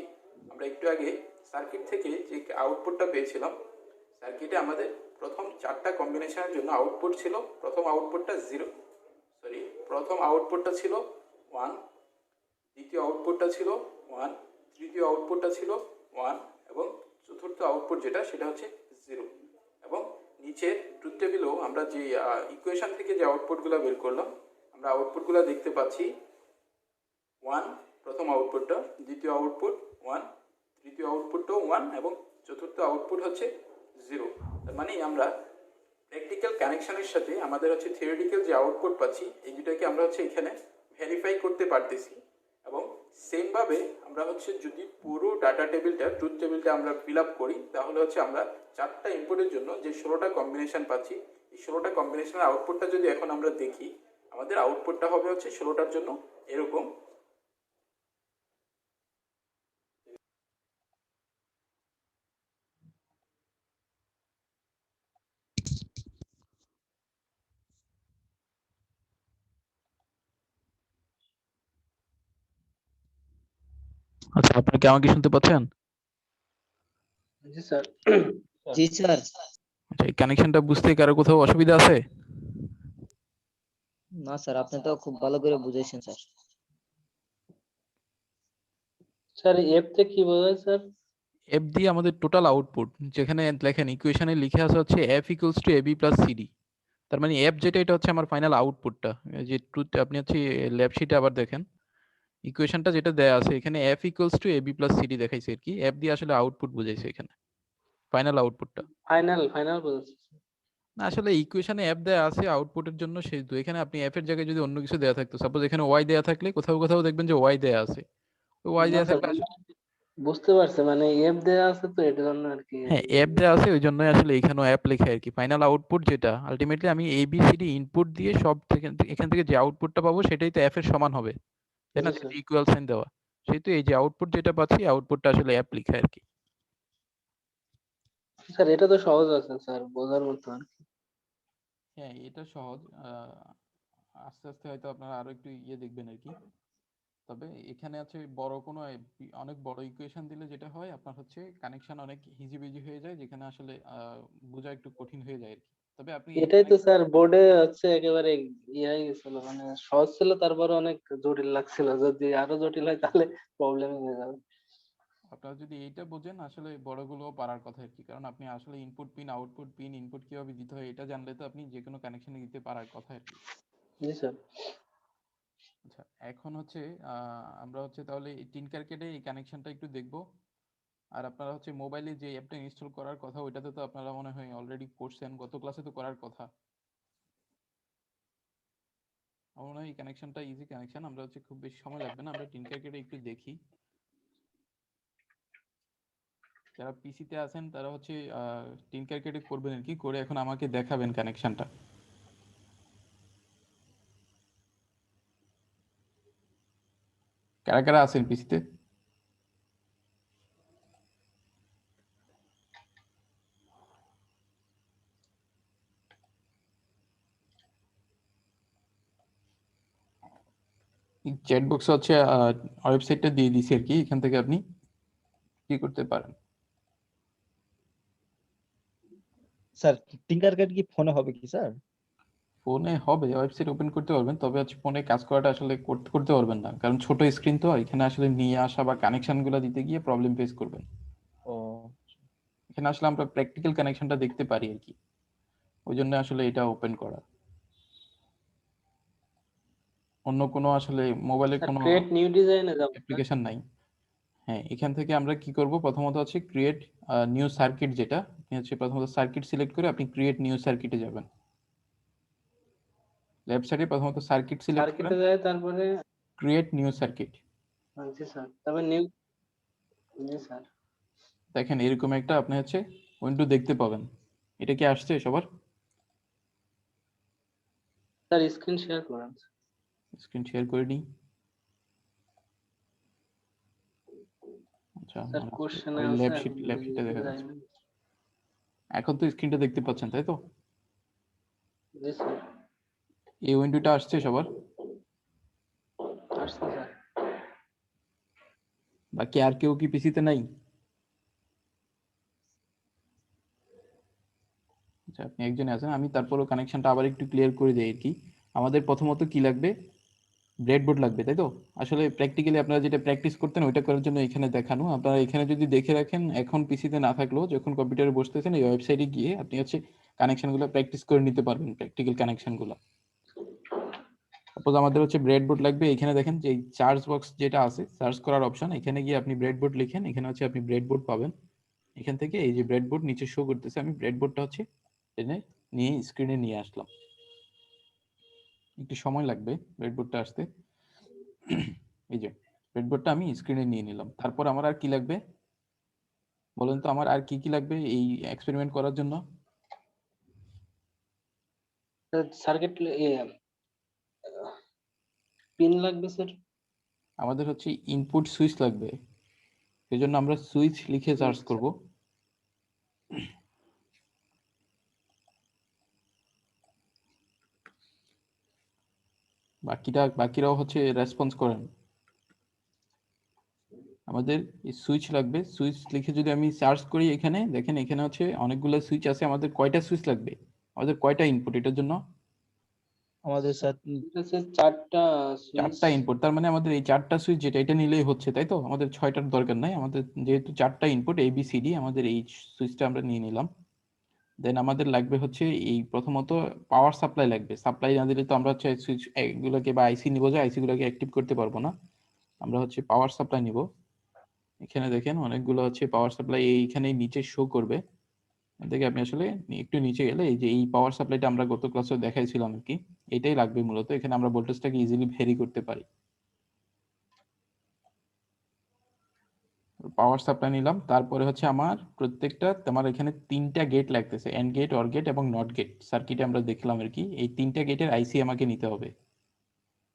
আমরা একটু আগে সার্কিট থেকে যে আউটপুটটা পেয়েছিলাম, সার্কিটে আমাদের প্রথম 4টা কম্বিনেশনের জন্য আউটপুট ছিল, প্রথম আউটপুটটা ছিল 1, দ্বিতীয় আউটপুটটা ছিল 1, তৃতীয় আউটপুটটা ছিল 1, এবং চতুর্থ আউটপুট যেটা সেটা হচ্ছে 0। এবং নিচের ট্রুথ টেবিলেও আমরা যে ইকুয়েশন থেকে যে আউটপুটগুলো বের করলাম, আমরা আউটপুটগুলো দেখতে পাচ্ছি 1 প্রথম আউটপুটটা, দ্বিতীয় আউটপুট 1, তৃতীয় আউটপুটটাও 1, এবং চতুর্থ আউটপুট হচ্ছে 0। তার মানে আমরা প্র্যাকটিক্যাল কানেকশনের সাথে আমাদের হচ্ছে থিওরিটিক্যাল যে আউটপুট পাচ্ছি, এই দুটাকে আমরা হচ্ছে এখানে ভেরিফাই করতে পারতেছি। এবং সেমভাবে আমরা হচ্ছে যদি পুরো ডাটা টেবিলটা, ট্রুথ টেবিলটা আমরা ফিল আপ করি, তাহলে হচ্ছে আমরা 4টা ইনপুটের জন্য যে 16টা কম্বিনেশন পাচ্ছি, এই 16টা কম্বিনেশনের আউটপুটটা যদি এখন আমরা দেখি, আমাদের আউটপুটটা হবে হচ্ছে 16টার জন্য এরকম। আচ্ছা, আপনারা কি আমাকে শুনতে পাচ্ছেন? জি স্যার। জি স্যার। আচ্ছা, এই কানেকশনটা বুঝতে কারো কোথাও অসুবিধা আছে? না স্যার, আপনি তো খুব ভালো করে বুঝাইছেন স্যার। স্যার এফ তে কি বোঝায় স্যার? এফ দিয়ে আমাদের টোটাল আউটপুট, যেখানে লেখেন ইকুয়েশনে লিখে আছে হচ্ছে F equals to AB plus CD। তার মানে F যেটা, এটা হচ্ছে আমার ফাইনাল আউটপুটটা। যে ট্রুথ আপনি হচ্ছে ল্যাব শিটে আবার দেখেন ইকুয়েশনটা যেটা দেয়া আছে, এখানে F equals to AB plus CD দেখাইছে আর কি। F দিয়ে আসলে আউটপুট বুঝাইছে এখানে, ফাইনাল আউটপুটটা। ফাইনাল বোঝাচ্ছে। না, আসলে ইকুয়েশনে F দেয়া আছে আউটপুটের জন্য, সেহেতু এখানে আপনি F এর জায়গায় যদি অন্য কিছু দেয়া থাকতো, সাপোজ এখানে Y দেয়া থাকলে কোথাও কোথাও দেখবেন যে Y দেয়া আছে, তো Y না দেয়া স্যার, থাকলে বুঝতে পারছি, মানে এফ দেয়া আছে তো এটার জন্য আর কি। হ্যাঁ, অ্যাপ দেওয়া আছে, ওই জন্যই আসলে এখানেও অ্যাপ লেখা আর কি। ফাইনাল আউটপুট যেটা আলটিমেটলি আমি ABCD ইনপুট দিয়ে সব থেকে এখান থেকে যে আউটপুটটা পাবো সেটাই তো অ্যাপ এর সমান হবে, তাই না? জি স্যার। ইকুয়াল সাইন দেওয়া, সেহেতু এই যে আউটপুট যেটা পাচ্ছি, আউটপুটটা আসলে অ্যাপ লেখা আর কি। স্যার এটা তো সহজ আছে স্যার, বোঝার মতো আর কি। হ্যাঁ, এটা সহজ। আস্তে আস্তে হয়তো আপনারা আরো একটু দেখবেন আর কি। তবে এখানে আছে বড় কোনো অনেক বড় ইকুয়েশন দিলে যেটা হয় আপনার হচ্ছে কানেকশন অনেক হিজিবিজি হয়ে যায়, যেখানে আসলে বোঝা একটু কঠিন হয়ে যায় আর কি। তবে আপনি এটাই তো স্যার বোর্ডে হচ্ছে একেবারে ইয়ে হয়ে গেছিল, মানে সহজ ছিল তারপরে অনেক জটিল লাগছিল, যদি আরো জটিল হয় তাহলে প্রবলেম হয়ে যাবে। আপনারা যদি এইটা বোঝেন, আসলে বড়গুলো পারার কথা আর কি। কারণ আপনি আসলে input pin, output pin, input কিভাবে দিতে হয় এটা জানলে তো আপনি যে কোনো কানেকশনে দিতে পারার কথা আর কি। জি স্যার। আচ্ছা, এখন হচ্ছে আমরা হচ্ছে তাহলে এই টিনকারকেটে এই কানেকশনটা একটু দেখব। আর আপনারা হচ্ছে মোবাইলে যে অ্যাপটা ইনস্টল করার কথা ওইটাতে তো আপনারা মনে হয় অলরেডি করছেন, গত ক্লাসে তো করার কথা। আমার মনে হয় এই কানেকশনটা ইজি কানেকশন, আমরা হচ্ছে খুব বেশি সময় লাগবে না, আমরা টিনকারকেটে একটু দেখি। যারা পিসিতে আছেন তারা হচ্ছে টিনকারকেটে করবেন আর কি, করে এখন আমাকে দেখাবেন কানেকশনটা। কারা কারা আছেন পিসিতে? চ্যাট বক্সে হচ্ছে ওয়েবসাইটটা দিয়ে দিছি আর কি, এখান থেকে আপনি কি করতে পারেন। স্যার টিঙ্কারক্যাড কি ফোনে হবে কি স্যার? ফোনে হবে, ওয়েবসাইট ওপেন করতে পারবেন, তবে হচ্ছে ফোনে কাজ করাটা আসলে করতে পারবেন না, কারণ ছোট স্ক্রিন তো, এখানে আসলে নিয়ে আসা বা কানেকশন গুলো দিতে গিয়ে প্রবলেম ফেস করবেন। ও এখানে আসলে আমরা প্র্যাকটিক্যাল কানেকশনটা দেখতে পারি আর কি, ওই জন্য আসলে এটা ওপেন করা। অন্য কোনো আসলে মোবাইলে স্যার কোনো ক্রিয়েট নিউ ডিজাইনে যাব স্যার। অ্যাপ্লিকেশন নাই। হ্যাঁ, এখান থেকে আমরা কি করব, প্রথমত হচ্ছে ক্রিয়েট নিউ সার্কিট, যেটা আপনি হচ্ছে প্রথমত সার্কিট সিলেক্ট করে আপনি ক্রিয়েট নিউ সার্কিটে যাবেন। লেফট সাইডে প্রথমত সার্কিট সিলেক্ট করেন, সার্কিটে যায় তারপরে ক্রিয়েট নিউ সার্কিট। জি স্যার, তারপরে নিউ, জি স্যার। দেখেন এরকম একটা আপনি হচ্ছে উইন্ডো দেখতে পাবেন। এটা কি আসছে সবার? স্যার স্ক্রিন শেয়ার করেন। স্ক্রিন শেয়ার করে নিই। আচ্ছা, স্যার মনে হচ্ছে কোশ্চেনে ওই আছে, ল্যাব শিটে দেখা যাচ্ছে। যায়নি। এখন তো স্ক্রিনটা দেখতে পাচ্ছেন তাই তো? জি স্যার, এই উইন্ডোটা আসছে সবার? আসছে স্যার। বাকি আর কেউ কি পিসিতে নাই? আচ্ছা, আপনি একজনে আছেন, আমি তারপরও কানেকশনটা আবার একটু ক্লিয়ার করে দিই আর কি। আমাদের প্রথমত কি লাগবে, ব্রেডবোর্ড লাগবে তাই তো? আসলে প্র্যাকটিক্যালি আপনারা যেটা প্র্যাকটিস করতেন ওইটা করার জন্য এখানে দেখানো। আপনারা এখানে যদি দেখে রাখেন, এখন পিসিতে না থাকলেও যখন কম্পিউটারে বসতেছেন এই ওয়েবসাইটে গিয়ে আপনি হচ্ছে কানেকশনগুলো প্র্যাকটিস করে নিতে পারবেন, প্র্যাকটিক্যাল কানেকশনগুলো। সাপোজ আমাদের হচ্ছে ব্রেডবোর্ড লাগবে, এখানে দেখেন যে চার্জ বক্স যেটা আছে, সার্চ করার অপশন, এখানে গিয়ে আপনি ব্রেডবোর্ড লিখেন, এখানে হচ্ছে আপনি ব্রেডবোর্ড পাবেন। এখান থেকে এই যে ব্রেডবোর্ড নিচে শো করতেছে, আমি ব্রেডবোর্ডটা হচ্ছে এনে নিয়ে স্ক্রিনে নিয়ে আসলাম। একটু সময় লাগবে ব্রেডবোর্ডটা আসতে। এই যে ব্রেডবোর্ডটা আমি স্ক্রিনে নিয়ে নিলাম। তারপর আমার আর কি লাগবে বলেন তো, আমার আর কি কি লাগবে এই এক্সপেরিমেন্ট করার জন্য? সার্কিট পিন লাগবে স্যার। আমাদের হচ্ছে ইনপুট সুইচ লাগবে, সেজন্য আমরা সুইচ লিখে সার্চ করব। বাকিরাও হচ্ছে রেসপন্স করেন। আমাদের সুইচ লাগবে, সুইচ লিখে যদি আমি সার্চ করি, এখানে দেখেন এখানে হচ্ছে অনেকগুলো সুইচ আছে। আমাদের কয়টা সুইচ লাগবে, আমাদের কয়টা ইনপুট এটার জন্য? আমাদের স্যার এটা হচ্ছে চারটা সুইচ। চারটা ইনপুট, তার মানে আমাদের এই চারটা সুইচ যেটা এটা নিলেই হচ্ছে তাই তো? আমাদের ছয়টার দরকার নাই, আমাদের যেহেতু চারটা ইনপুট ABCD, আমাদের এই সুইচটা আমরা নিয়ে নিলাম। দেন আমাদের লাগবে হচ্ছে এই প্রথমত পাওয়ার সাপ্লাই লাগবে। সাপ্লাই না দিলে তো আমরা হচ্ছে সুইচ এগুলোকে বা আইসি নিব, যে আইসি গুলোকে অ্যাক্টিভ করতে পারবো না। আমরা হচ্ছে পাওয়ার সাপ্লাই নিব। এখানে দেখেন অনেকগুলো হচ্ছে পাওয়ার সাপ্লাই এইখানে নিচে শো করবে। দেখে আপনি আসলে একটু নিচে গেলে এই যে এই পাওয়ার সাপ্লাইটা আমরা গত ক্লাসে দেখাইছিলাম আর কি, এটাই লাগবে মূলত। এখানে আমরা ভোল্টেজটাকে ইজিলি ভেরি করতে পারি। পাওয়ার সাপ্লাই নিলাম। তারপরে হচ্ছে আমার প্রত্যেকটা, তোমার এখানে তিনটা গেট লাগতেছে, এন্ড গেট, অর গেট এবং নট গেট। সার্কিটে আমরা দেখলাম আর কি, এই তিনটা গেটের আইসি আমাকে নিতে হবে।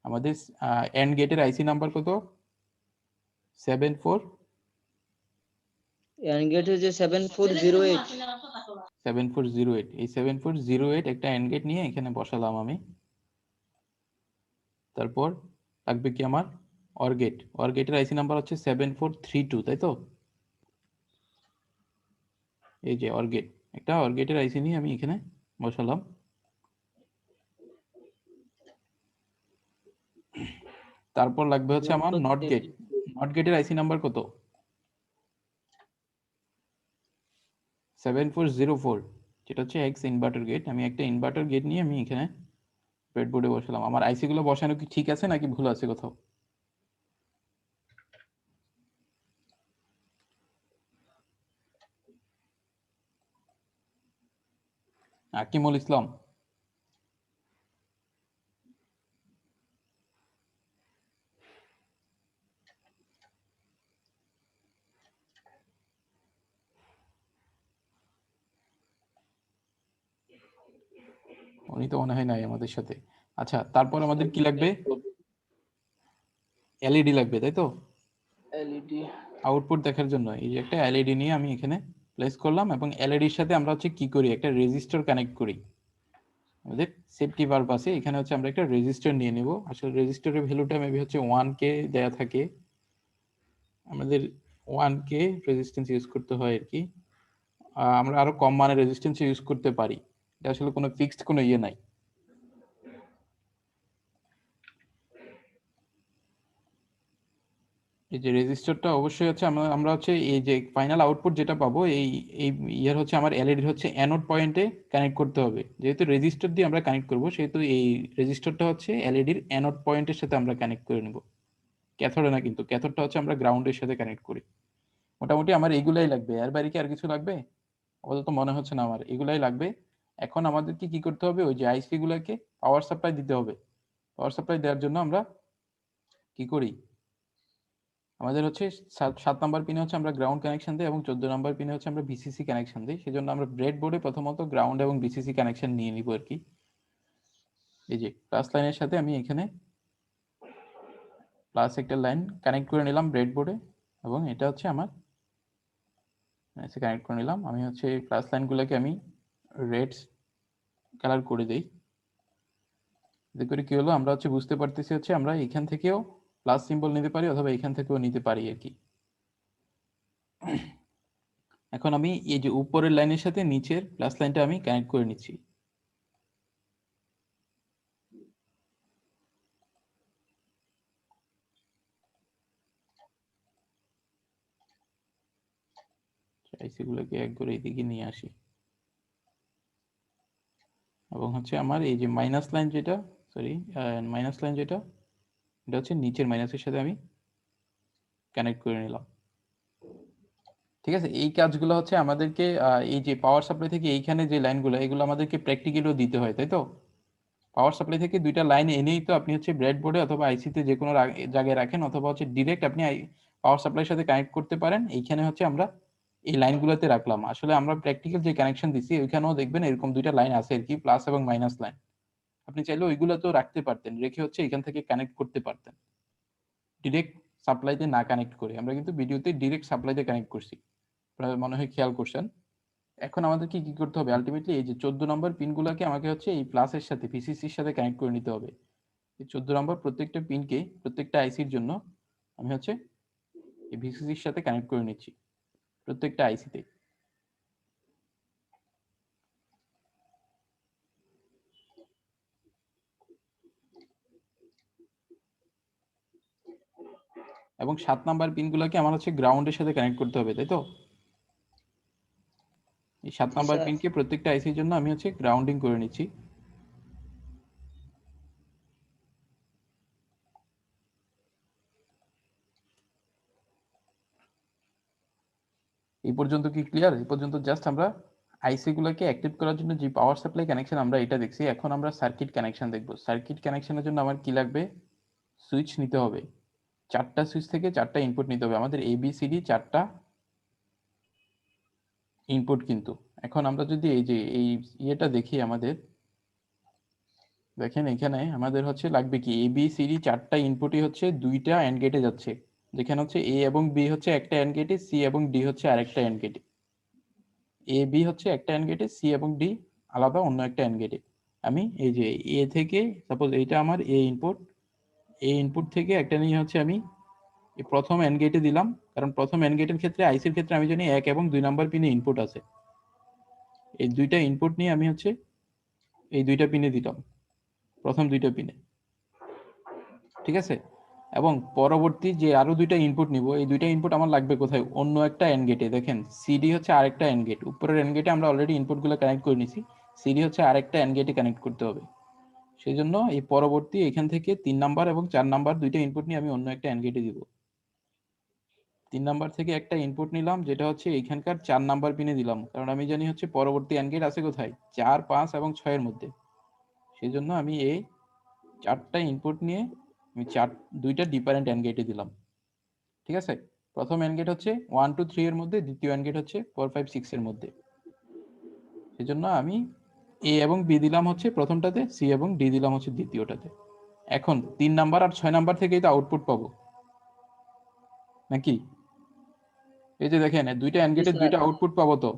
আমাদের এন্ড গেটের আইসি নাম্বার কত? 74 এনগেট হচ্ছে 7408। 7408। এই 7408 একটা এন্ড গেট নিয়ে এখানে বসালাম আমি। তারপর লাগবে কি আমার অর গেট। অর গেটের আইসি নাম্বার হচ্ছে 7432 তাই তো? এই যে অর গেট, একটা অর গেটের আইসি নিয়ে আমি এখানে বসালাম। তারপর লাগবে হচ্ছে আমার নট গেট। নট গেটের আইসি নাম্বার কত? 7404, যেটা হচ্ছে এক্স ইনভার্টার গেট। আমি একটা ইনভার্টার গেট নিয়ে আমি এখানে ব্রেডবোর্ডে বসালাম। আমার আইসি গুলো বসানো কি ঠিক আছে নাকি ভুল আছে কোথাও? আকিমুল ইসলাম, উনি তো মনে হয় নাই আমাদের সাথে। আচ্ছা, তারপর আমাদের কি লাগবে? এলইডি লাগবে, তাই তো? এলইডি আউটপুট দেখার জন্য এই যে একটা এলইডি নিয়ে আমি এখানে প্লেস করলাম, এবং এলইডির সাথে আমরা হচ্ছে কি করি, একটা রেজিস্টার কানেক্ট করি আমাদের সেফটি পারপাসে। এখানে হচ্ছে আমরা একটা রেজিস্টার নিয়ে নিব। আসলে রেজিস্টারের ভ্যালুটা মেবি হচ্ছে 1K দেয়া থাকে, আমাদের 1K রেজিস্ট্যান্স ইউজ করতে হয় আর কি। আমরা আরো কম মানের রেজিস্ট্যান্স ইউজ করতে পারি, এটা আসলে কোনো ফিক্সড কোনো ইয়ে নাই। এই যে রেজিস্টারটা অবশ্যই হচ্ছে আমরা হচ্ছে এই যে ফাইনাল আউটপুট যেটা পাবো এই এই ইয়ার হচ্ছে আমার এলইডি হচ্ছে অ্যানোড পয়েন্টে কানেক্ট করতে হবে। যেহেতু রেজিস্টার দিয়ে আমরা কানেক্ট করব, সেহেতু এই রেজিস্টারটা হচ্ছে এলইডির অ্যানোড পয়েন্টের সাথে আমরা কানেক্ট করে নেব, ক্যাথোডে না, কিন্তু ক্যাথোডটা হচ্ছে আমরা গ্রাউন্ডের সাথে কানেক্ট করি। মোটামুটি আমার এগুলাই লাগবে, এর বাইরে কি আর কিছু লাগবে? আপাতত মনে হচ্ছে না আমার এগুলাই লাগবে। এখন আমাদেরকে কি করতে হবে, ওই যে আইসি গুলাকে পাওয়ার সাপ্লাই দিতে হবে। পাওয়ার সাপ্লাই দেওয়ার জন্য আমরা কি করি, আমাদের হচ্ছে 7 নাম্বার পিনে হচ্ছে আমরা গ্রাউন্ড কানেকশন দিই, এবং 14 নাম্বার পিনে হচ্ছে আমরা বিসিসি কানেকশন দিই। সেজন্য আমরা ব্রেডবোর্ডে প্রথমত গ্রাউন্ড এবং বিসিসি কানেকশন নিয়ে নিব আর কি। এই যে প্লাস লাইনের সাথে আমি এখানে প্লাস একটা লাইন কানেক্ট করে নিলাম ব্রেডবোর্ডে, এবং এটা হচ্ছে আমার কানেক্ট করে নিলাম। আমি হচ্ছে এই প্লাস লাইনগুলোকে আমি রেড কালার করে দিই। এতে করে কি হলো, আমরা হচ্ছে বুঝতে পারতেছি হচ্ছে আমরা এখান থেকেও প্লাস সিম্বল নিতে পারি অথবা এখান থেকেও নিতে পারি আর কি। এখন আমি এই যে উপরের লাইনের সাথে নিচের প্লাস লাইনটা আমি কানেক্ট করে নিচ্ছি। আইসি গুলোকে এক করে এইদিকে নিয়ে আসি, এবং হচ্ছে আমার এই যে মাইনাস লাইন যেটা, সরি মাইনাস লাইন যেটা, এটা হচ্ছে নিচের মাইনাসের সাথে আমি কানেক্ট করে নিলাম। ঠিক আছে, এই কাজগুলো হচ্ছে আমাদেরকে এই যে পাওয়ার সাপ্লাই থেকে এইখানে যে লাইনগুলো, এগুলো আমাদেরকে প্র্যাকটিক্যালিও দিতে হয়, তাই তো? পাওয়ার সাপ্লাই থেকে দুইটা লাইন এনেই তো আপনি হচ্ছে ব্রেডবোর্ডে অথবা আইসিতে যে কোনো জায়গায় রাখেন, অথবা হচ্ছে ডিরেক্ট আপনি পাওয়ার সাপ্লাইয়ের সাথে কানেক্ট করতে পারেন। এইখানে হচ্ছে আমরা এই লাইনগুলোতে রাখলাম। আসলে আমরা প্র্যাকটিক্যাল যে কানেকশন দিছি ওইখানেও দেখবেন এরকম দুইটা লাইন আছে আর কি, প্লাস এবং মাইনাস লাইন। আপনি চাইলে ওইগুলো তো রাখতে পারতেন, রেখে হচ্ছে এখান থেকে কানেক্ট করতে পারতেন ডিরেক্ট সাপ্লাইতে না কানেক্ট করে। আমরা কিন্তু ভিডিওতে ডিরেক্ট সাপ্লাইতে কানেক্ট করছি, আপনারা মনে হয় খেয়াল করছেন। এখন আমাদেরকে কি করতে হবে, আলটিমেটলি এই যে 14 নম্বর পিনগুলোকে আমাকে হচ্ছে এই প্লাসের সাথে ভিসিসির সাথে কানেক্ট করে নিতে হবে। এই 14 নম্বর প্রত্যেকটা পিনকে প্রত্যেকটা আইসির জন্য আমি হচ্ছে এই ভিসিসির সাথে কানেক্ট করে নিচ্ছি প্রত্যেকটা আইসিতে। এবং 7 নাম্বার পিনগুলোকে আমার হচ্ছে গ্রাউন্ডের সাথে কানেক্ট করতে হবে, তাই তো? এই 7 নাম্বার স্যার পিনকে প্রত্যেকটা আইসির জন্য আমি হচ্ছে গ্রাউন্ডিং করে নিচ্ছি। এই পর্যন্ত কি ক্লিয়ার? এই পর্যন্ত জাস্ট আমরা আইসি গুলোকে অ্যাক্টিভ করার জন্য যে পাওয়ার সাপ্লাই কানেকশন আমরা এটা দেখছি। এখন আমরা সার্কিট কানেকশন দেখব। সার্কিট কানেকশনের জন্য আমার কি লাগবে, সুইচ নিতে হবে। 4টা সুইচ থেকে 4টা ইনপুট নিতে হবে। আমাদের এবিসিডি 4টা ইনপুট কিন্তু। এখন আমরা যদি এই যে এই ইয়েটা দেখি, আমাদের দেখেন এখানে আমাদের হচ্ছে লাগবে কি, এবিসিডি 4টা ইনপুটই হচ্ছে 2টা এন্ড গেটে যাচ্ছে। যেখানে হচ্ছে এ এবং বি হচ্ছে একটা এন্ড গেটে, সি এবং ডি হচ্ছে আরেকটা এন্ড গেটে। এ বি হচ্ছে একটা এন্ড গেটে, সি এবং ডি আলাদা অন্য একটা এন্ড গেটে। আমি এই যে এ থেকে, সাপোজ এইটা আমার এ ইনপুট থেকে একটা নিয়ে হচ্ছে আমি এই প্রথম এন্ড গেটে দিলাম, কারণ প্রথম এন্ড গেটের ক্ষেত্রে আইসির ক্ষেত্রে আমি জানি 1 এবং 2 নাম্বার পিনে ইনপুট আছে। এই দুইটা ইনপুট নিয়ে আমি হচ্ছে এই দুইটা পিনে দিলাম, প্রথম দুইটা পিনে। ঠিক আছে, এবং পরবর্তী যে আরো দুইটা ইনপুট নিব, এই দুইটা ইনপুট আমার লাগবে কোথায়, অন্য একটা এন্ড গেটে। দেখেন সিডি হচ্ছে আরেকটা এন্ড গেট, উপরের এন্ড গেটে আমরা অলরেডি ইনপুট গুলো কানেক্ট করে নিছি, সিডি হচ্ছে আরেকটা এন্ড গেটে কানেক্ট করতে হবে। সেই জন্য এই পরবর্তী এখান থেকে 3 নাম্বার এবং 4 নাম্বার দুইটা ইনপুট নিয়ে আমি অন্য একটা অ্যান্ড গেটে দিব। 3 নাম্বার থেকে একটা ইনপুট নিলাম যেটা হচ্ছে এখানকার 4 নাম্বার পিনে দিলাম, কারণ আমি জানি হচ্ছে পরবর্তী অ্যান্ড গেট আছে কোথায়, 4, 5 এবং 6 এর মধ্যে। সেই জন্য আমি এই 4টা ইনপুট নিয়ে আমি দুইটা ডিফারেন্ট অ্যান্ড গেটে দিলাম। ঠিক আছে, প্রথম অ্যান্ড গেট হচ্ছে 1 2 3 এর মধ্যে, দ্বিতীয় অ্যান্ড গেট হচ্ছে 4 5 6 এর মধ্যে। সেই জন্য আমি এ এবং বি দিলাম হচ্ছে প্রথমটাতে, সি এবং ডি দিলাম হচ্ছে দ্বিতীয়টাতে। এখন 3 নাম্বার আর 6 নাম্বার থেকেই তো আউটপুট পাবো নাকি? এই যে দেখেন দুইটা অ্যান্ড জি গেটের স্যার। দুইটা আউটপুট পাবো, তো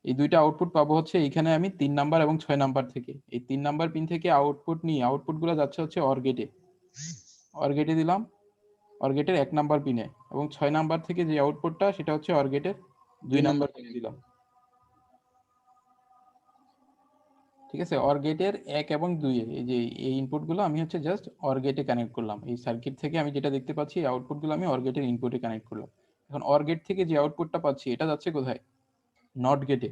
এই দুইটা আউটপুট পাবো হচ্ছে এইখানে আমি 3 নাম্বার এবং 6 নাম্বার থেকে। এই 3 নাম্বার পিন থেকে আউটপুট নিয়ে আউটপুট গুলো যাচ্ছে হচ্ছে অর গেটে। অর গেটে দিলাম, অর গেটের 1 নাম্বার পিনে, এবং 6 নাম্বার থেকে যে আউটপুটটা সেটা হচ্ছে অর গেটের 2 নাম্বার পিনে দিলাম। ঠিক আছে, অর গেটের 1 এবং 2 এ এই যে এই ইনপুট গুলো আমি হচ্ছে জাস্ট অর গেটে কানেক্ট করলাম। এই সার্কিট থেকে আমি যেটা দেখতে পাচ্ছি এই আউটপুট গুলো আমি অর গেটের ইনপুটে কানেক্ট করলাম। এখন অর গেট থেকে যে আউটপুটটা পাচ্ছি এটা যাচ্ছে কোথায়, নট গেটে।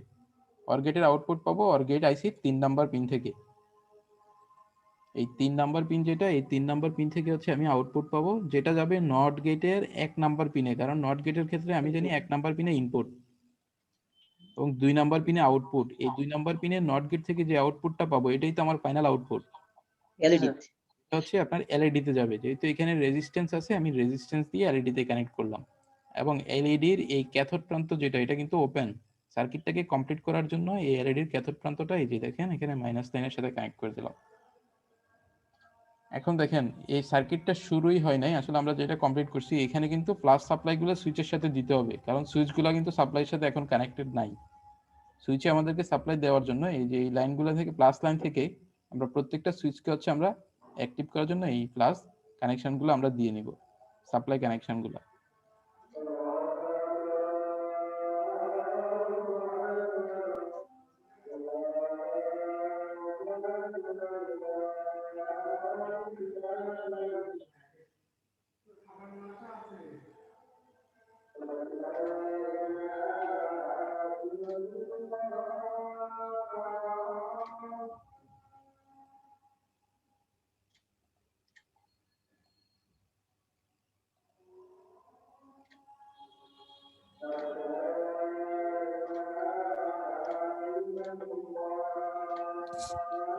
অর গেটের আউটপুট পাবো or gate IC 3 number pin থেকে। এই 3 নাম্বার পিন যেটা, এই 3 নাম্বার পিন থেকে হচ্ছে আমি আউটপুট পাবো যেটা যাবে নট গেটের 1 নাম্বার পিনে, কারণ নট গেটের ক্ষেত্রে আমি জানি 1 নাম্বার পিনে ইনপুট এবং 2 নাম্বার পিনে আউটপুট। এই 2 নাম্বার পিনে নট গেট থেকে যে আউটপুটটা পাবো এটাই তো আমার ফাইনাল আউটপুট। এলইডি। এটা হচ্ছে আপনার এলইডি তে যাবে, যেহেতু এখানে রেজিস্ট্যান্স আছে আমি রেজিস্ট্যান্স দিয়ে এলইডি তে কানেক্ট করলাম। এবং এলইডির এই ক্যাথোড প্রান্ত যেটা, এটা কিন্তু ওপেন। সার্কিটটাকে কমপ্লিট করার জন্য এই এলইডির ক্যাথোড প্রান্তটা এই যে দেখেন এখানে মাইনাস লাইনের সাথে কানেক্ট করে দিলাম। এখন দেখেন এই সার্কিটটা শুরুই হয় নাই, আসলে আমরা যেটা কমপ্লিট করছি এখানে কিন্তু প্লাস সাপ্লাই গুলো সুইচের সাথে দিতে হবে, কারণ সুইচগুলো কিন্তু সাপ্লাইয়ের সাথে এখন কানেক্টেড নাই। সুইচে আমাদেরকে সাপ্লাই দেওয়ার জন্য এই যে এই লাইনগুলো থেকে, প্লাস লাইন থেকে আমরা প্রত্যেকটা সুইচকে হচ্ছে আমরা অ্যাক্টিভ করার জন্য এই প্লাস কানেকশনগুলো আমরা দিয়ে নিব, সাপ্লাই কানেকশনগুলো।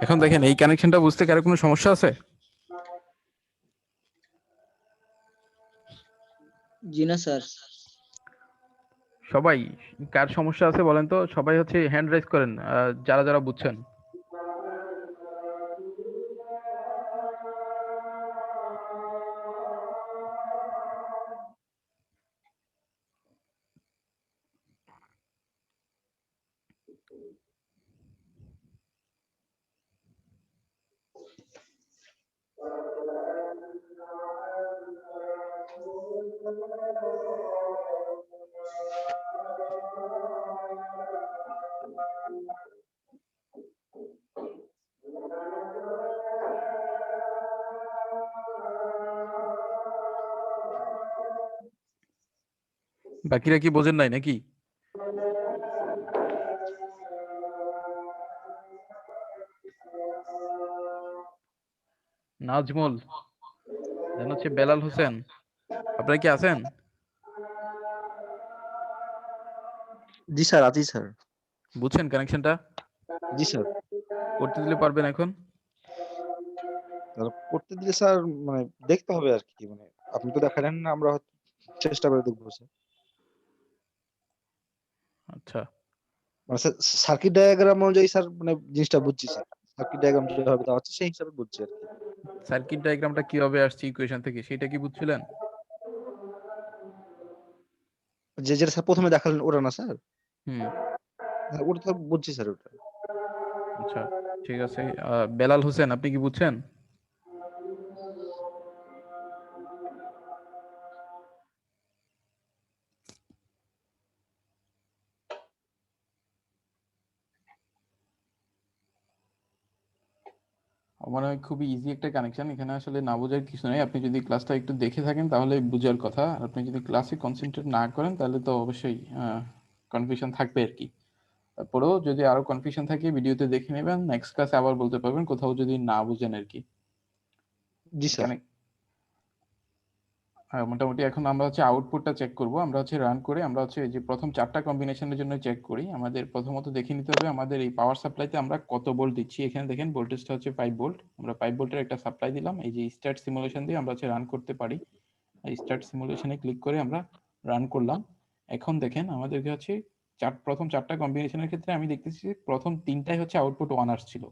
এখন দেখেন এই কানেকশনটা বুঝতে কারো কোনো সমস্যা আছে? জি না স্যার। সবাই কার সমস্যা আছে বলেন তো, সবাই হচ্ছে হ্যান্ড রাইজ করেন যারা যারা বুঝছেন। বাকিরা কি বোঝেন নাই নাকি? নাজমুল, দেন হচ্ছে বেলাল হোসেন, আপনারা কি আছেন? জি স্যার, আছি স্যার। বুঝছেন কানেকশনটা? জি স্যার। করতে দিলে পারবেন এখন? করতে দিলে স্যার মানে দেখতে হবে আর কি, মানে আপনি তো দেখালেন না, আমরা হয়তো চেষ্টা করে দেখবো স্যার। আচ্ছা, মানে সার্কিট ডায়াগ্রাম অনুযায়ী স্যার মানে জিনিসটা বুঝছি স্যার। সার্কিট ডায়াগ্রাম যেভাবে দেওয়া হচ্ছে সেই হিসাবে বুঝছি আর কি। সার্কিট ডায়াগ্রামটা কিভাবে আসছে ইকুয়েশন থেকে সেটা কি বুঝছিলেন? যেটা স্যার প্রথমে দেখালেন ওটা না স্যার? হুম, হ্যাঁ, ওটা তো বুঝছি স্যার ওটা। আচ্ছা ঠিক আছে। বেলাল হোসেন, আপনি কি বুঝছেন? আমার মনে হয় খুবই ইজি একটা কানেকশন, এখানে আসলে না বোঝার কিছু নেই। আপনি যদি ক্লাসটা একটু দেখে থাকেন তাহলে বুঝার কথা, আর আপনি যদি ক্লাসে কনসেন্ট্রেট না করেন তাহলে তো অবশ্যই কনফিউশন থাকবে আর কি। তারপরেও যদি আরো কনফিউশন থাকে ভিডিওতে দেখে নেবেন, নেক্সট ক্লাসে আবার বলতে পারবেন কোথাও যদি না বুঝেন আর কি। জি স্যার। এখানে মোটামুটি এখন আমরা হচ্ছে আউটপুটটা চেক করব। আমরা হচ্ছে রান করে আমরা হচ্ছে এই যে প্রথম 4টা কম্বিনেশনের জন্য চেক করি। আমাদের প্রথমত দেখে নিতে হবে আমাদের এই পাওয়ার সাপ্লাইতে আমরা কত ভোল্ট দিচ্ছি। এখানে দেখেন ভোল্টেজটা হচ্ছে 5 ভোল্ট। আমরা 5 ভোল্টের একটা সাপ্লাই দিলাম। এই যে স্টার্ট সিমুলেশন দিয়ে আমরা হচ্ছে রান করতে পারি। এই স্টার্ট সিমুলেশনে ক্লিক করে আমরা রান করলাম। এখন দেখেন আমাদেরকে হচ্ছে প্রথম 4টা কম্বিনেশনের ক্ষেত্রে আমি দেখতেছি প্রথম 3টাই হচ্ছে আউটপুট 1 আসছিল।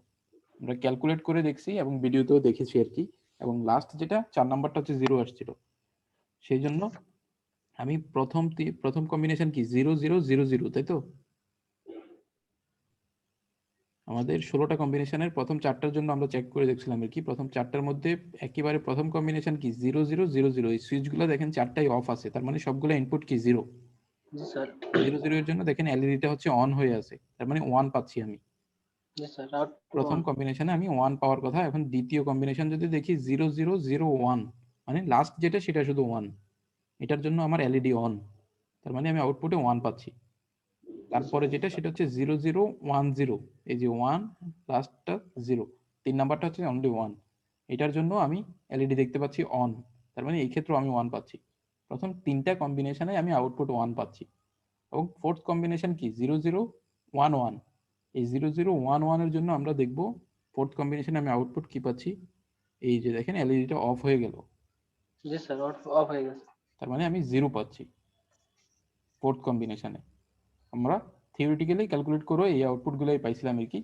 আমরা ক্যালকুলেট করে দেখছি এবং ভিডিওতেও দেখেছি আর কি। এবং লাস্ট যেটা 4 নাম্বারটা হচ্ছে 0 আসছিল। সেই জন্য আমি প্রথম কম্বিনেশন কি 0 0 0 0, তাই তো? আমাদের 16টা কম্বিনেশনের প্রথম 4টার জন্য আমরা চেক করে দেখছিলাম আর কি। প্রথম 4টার মধ্যে একেবারে প্রথম কম্বিনেশন কি 0 0 0 0। এই সুইচগুলো দেখেন 4টাই অফ আছে, তার মানে সবগুলো ইনপুট কি 0। জি স্যার। 0 0 এর জন্য দেখেন এলইডিটা হচ্ছে অন হয়ে আছে, তার মানে 1 পাচ্ছি আমি। জি স্যার, আউটপুট প্রথম 1। কম্বিনেশনে আমি 1 পাওয়ার কথা। এখন দ্বিতীয় কম্বিনেশন যদি দেখি 0 0 0 1, মানে লাস্ট যেটা সেটা শুধু 1। এটার জন্য আমার এলইডি অন, তার মানে আমি আউটপুটে 1 পাচ্ছি। তারপরে যেটা সেটা হচ্ছে 0 0 1 0, এই যে 1 লাস্টটা 0, 3 নাম্বারটা হচ্ছে অনলি 1। এটার জন্য আমি এলইডি দেখতে পাচ্ছি অন, তার মানে এই ক্ষেত্রে আমি 1 পাচ্ছি। প্রথম 3টা কম্বিনেশনে আমি আউটপুট 1 পাচ্ছি। এবং ফোর্থ কম্বিনেশন কি 0 0 1 1। এই 0 0 1 1 এর জন্য আমরা দেখব ফোর্থ কম্বিনেশনে আমি আউটপুট কি পাচ্ছি। এই যে দেখেন এলইডিটা অফ হয়ে গেল, জি স্যার, অফ হয়ে গেছে। তার মানে আমি 0 পাচ্ছি ফোর্থ কম্বিনেশনে। আমরা থিওরিটিক্যালি ক্যালকুলেট করে এই আউটপুটগুলোই পাইছিলাম আর কি।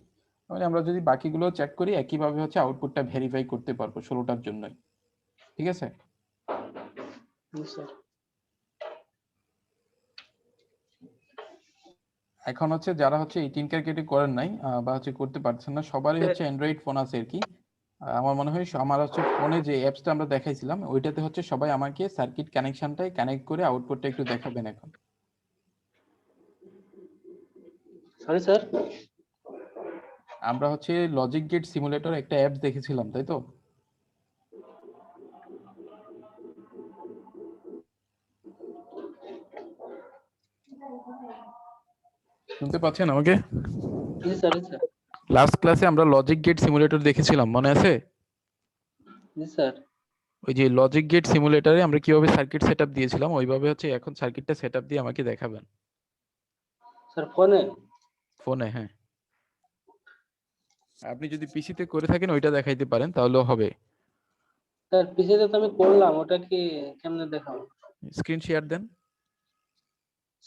তাহলে আমরা যদি বাকিগুলো চেক করি একইভাবে হচ্ছে আউটপুটটা ভেরিফাই করতে পারবো 16টার জন্যই। ঠিক আছে? জি স্যার। এখন হচ্ছে যারা হচ্ছে 18 ক্যারেক্টারে করেন নাই বা হচ্ছে করতে পারছেন না, সবারই হচ্ছে অ্যান্ড্রয়েড ফোন আছে আর কি। আমার মনে হয় আমার হচ্ছে ফোনে যে অ্যাপসটা আমরা দেখাইছিলাম ওইটাতে হচ্ছে সবাই আমাকে সার্কিট কানেকশনটাই কানেক্ট করে আউটপুটটা একটু দেখাবেন এখন। Sorry sir. আমরা হচ্ছে লজিক গেট সিমুলেটর একটা অ্যাপস দেখেছিলাম, তাই তো? শুনতে পাচ্ছেন আমাকে? জি স্যার, জি স্যার। লাস্ট ক্লাসে আমরা লজিক গেট সিমুলেটর দেখেছিলাম, মনে আছে? জি স্যার। ওই যে লজিক গেট সিমুলেটরে আমরা কিভাবে সার্কিট সেটআপ দিয়েছিলাম ওইভাবে হচ্ছে এখন সার্কিটটা সেটআপ দিয়ে আমাকে দেখাবেন স্যার ফোনে? ফোনে। হ্যাঁ, আপনি যদি পিসিতে করে থাকেন ওইটা দেখাইতে পারেন তাহলেও হবে। স্যার পিসিতে তো আমি করলাম, ওটা কি কেমনে দেখাবো? স্ক্রিন শেয়ার দেন।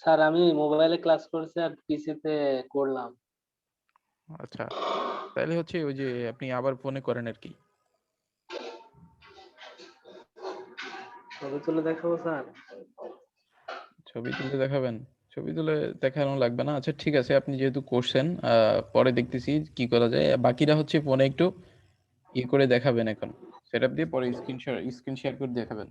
স্যার আমি মোবাইলে ক্লাস করছি আর পিসিতে করলাম। আচ্ছা, তাহলে হচ্ছে ওই যে আপনি আবার ফোনে করেন আর কি। ছবি তুলে দেখাবো স্যার? ছবি তুলে দেখাবেন? ছবি তুলে দেখানো লাগবে না। আচ্ছা ঠিক আছে, আপনি যেহেতু করছেন পরে দেখতেছি কি করা যায়। বাকিরা হচ্ছে ফোনে একটু ই করে দেখাবেন এখন, সেটআপ দিয়ে পরে স্ক্রিন শেয়ার করে দেখাবেন।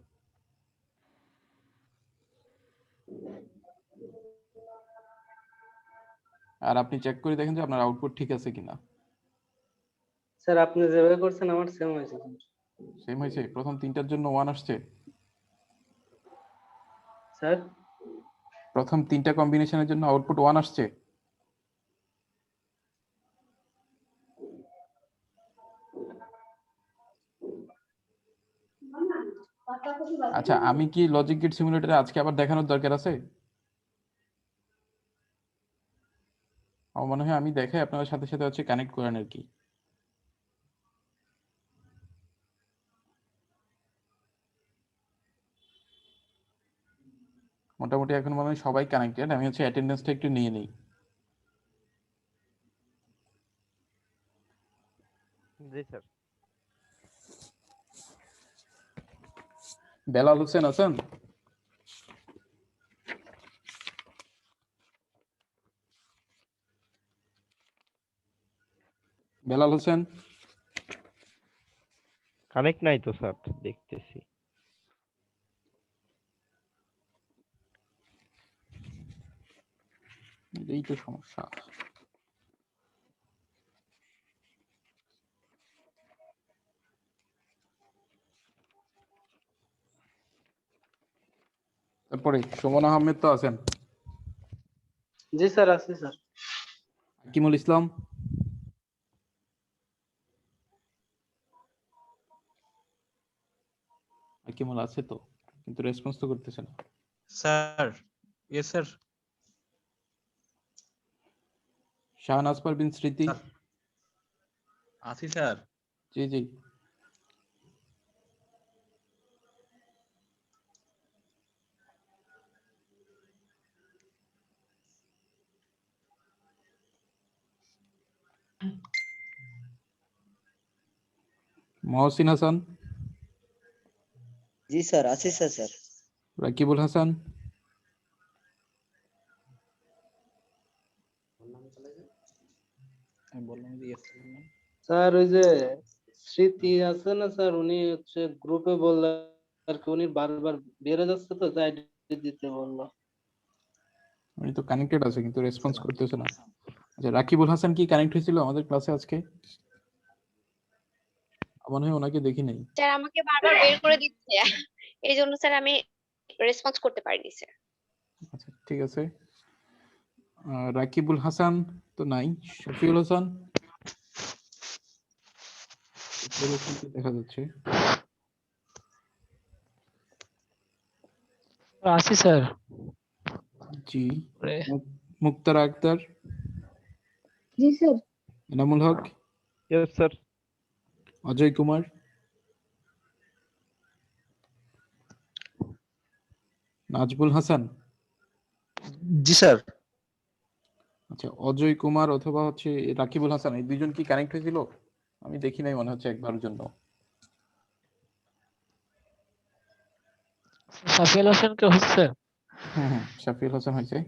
আর আপনি চেক করে দেখেন যে আপনার আউটপুট ঠিক আছে কিনা। স্যার আপনি যেভাবে করছেন আমার সেম হয়েছে। সেম হয়েছে? প্রথম 3টার জন্য 1 আসছে? স্যার প্রথম 3টা কম্বিনেশনের জন্য আউটপুট 1 আসছে? আচ্ছা, আমি কি লজিক গেট সিমুলেটরে আজকে আবার দেখানোর দরকার আছে? আমার মনে হয় আমি দেখাই আপনাদের সাথে সাথে হচ্ছে কানেক্ট করেন আর কি। মোটামুটি এখন মনে হয় সবাই কানেক্টেড। আমি হচ্ছে অ্যাটেন্ডেন্সটা একটু নিয়ে নিই। জি স্যার। বেলাল হোসেন আছেন? বেলাল হোসেন? কানেক্ট নাই তো স্যার, দেখতেছি। এই তো সমস্যা। তারপরে সুমন আহমেদ তো আছেন? জি স্যার, আছি স্যার। হাকিমুল ইসলাম, হাকিমুল আছে তো, কিন্তু রেসপন্স তো করতেছে না। Sir yes sir Shahnaz Parvin Smriti, sir আছি স্যার জি জি। মহসিন হাসান, জি স্যার, আছি স্যার। স্যার রাকিবুল হাসান, আমি বললাম যে yes বললাম। স্যার ওই যে স্মৃতি আছে না স্যার, উনি হচ্ছে গ্রুপে বললেন আর কি, উনি বারবার বেড়ে যাচ্ছে তো তাই দিতে বললো। উনি তো কানেক্টেড আছে কিন্তু রেসপন্স করতেছে না। আচ্ছা, রাকিবুল হাসান কি কানেক্ট হয়েছিল আমাদের ক্লাসে আজকে? মনে হয় ওনাকে দেখি নাই। স্যার আমাকে বারবার বের করে দিচ্ছে, এই জন্য স্যার আমি রেসপন্স করতে পারিনি স্যার। আচ্ছা ঠিক আছে, রাকিবুল হাসান তো নাই। শফিউল হাসান, শফিউল হাসানকে দেখা যাচ্ছে। আছি স্যার। জি। মুক্তারা আক্তার, জি sir. Enamul Haque, yes sir. Ajay Kumar, Nazbul Hasan, জি স্যার। আচ্ছা অজয় কুমার অথবা হচ্ছে রাকিবুল হাসান, এই দুইজন কি কানেক্ট হয়েছিল? আমি দেখি নাই মনে হচ্ছে একবারের জন্য। সাফিয়াল হোসেনকে হচ্ছে। হুম, শাফিউল হাসান হয়েছে।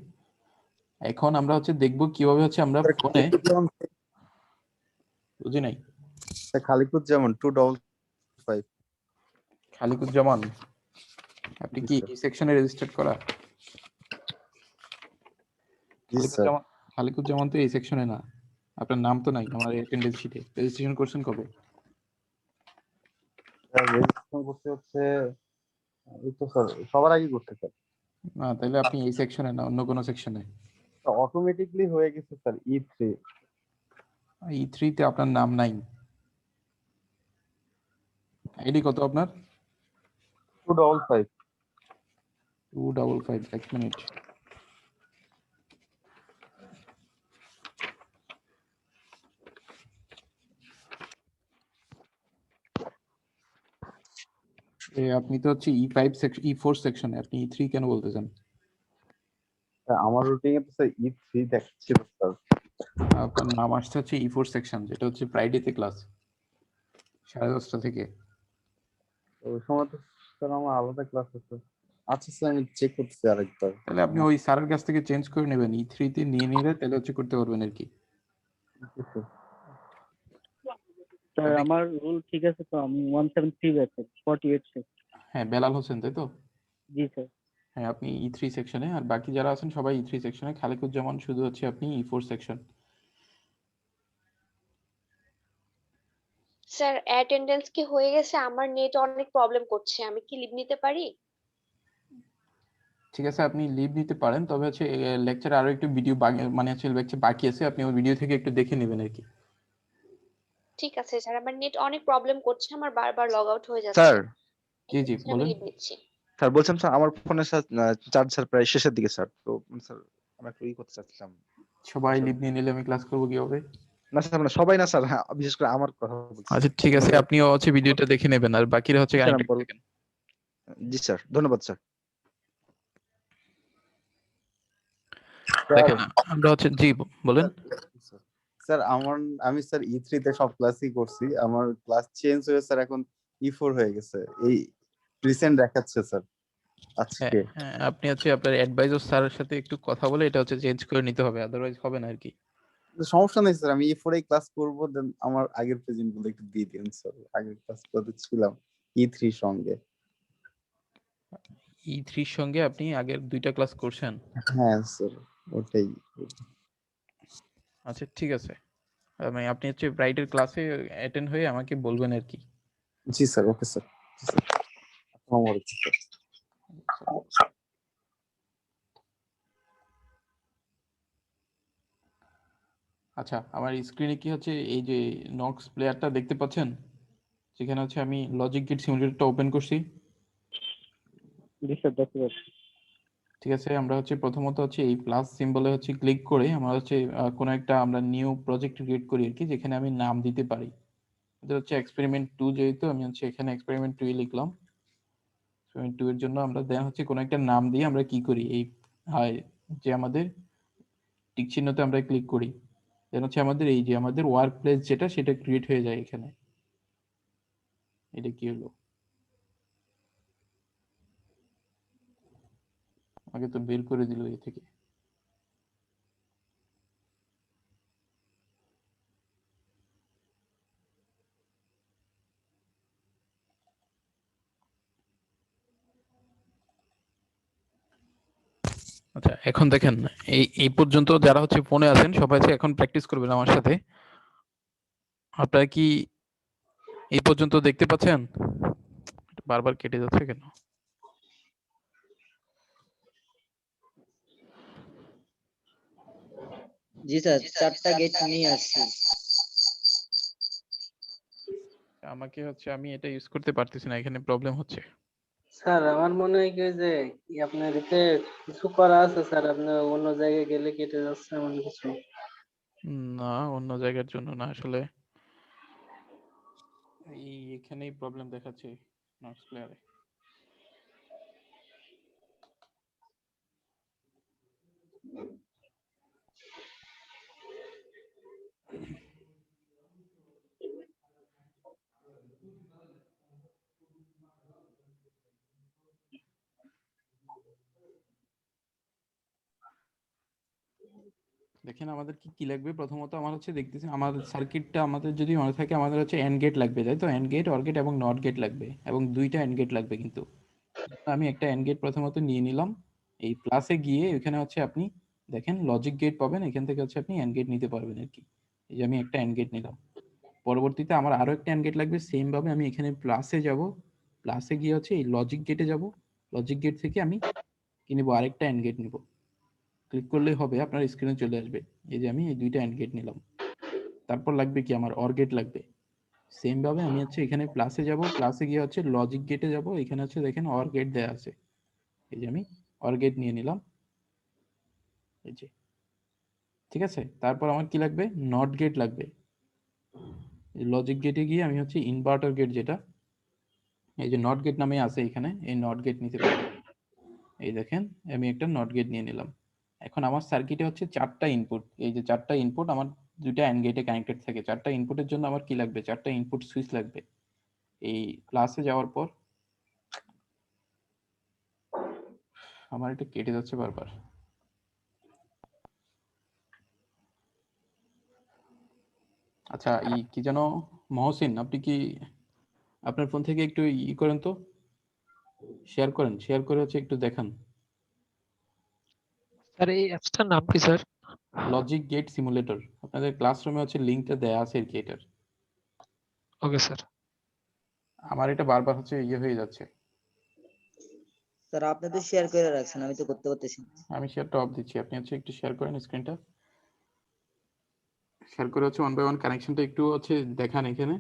এখন আমরা হচ্ছে দেখবো কিভাবে হচ্ছে আমরা ফোনে, বুঝি নাই। খালিকুজ্জামান 255। খালিকুজ্জামান, আপনি কি এই সেকশনে রেজিস্টার্ড করা? খালিকুজ্জামান তো এই সেকশনে না, আপনার নাম তো নাই আমার অ্যাটেন্ডেন্স শিটে। রেজিস্ট্রেশন করছেন কবে? রেজিস্ট্রেশন করতে হচ্ছে এই তো স্যার সবার আগে করতে স্যার। না তাহলে আপনি এই সেকশনে না, অন্য কোনো সেকশনে। অটোমেটিকলি হয়ে গেছে স্যার E3। E3 তে আপনার নাম নাই। আইডি কত আপনার? 255। 255, এক মিনিট। আপনি তো হচ্ছে E5 সেকশন, E4 সেকশনে, আপনি E3 কেন বলতেছেন? আমার রুটিন এ তো স্যার E3 দেখাচ্ছিল স্যার। আপনার নাম আসছে হচ্ছে E4 সেকশন, যেটা হচ্ছে ফ্রাইডেতে ক্লাস 10:30 থেকে। ওই সময় তো স্যার আমার আলাদা ক্লাস আছে। আচ্ছা স্যার আমি চেক করতেছি আরেকবার। তাহলে আপনি ওই স্যারের কাছ থেকে চেঞ্জ করে নেবেন, E3 তে নিয়ে নিলে তাহলে হচ্ছে করতে পারবেন আর কি। স্যার আমার রুল ঠিক আছে তো, আমি 173 ব্যাচে 48 সেক্টর। হ্যাঁ বেলাল হোসেন তাই তো? জি স্যার। হ্যাঁ আপনি E3 সেকশনে, আর বাকি যারা আছেন সবাই E3 সেকশনে। খালিকুজ্জামান শুধু হচ্ছে আপনি E4 সেকশন। স্যার অ্যাটেন্ডেন্স কি হয়ে গেছে? আমার নেট অনেক প্রবলেম করছে, আমি কি লিভ নিতে পারি? ঠিক আছে আপনি লিভ নিতে পারেন, তবে হচ্ছে লেকচারে আরো একটু ভিডিও মানে হচ্ছে লেকচার বাকি আছে, আপনি ওই ভিডিও থেকে একটু দেখে নেবেন আর কি। ঠিক আছে স্যার, আমার নেট অনেক প্রবলেম করছে, আমার বারবার লগ আউট হয়ে যাচ্ছে। স্যার। জি জি আমি বলেন। লিভ নিচ্ছি। স্যার বলছিলাম স্যার আমার ফোনের চার্জ স্যার প্রায় শেষের দিকে স্যার, তো স্যার আমি একটু করতে চাচ্ছিলাম। সবাই লিভ নিয়ে নিলে আমি ক্লাস করবো কিভাবে? না স্যার মানে সবাই না স্যার, হ্যাঁ বিশেষ করে আমার কথা বলছি। আচ্ছা ঠিক আছে, আপনিও হচ্ছে ভিডিওটা দেখে নেবেন, আর বাকিরা হচ্ছে কানেক্টেড থাকেন। জি স্যার, ধন্যবাদ স্যার। দেখেন আমরা হচ্ছে, জি বলেন। স্যার আমি স্যার E3 তে সব ক্লাসই করছি, আমার ক্লাস চেঞ্জ হয়ে স্যার এখন E4 হয়ে গেছে, এই রিসেন্ট দেখাচ্ছে স্যার আজকে। হ্যাঁ আপনি হচ্ছে আপনার অ্যাডভাইজার স্যারের সাথে একটু কথা বলে এটা হচ্ছে চেঞ্জ করে নিতে হবে, আদারওয়াইজ হবে না আর কি। সমস্যা নেই স্যার, আমি E4 এই ক্লাস করব, দেন আমার আগের প্রেজেন্ট গুলো একটু দিয়ে দিন স্যার। আগের ক্লাস করতে ছিলাম E3 সঙ্গে। E3 এর সঙ্গে আপনি আগের দুইটা ক্লাস করছেন? হ্যাঁ স্যার ওটাই। আচ্ছা ঠিক আছে, মানে আপনি হচ্ছে ব্রাইটের ক্লাসে অ্যাটেন্ড হয়ে আমাকে বলবেন আর কি। জি স্যার, ওকে স্যার। আসসালামু আলাইকুম স্যার। আচ্ছা, আমার স্ক্রিনে কি হচ্ছে এই যে নক্স প্লেয়ারটা দেখতে পাচ্ছেন, যেখানে হচ্ছে আমি লজিক গেট সিমুলেটরটা ওপেন করছি। জি স্যার, দেখতে পাচ্ছি। ঠিক আছে, আমরা হচ্ছে প্রথমত হচ্ছে এই প্লাস সিম্বলে হচ্ছে ক্লিক করে আমরা হচ্ছে কোনো একটা আমরা নিউ প্রজেক্ট ক্রিয়েট করি আর কি, যেখানে আমি নাম দিতে পারি। এটা হচ্ছে এক্সপেরিমেন্ট 2, যেহেতু আমি হচ্ছে এখানে এক্সপেরিমেন্ট 2 লিখলাম। এক্সপেরিমেন্ট 2 এর জন্য আমরা দেন হচ্ছে কোনো একটা নাম দিয়ে আমরা কি করি, এই যে আমাদের টিক চিহ্নতে আমরা ক্লিক করি, দেন হচ্ছে আমাদের এই যে আমাদের ওয়ার্ক প্লেস যেটা, সেটা ক্রিয়েট হয়ে যায় এখানে। এটা কি হলো, আগে তো বের করে দিল এ থেকে। আচ্ছা, এখন দেখেন এই পর্যন্ত যারা হচ্ছে ফোনে আছেন সবাই হচ্ছে এখন প্র্যাকটিস করবেন আমার সাথে। আপনারা কি এই পর্যন্ত দেখতে পাচ্ছেন? বারবার কেটে যাচ্ছে কেন? জি স্যার, 4টা গেট নিয়ে আসছি। আমাকে হচ্ছে আমি এটা ইউজ করতে পারতেছি না, এখানে প্রবলেম হচ্ছে। স্যার আমার মনে হয় কি যে আপনার এতে কিছু করা আছে স্যার, আপনি অন্য জায়গায় গেলে কেটে যাচ্ছে এমন কিছু। না, অন্য জায়গার জন্য না, আসলে এখানেই প্রবলেম দেখাচ্ছে নক্স প্লেয়ারে। দেখেন আমাদের কি কি লাগবে। প্রথমত আমার হচ্ছে দেখতেছি আমাদের সার্কিটটা আমাদের যদি মনে থাকে, আমাদের হচ্ছে এন্ড গেট লাগবে, তাই তো? এন্ড গেট, অর গেট এবং নট গেট লাগবে, এবং দুইটা এন্ড গেট লাগবে। কিন্তু আমি একটা এন্ড গেট প্রথমত নিয়ে নিলাম। এই প্লাসে গিয়ে এখানে হচ্ছে আপনি দেখেন লজিক গেট পাবেন, এখান থেকে হচ্ছে আপনি এন্ড গেট নিতে পারবেন আর কি। এই যে আমি একটা এন্ড গেট নিলাম। পরবর্তীতে আমার আরো একটা এন্ড গেট লাগবে, সেম ভাবে আমি এখানে প্লাসে যাব, প্লাসে গিয়ে হচ্ছে এই লজিক গেটে যাব, লজিক গেট থেকে আমি কি নিব, আরেকটা এন্ড গেট নিব। ক্লিক করলেই হবে, আপনার স্ক্রিনে চলে আসবে। এই যে আমি এই দুইটা এন্ড গেট নিলাম। তারপর লাগবে কি, আমার অর গেট লাগবে। সেম ভাবে আমি হচ্ছে এখানে প্লাসে যাব, প্লাসে গিয়ে হচ্ছে লজিক গেটে যাব, এখানে হচ্ছে দেখেন অর গেট দেয়া আছে। এই যে আমি অর গেট নিয়ে নিলাম, এই যে। ঠিক আছে, তারপর আমার কি লাগবে, নট গেট লাগবে। লজিক গেটে গিয়ে আমি হচ্ছে ইনভার্টার গেট, যেটা এই যে নট গেট নামে আছে এখানে, এই নট গেট নিতে পারবো। এই দেখেন আমি একটা নট গেট নিয়ে নিলাম। এখন আমার সার্কিটে হচ্ছে 4টা ইনপুট, এই যে 4টা ইনপুট আমার দুইটা অ্যান্ড গেটে কানেক্টেড থাকে। 4টা ইনপুটের জন্য আমার কি লাগবে, 4টা ইনপুট সুইচ লাগবে। এই ক্লাসে যাওয়ার পর আমার এটা কেটে যাচ্ছে বারবার। আচ্ছা, কি যেন, মহসিন, আপনি কি আপনার ফোন থেকে একটু করেন তো, শেয়ার করেন, শেয়ার করে হচ্ছে একটু দেখান। স্যার এই অ্যাপসটার নাম কি স্যার? লজিক গেট সিমুলেটর, আপনাদের ক্লাসরুমে হচ্ছে লিংকটা দেয়া আছে আর কি এটার। Okay sir. আমার এটা বারবার হচ্ছে হয়ে যাচ্ছে। স্যার আপনি তো শেয়ার করে রাখছেন, আমি তো করতে পারতেছি না। আমি শেয়ারটা অফ দিচ্ছি, আপনি হচ্ছে একটু শেয়ার করেন স্ক্রিনটা। শেয়ার করে হচ্ছে 1 বাই 1 কানেকশনটা একটু হচ্ছে দেখান এখানে।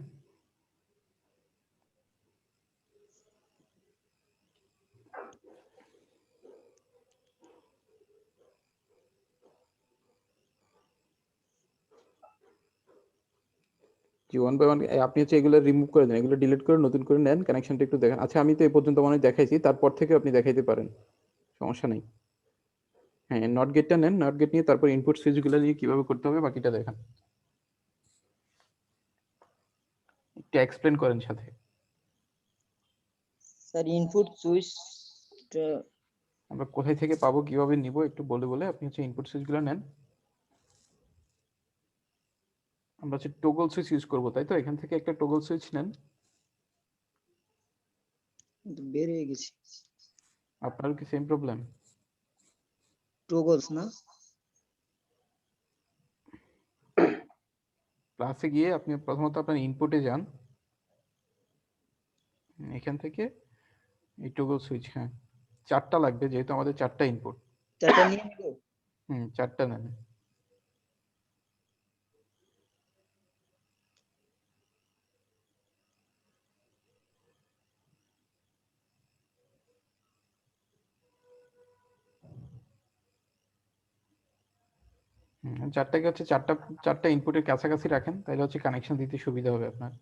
জি, 1 বাই 1 আপনি হচ্ছে এগুলো রিমুভ করে দেন, এগুলো ডিলিট করে নতুন করে নেন, কানেকশনটা একটু দেখেন। আচ্ছা, আমি তো এই পর্যন্ত মনে হয় দেখাইছি, তারপর থেকে আপনি দেখাইতে পারেন, সমস্যা নেই। হ্যাঁ, নট গেটটা নেন, নট গেট নিয়ে তারপর ইনপুট সুইচগুলো নিয়ে কিভাবে করতে হবে বাকিটা দেখান, একটু এক্সপ্লেন করেন সাথে। স্যার ইনপুট সুইচ আমরা কোথায় থেকে পাবো, কিভাবে নিব, একটু বলে বলে আপনি হচ্ছে ইনপুট সুইচগুলো নেন। আমরা হচ্ছে টগল সুইচ ইউজ করবো, তাই তো? এখান থেকে একটা টগল সুইচ নেন। বের হয়ে গেছি। আপনারও কি সেম প্রবলেম? টগলস না, ক্লাসে গিয়ে আপনি প্রথমত আপনার ইনপুটে যান, এখান থেকে এই টগল সুইচ, হ্যাঁ 4টা লাগবে, যেহেতু আমাদের 4টা ইনপুট। 4টা নিয়ে নিব। 4টা নেন। চারটাকে হচ্ছে চারটা ইনপুটের কাছাকাছি রাখেন, তাহলে হচ্ছে কানেকশন দিতে সুবিধা হবে আপনার।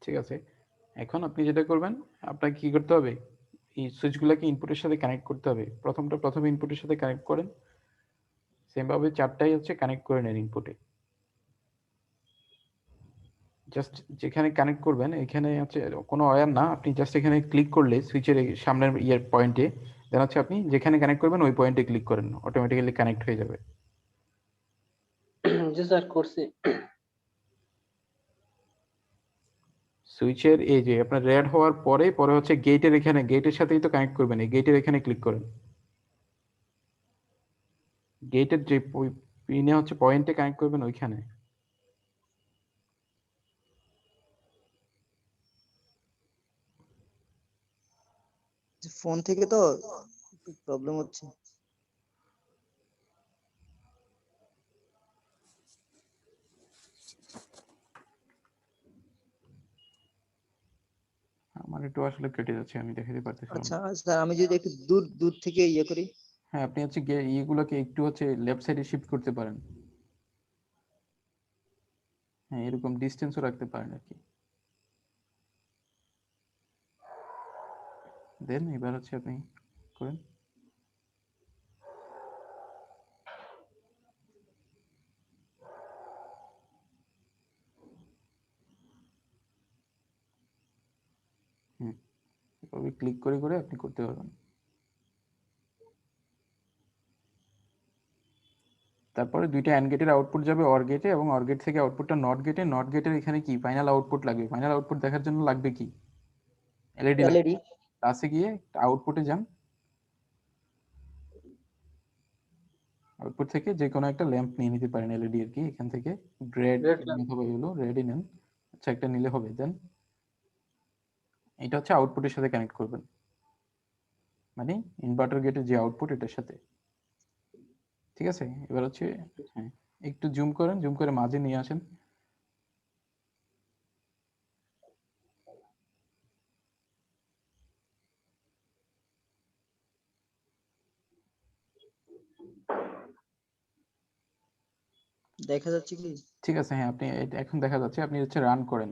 ঠিক আছে, এখন আপনি যেটা করবেন, আপনাকে কি করতে হবে, এই সুইচগুলোকে ইনপুটের সাথে কানেক্ট করতে হবে। প্রথম ইনপুটের সাথে কানেক্ট করেন, সেম ভাবে চারটাই হচ্ছে কানেক্ট করে নেন ইনপুটে। জাস্ট যেখানে কানেক্ট করবেন এখানে হচ্ছে কোনো ওয়্যার না, আপনি জাস্ট এখানে ক্লিক করলে সুইচের সামনের পয়েন্টে, দেন হচ্ছে আপনি যেখানে কানেক্ট করবেন ওই পয়েন্টে ক্লিক করেন, অটোমেটিক্যালি কানেক্ট হয়ে যাবে। জি স্যার করছি। সুইচের এই যে আপনার রেড হওয়ার পরে হচ্ছে গেটের এখানে, গেটের সাথেই তো কানেক্ট করবেন, এই গেটের এখানে ক্লিক করেন। গেটের যে পিনে হচ্ছে পয়েন্টে কানেক্ট করবেন ওইখানে। ফোন থেকে তো প্রবলেম হচ্ছে। আমার একটু আসলে কেটে যাচ্ছে, আমি দেখাতে পারতেছি না। আচ্ছা স্যার, আমি যদি একটু দূর থেকে ইয়ে করি। হ্যাঁ, আপনি হচ্ছে ইয়েগুলোকে একটু হচ্ছে লেফট সাইডে শিফট করতে পারেন। হ্যাঁ, এরকম ডিসটেন্সও রাখতে পারেন আর কি। দেন এবার হচ্ছে আপনি করেন। এভাবে ক্লিক করে আপনি করতে পারবেন। তারপরে দুইটা অ্যান্ড গেটের আউটপুট যাবে অর গেটে, এবং অর গেট থেকে আউটপুটটা নট গেটে। নট গেটের এখানে কি ফাইনাল আউটপুট লাগবে। ফাইনাল আউটপুট দেখার জন্য লাগবে কি, এলইডি। ক্লাসে গিয়ে অ্যাউটপুটে যান, আউটপুট থেকে যে কোনো একটা ল্যাম্প নিয়ে নিতে পারেন এলইডি আর কি, এখান থেকে রেড অথবা ইয়েলো, রেডই নেন। আচ্ছা, একটা নিলে হবে। দেন এটা হচ্ছে আউটপুটের সাথে কানেক্ট করবেন, মানে ইনভার্টার গেটের যে আউটপুট এটার সাথে। ঠিক আছে, এবার হচ্ছে হ্যাঁ একটু জুম করেন, জুম করে মাঝে নিয়ে আসেন। দেখা যাচ্ছে কি? ঠিক আছে, হ্যাঁ আপনি এখন দেখা যাচ্ছে। আপনি হচ্ছে রান করেন।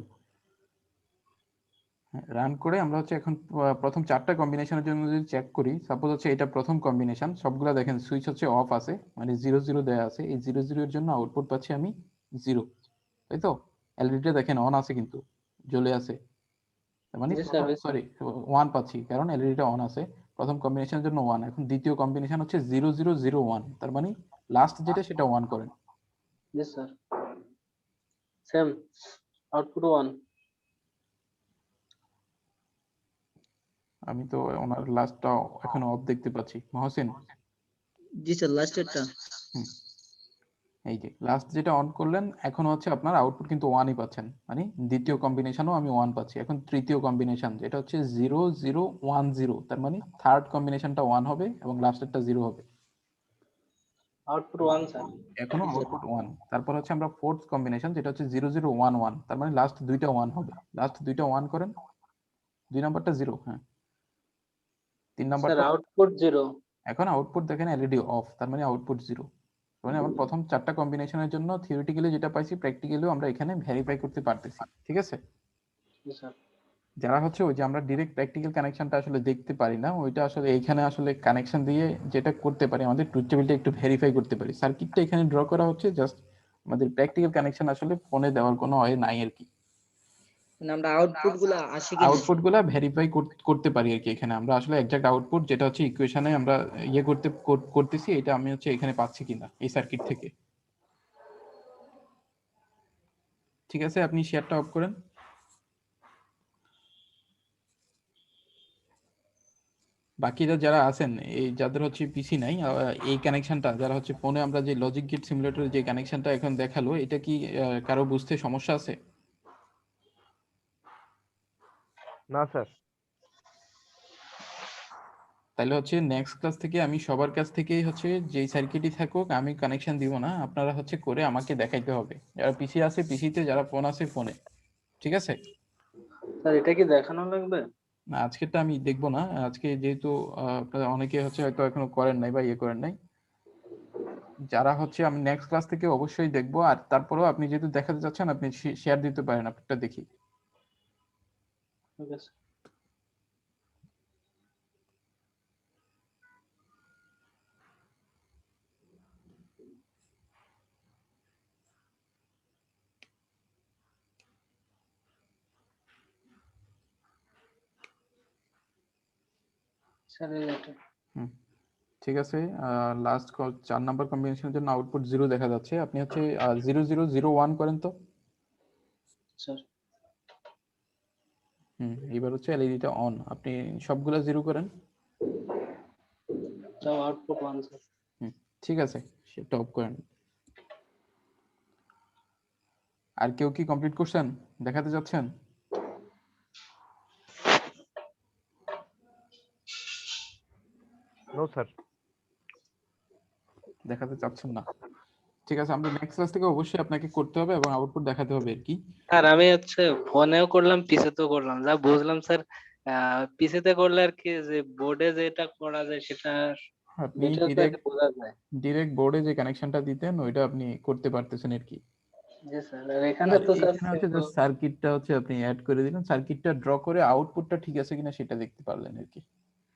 রান করে আমরা হচ্ছে এখন প্রথম চারটা কম্বিনেশনের জন্য যদি চেক করি, সাপোজ হচ্ছে এটা প্রথম কম্বিনেশন, সবগুলা দেখেন সুইচ হচ্ছে অফ আছে, মানে 0 0 দেয়া আছে। এই 0 0 এর জন্য আউটপুট পাচ্ছি আমি 0, তাই তো? এলইডিটা দেখেন অন আছে, কিন্তু জ্বলে আছে, মানে সরি 1 পাচ্ছি, কারণ এলইডিটা অন আছে। প্রথম কম্বিনেশনের জন্য 1। এখন দ্বিতীয় কম্বিনেশন হচ্ছে 0 0 0 1, তার মানে লাস্ট যেটা সেটা 1 করেন। জি স্যার, সেম আউটপুট 1। আমি তো ওনার লাস্টটা এখন অফ দেখতে পাচ্ছি। মহসিন, জি স্যার, লাস্টেরটা। এই যে লাস্ট যেটা অন করলেন, এখন হচ্ছে আপনার আউটপুট কিন্তু 1ই পাচ্ছেন, মানে দ্বিতীয় কম্বিনেশনও আমি 1 পাচ্ছি। এখন তৃতীয় কম্বিনেশন যেটা হচ্ছে 0 0 1 0, তার মানে থার্ড কম্বিনেশনটা 1 হবে এবং লাস্টেরটা 0 হবে। আউটপুট 1 স্যার, এখনো আউটপুট 1। তারপর হচ্ছে আমরা ফোর্থ কম্বিনেশন যেটা হচ্ছে 0 0 1 1, তার মানে লাস্ট দুইটা 1 হবে। লাস্ট দুইটা 1 করেন, 2 নাম্বারটা 0। হ্যাঁ, 3 স্যার নাম্বারটা আউটপুট 0। এখন আউটপুট দেখেন এলইডি অফ, তার মানে আউটপুট 0। মানে আমার প্রথম চারটা কম্বিনেশনের জন্য থিওরিটিক্যালি যেটা পাইছি, প্র্যাকটিক্যালিও আমরা এখানে ভেরিফাই করতে পারতেছি। ঠিক আছে, জি স্যার। যারা হচ্ছে ওই যে আমরা ডিরেক্ট প্র্যাকটিক্যাল কানেকশনটা আসলে দেখতে পারি না, ওইটা আসলে এইখানে আসলে কানেকশন দিয়ে যেটা করতে পারি, আমাদের ট্রুথ টেবিলটা একটু ভেরিফাই করতে পারি। সার্কিটটা এখানে ড্র করা হচ্ছে, জাস্ট আমাদের প্র্যাকটিক্যাল কানেকশন আসলে ফোনে দেওয়ার কোনো ওয়ে নাই আর কি। মানে আমরা আউটপুট গুলা আসে কিনা, আউটপুট গুলা ভেরিফাই করতে পারি আর কি। এখানে আমরা আসলে এক্সাক্ট আউটপুট যেটা হচ্ছে ইকুয়েশনে আমরা ইয়ে করতেছি, এটা আমি হচ্ছে এখানে পাচ্ছি কিনা এই সার্কিট থেকে। ঠিক আছে, আপনি শেয়ারটা অফ করেন। বাকিরা যারা আছেন, এই যাদের হচ্ছে পিসি নাই, এই কানেকশনটা যারা হচ্ছে ফোনে আমরা যে লজিক গেট সিমুলেটর যে কানেকশনটা এখন দেখালো, এটা কি কারো বুঝতে সমস্যা আছে? না স্যার। তাহলে হচ্ছে নেক্সট ক্লাস থেকে আমি সবার কাছ থেকেই হচ্ছে যেই সার্কিটই থাকুক আমি কানেকশন দিব না, আপনারা হচ্ছে করে আমাকে দেখাইতে হবে, যারা পিসি আছে পিসিতে, যারা ফোন আছে ফোনে, ঠিক আছে? স্যার এটা কি দেখানো লাগবে? না, আজকেরটা আমি দেখবো না, আজকে যেহেতু আপনারা অনেকে হচ্ছে হয়তো এখনো করেন নাই বা ইয়ে করেন নাই, যারা হচ্ছে আমি নেক্সট ক্লাস থেকে অবশ্যই দেখবো। আর তারপরেও আপনি যেহেতু দেখাতে চাচ্ছেন আপনি শেয়ার দিতে পারেন, আপনারটা দেখি। ঠিক আছে স্যার এটা হুম, ঠিক আছে। লাস্ট 4 নাম্বার কম্বিনেশনের জন্য আউটপুট 0 দেখা যাচ্ছে, আপনি হচ্ছে 0001 করেন তো। স্যার এবার হচ্ছে এলইডিটা অন, আপনি সবগুলা 0 করেন। সব আউটপুট 1 স্যার। ঠিক আছে, সেটা অফ করেন। আর কেউ কি কমপ্লিট করছেন, দেখাতে যাচ্ছেন? No sir. দেখাতে চাচ্ছেন না, ঠিক আছে। আমরা নেক্সট ক্লাস থেকে অবশ্যই আপনাকে করতে হবে এবং আউটপুট দেখাতে হবে আর কি। স্যার আমি হচ্ছে ফোনেও করলাম পিসিতেও করলাম, যা বুঝলাম স্যার পিসিতে করলে আর কি যে বোর্ডে যেটা করা যায় সেটা আপনি ডিটেইলস আর কি বোঝা যায়। ডিরেক্ট বোর্ডে যে কানেকশনটা দিতেন ওইটা আপনি করতে পারতেছেন আর কি। জি স্যার, আর এখানে আর তো স্যার এখানে হচ্ছে জাস্ট সার্কিটটা হচ্ছে আপনি অ্যাড করে দিলেন, সার্কিটটা ড্র করে আউটপুটটা ঠিক আছে কিনা সেটা দেখতে পারলেন আর কি।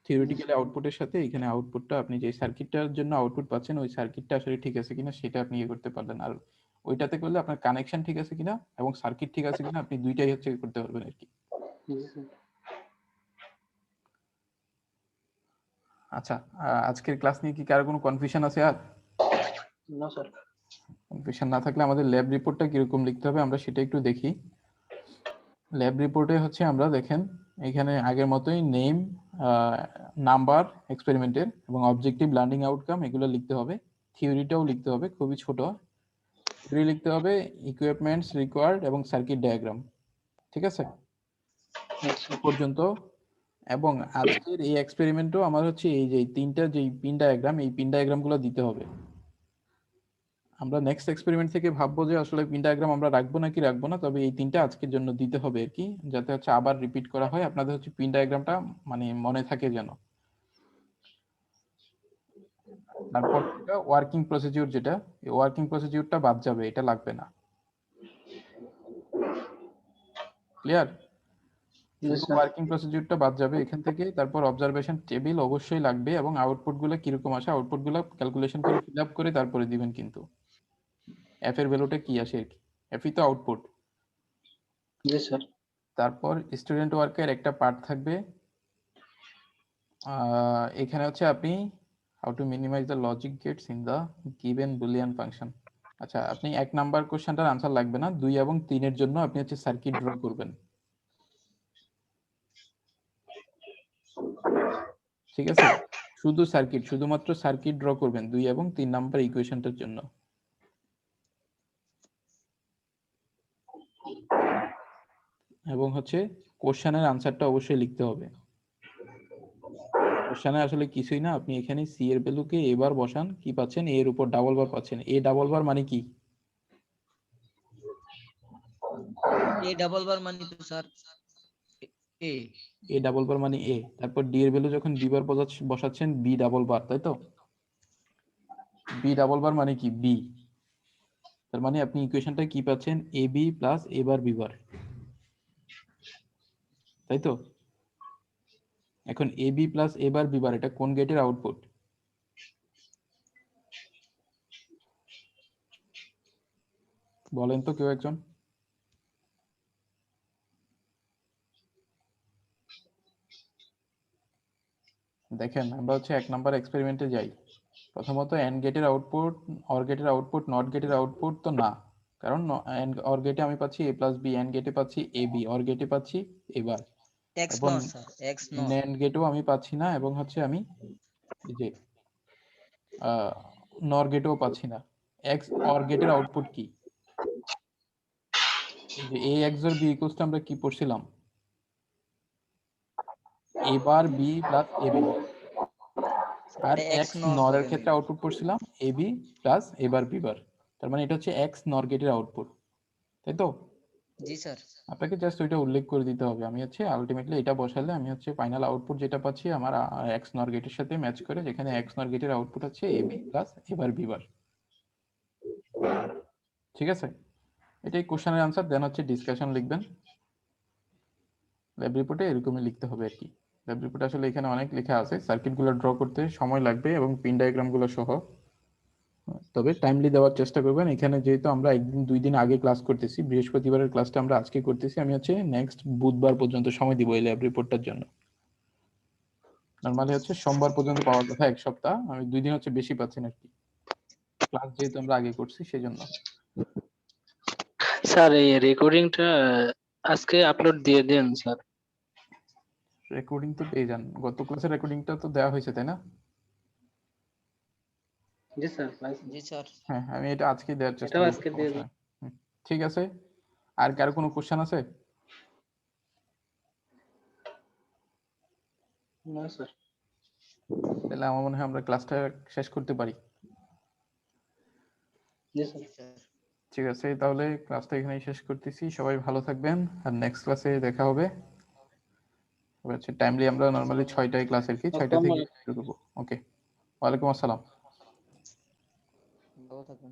থিওরিটিক্যালি আউটপুটের সাথে এখানে আউটপুটটা আপনি যে সার্কিটটার জন্য আউটপুট পাচ্ছেন ওই সার্কিটটা আসলে ঠিক আছে কিনা সেটা আপনি ইয়ে করতে পারলেন। আর ওইটাতে করলে আপনার কানেকশন ঠিক আছে কিনা এবং সার্কিট ঠিক আছে কিনা আপনি দুইটাই হচ্ছে করতে পারবেন আর কি। জি স্যার। আচ্ছা, আজকের ক্লাস নিয়ে কি কারো কোনো কনফিউশন আছে? আর না স্যার। কনফিউশন না থাকলে আমাদের ল্যাব রিপোর্টটা কিরকম লিখতে হবে আমরা সেটা একটু দেখি। ল্যাব রিপোর্টে হচ্ছে আমরা দেখেন এখানে আগের মতোই নেম, নাম্বার এক্সপেরিমেন্টের এবং অবজেক্টিভ লার্নিং আউটকাম এগুলো লিখতে হবে। থিওরিটাও লিখতে হবে, খুবই ছোট থিওরি লিখতে হবে, ইকুইপমেন্টস রিকোয়ার্ড এবং সার্কিট ডায়াগ্রাম, ঠিক আছে এ পর্যন্ত। এবং আজকের এই এক্সপেরিমেন্টও আমার হচ্ছে এই যে তিনটা যে পিন ডায়াগ্রাম, এই পিন ডায়াগ্রামগুলো দিতে হবে। আমরা নেক্সট এক্সপেরিমেন্ট থেকে ভাববো যে আসলে পিন ডায়াগ্রাম আমরা রাখবো নাকি রাখবো না, তবে এই তিনটা আজকের জন্য দিতে হবে আর কি, যাতে হচ্ছে আবার রিপিট করা হয়, আপনাদের হচ্ছে পিন ডায়াগ্রামটা মানে মনে থাকে যেন। তারপর ওয়ার্কিং প্রসিডিউর, যেটা এই ওয়ার্কিং প্রসিডিউরটা বাদ যাবে, এটা লাগবে না। ক্লিয়ার? শুধু ওয়ার্কিং প্রসিডিউরটা বাদ যাবে এখান থেকে। তারপর অবজারভেশন টেবিল অবশ্যই লাগবে এবং আউটপুট গুলো কিরকম আসে আউটপুট গুলো ক্যালকুলেশন করে ফিল আপ করে তারপরে দিবেন কিন্তু এফ এর ভ্যালুটা কি আসে আর কি, এফই তো আউটপুট। জি স্যার। তারপর স্টুডেন্ট ওয়ার্কের একটা পার্ট থাকবে, এখানে হচ্ছে আপনি how to minimize the logic gates in the given Boolean function. আচ্ছা, আপনি 1 নাম্বার কোশ্চেনটার আনসার লাগবে না, 2 এবং 3 এর জন্য আপনি হচ্ছে সার্কিট ড্র করবেন, ঠিক আছে? শুধু সার্কিট, শুধুমাত্র সার্কিট ড্র করবেন 2 এবং 3 নাম্বার ইকুয়েশনটার জন্য। এবং হচ্ছে কোশ্চেনের আনসারটা অবশ্যই লিখতে হবে। কোশ্চেনে আসলে কিছুই না, আপনি এখানে সি এর ভ্যালুকে এবার বসান, কি পাচ্ছেন? এ এর উপর ডাবল বার পাচ্ছেন। এ ডাবল বার মানে কি? এ ডাবল বার মানে তো স্যার এ এ ডাবল বার মানে এ, তারপর ডি এর ভ্যালু যখন বি বার বসাচ্ছেন বি ডাবল বার, তাই তো? বি ডাবল বার মানে কি? বি। তার মানে আপনি ইকুয়েশনটা কি পাচ্ছেন? এ বি প্লাস এ বার বি বার, তাই তো? এখন এ বি প্লাস এ বার বি বার এটা কোন গেটের আউটপুট? বলেন তো কেউ একজন। দেখেন আমরা হচ্ছে 1 নাম্বার এক্সপেরিমেন্টে যাই। প্রথমত এন্ড গেটের আউটপুট, অর গেটের আউটপুট, নট গেটের আউটপুট তো না, কারণ অর গেটে আমি পাচ্ছি এ প্লাস বি, এন্ড গেটে পাচ্ছি এ বি, অর গেটে পাচ্ছি এবার, এক্স এবং not sir, X not. NAND গেটেও আমি পাচ্ছি না, এবং হচ্ছে আমি এই যে নর গেটেও পাচ্ছি না। এক্স অর গেটের আউটপুট কি? এই যে A XOR B equals to আমরা কি পড়ছিলাম? A bar B plus A B, আর এটা এক্স x নট নরের হবে ক্ষেত্রে আউটপুট পড়ছিলাম এবি প্লাস এবার বিবার, তার মানে এটা হচ্ছে এক্স নর গেটের আউটপুট, তাই তো? জি স্যার। আপনাকে জাস্ট ওইটা উল্লেখ করে দিতে হবে। আমি হচ্ছে আলটিমেটলি এটা বসালে আমি হচ্ছে ফাইনাল আউটপুট যেটা পাচ্ছি আমার এক্স নর গেটের সাথে ম্যাচ করে, যেখানে এক্স নর গেটের আউটপুট হচ্ছে এবি প্লাস এবার বিবার। ঠিক আছে, এটাই কোশ্চেনের আনসার। দেন হচ্ছে ডিসকাশন লিখবেন। ল্যাব রিপোর্টে এরকমই লিখতে হবে আর কি। ল্যাব রিপোর্টে আসলে এখানে অনেক লেখা আছে, সার্কিটগুলো ড্র করতে সময় লাগবে এবং পিন ডায়াগ্রামগুলো সহ, তবে টাইমলি দেওয়ার চেষ্টা করবেন। এখানে যেহেতু আমরা একদিন 2 দিন আগে ক্লাস করতেছি, বৃহস্পতিবারের ক্লাসটা আমরা আজকে করতেছি, আমি হচ্ছে নেক্সট বুধবার পর্যন্ত সময় দিব এই ল্যাব রিপোর্টটার জন্য। নরমালি হচ্ছে সোমবার পর্যন্ত পাওয়ার কথা, 1 সপ্তাহ, আমি 2 দিন হচ্ছে বেশি পাচ্ছি না আর কি, ক্লাস যেহেতু আমরা আগে করছি সেজন্য। স্যার এই রেকর্ডিংটা আজকে আপলোড দিয়ে দেন স্যার। রেকর্ডিং তো পেয়ে যান, গত ক্লাসের রেকর্ডিংটা তো দেওয়া হয়েছে তাই না? জি স্যার। জি স্যার। হ্যাঁ, আমি এটা আজকে দেওয়ার চেষ্টা এটাও করব, আজকে দিয়ে সমস্যা দেন। নাই। ঠিক আছে, আর কারো কোনো কোশ্চেন আছে? না স্যার। তাহলে আমার মনে হয় আমরা ক্লাসটা শেষ করতে পারি। জি স্যার। ঠিক আছে, তাহলে ক্লাসটা এখানেই শেষ করতেছি। সবাই ভালো থাকবেন, আর নেক্সট ক্লাসে দেখা হবে। হচ্ছে টাইমলি আমরা নরমালি 6টায় ক্লাস আর কি, 6টা থেকে শুরু করব। ওকে, ওয়ালাইকুম আসসালাম। ভালো থাকবেন।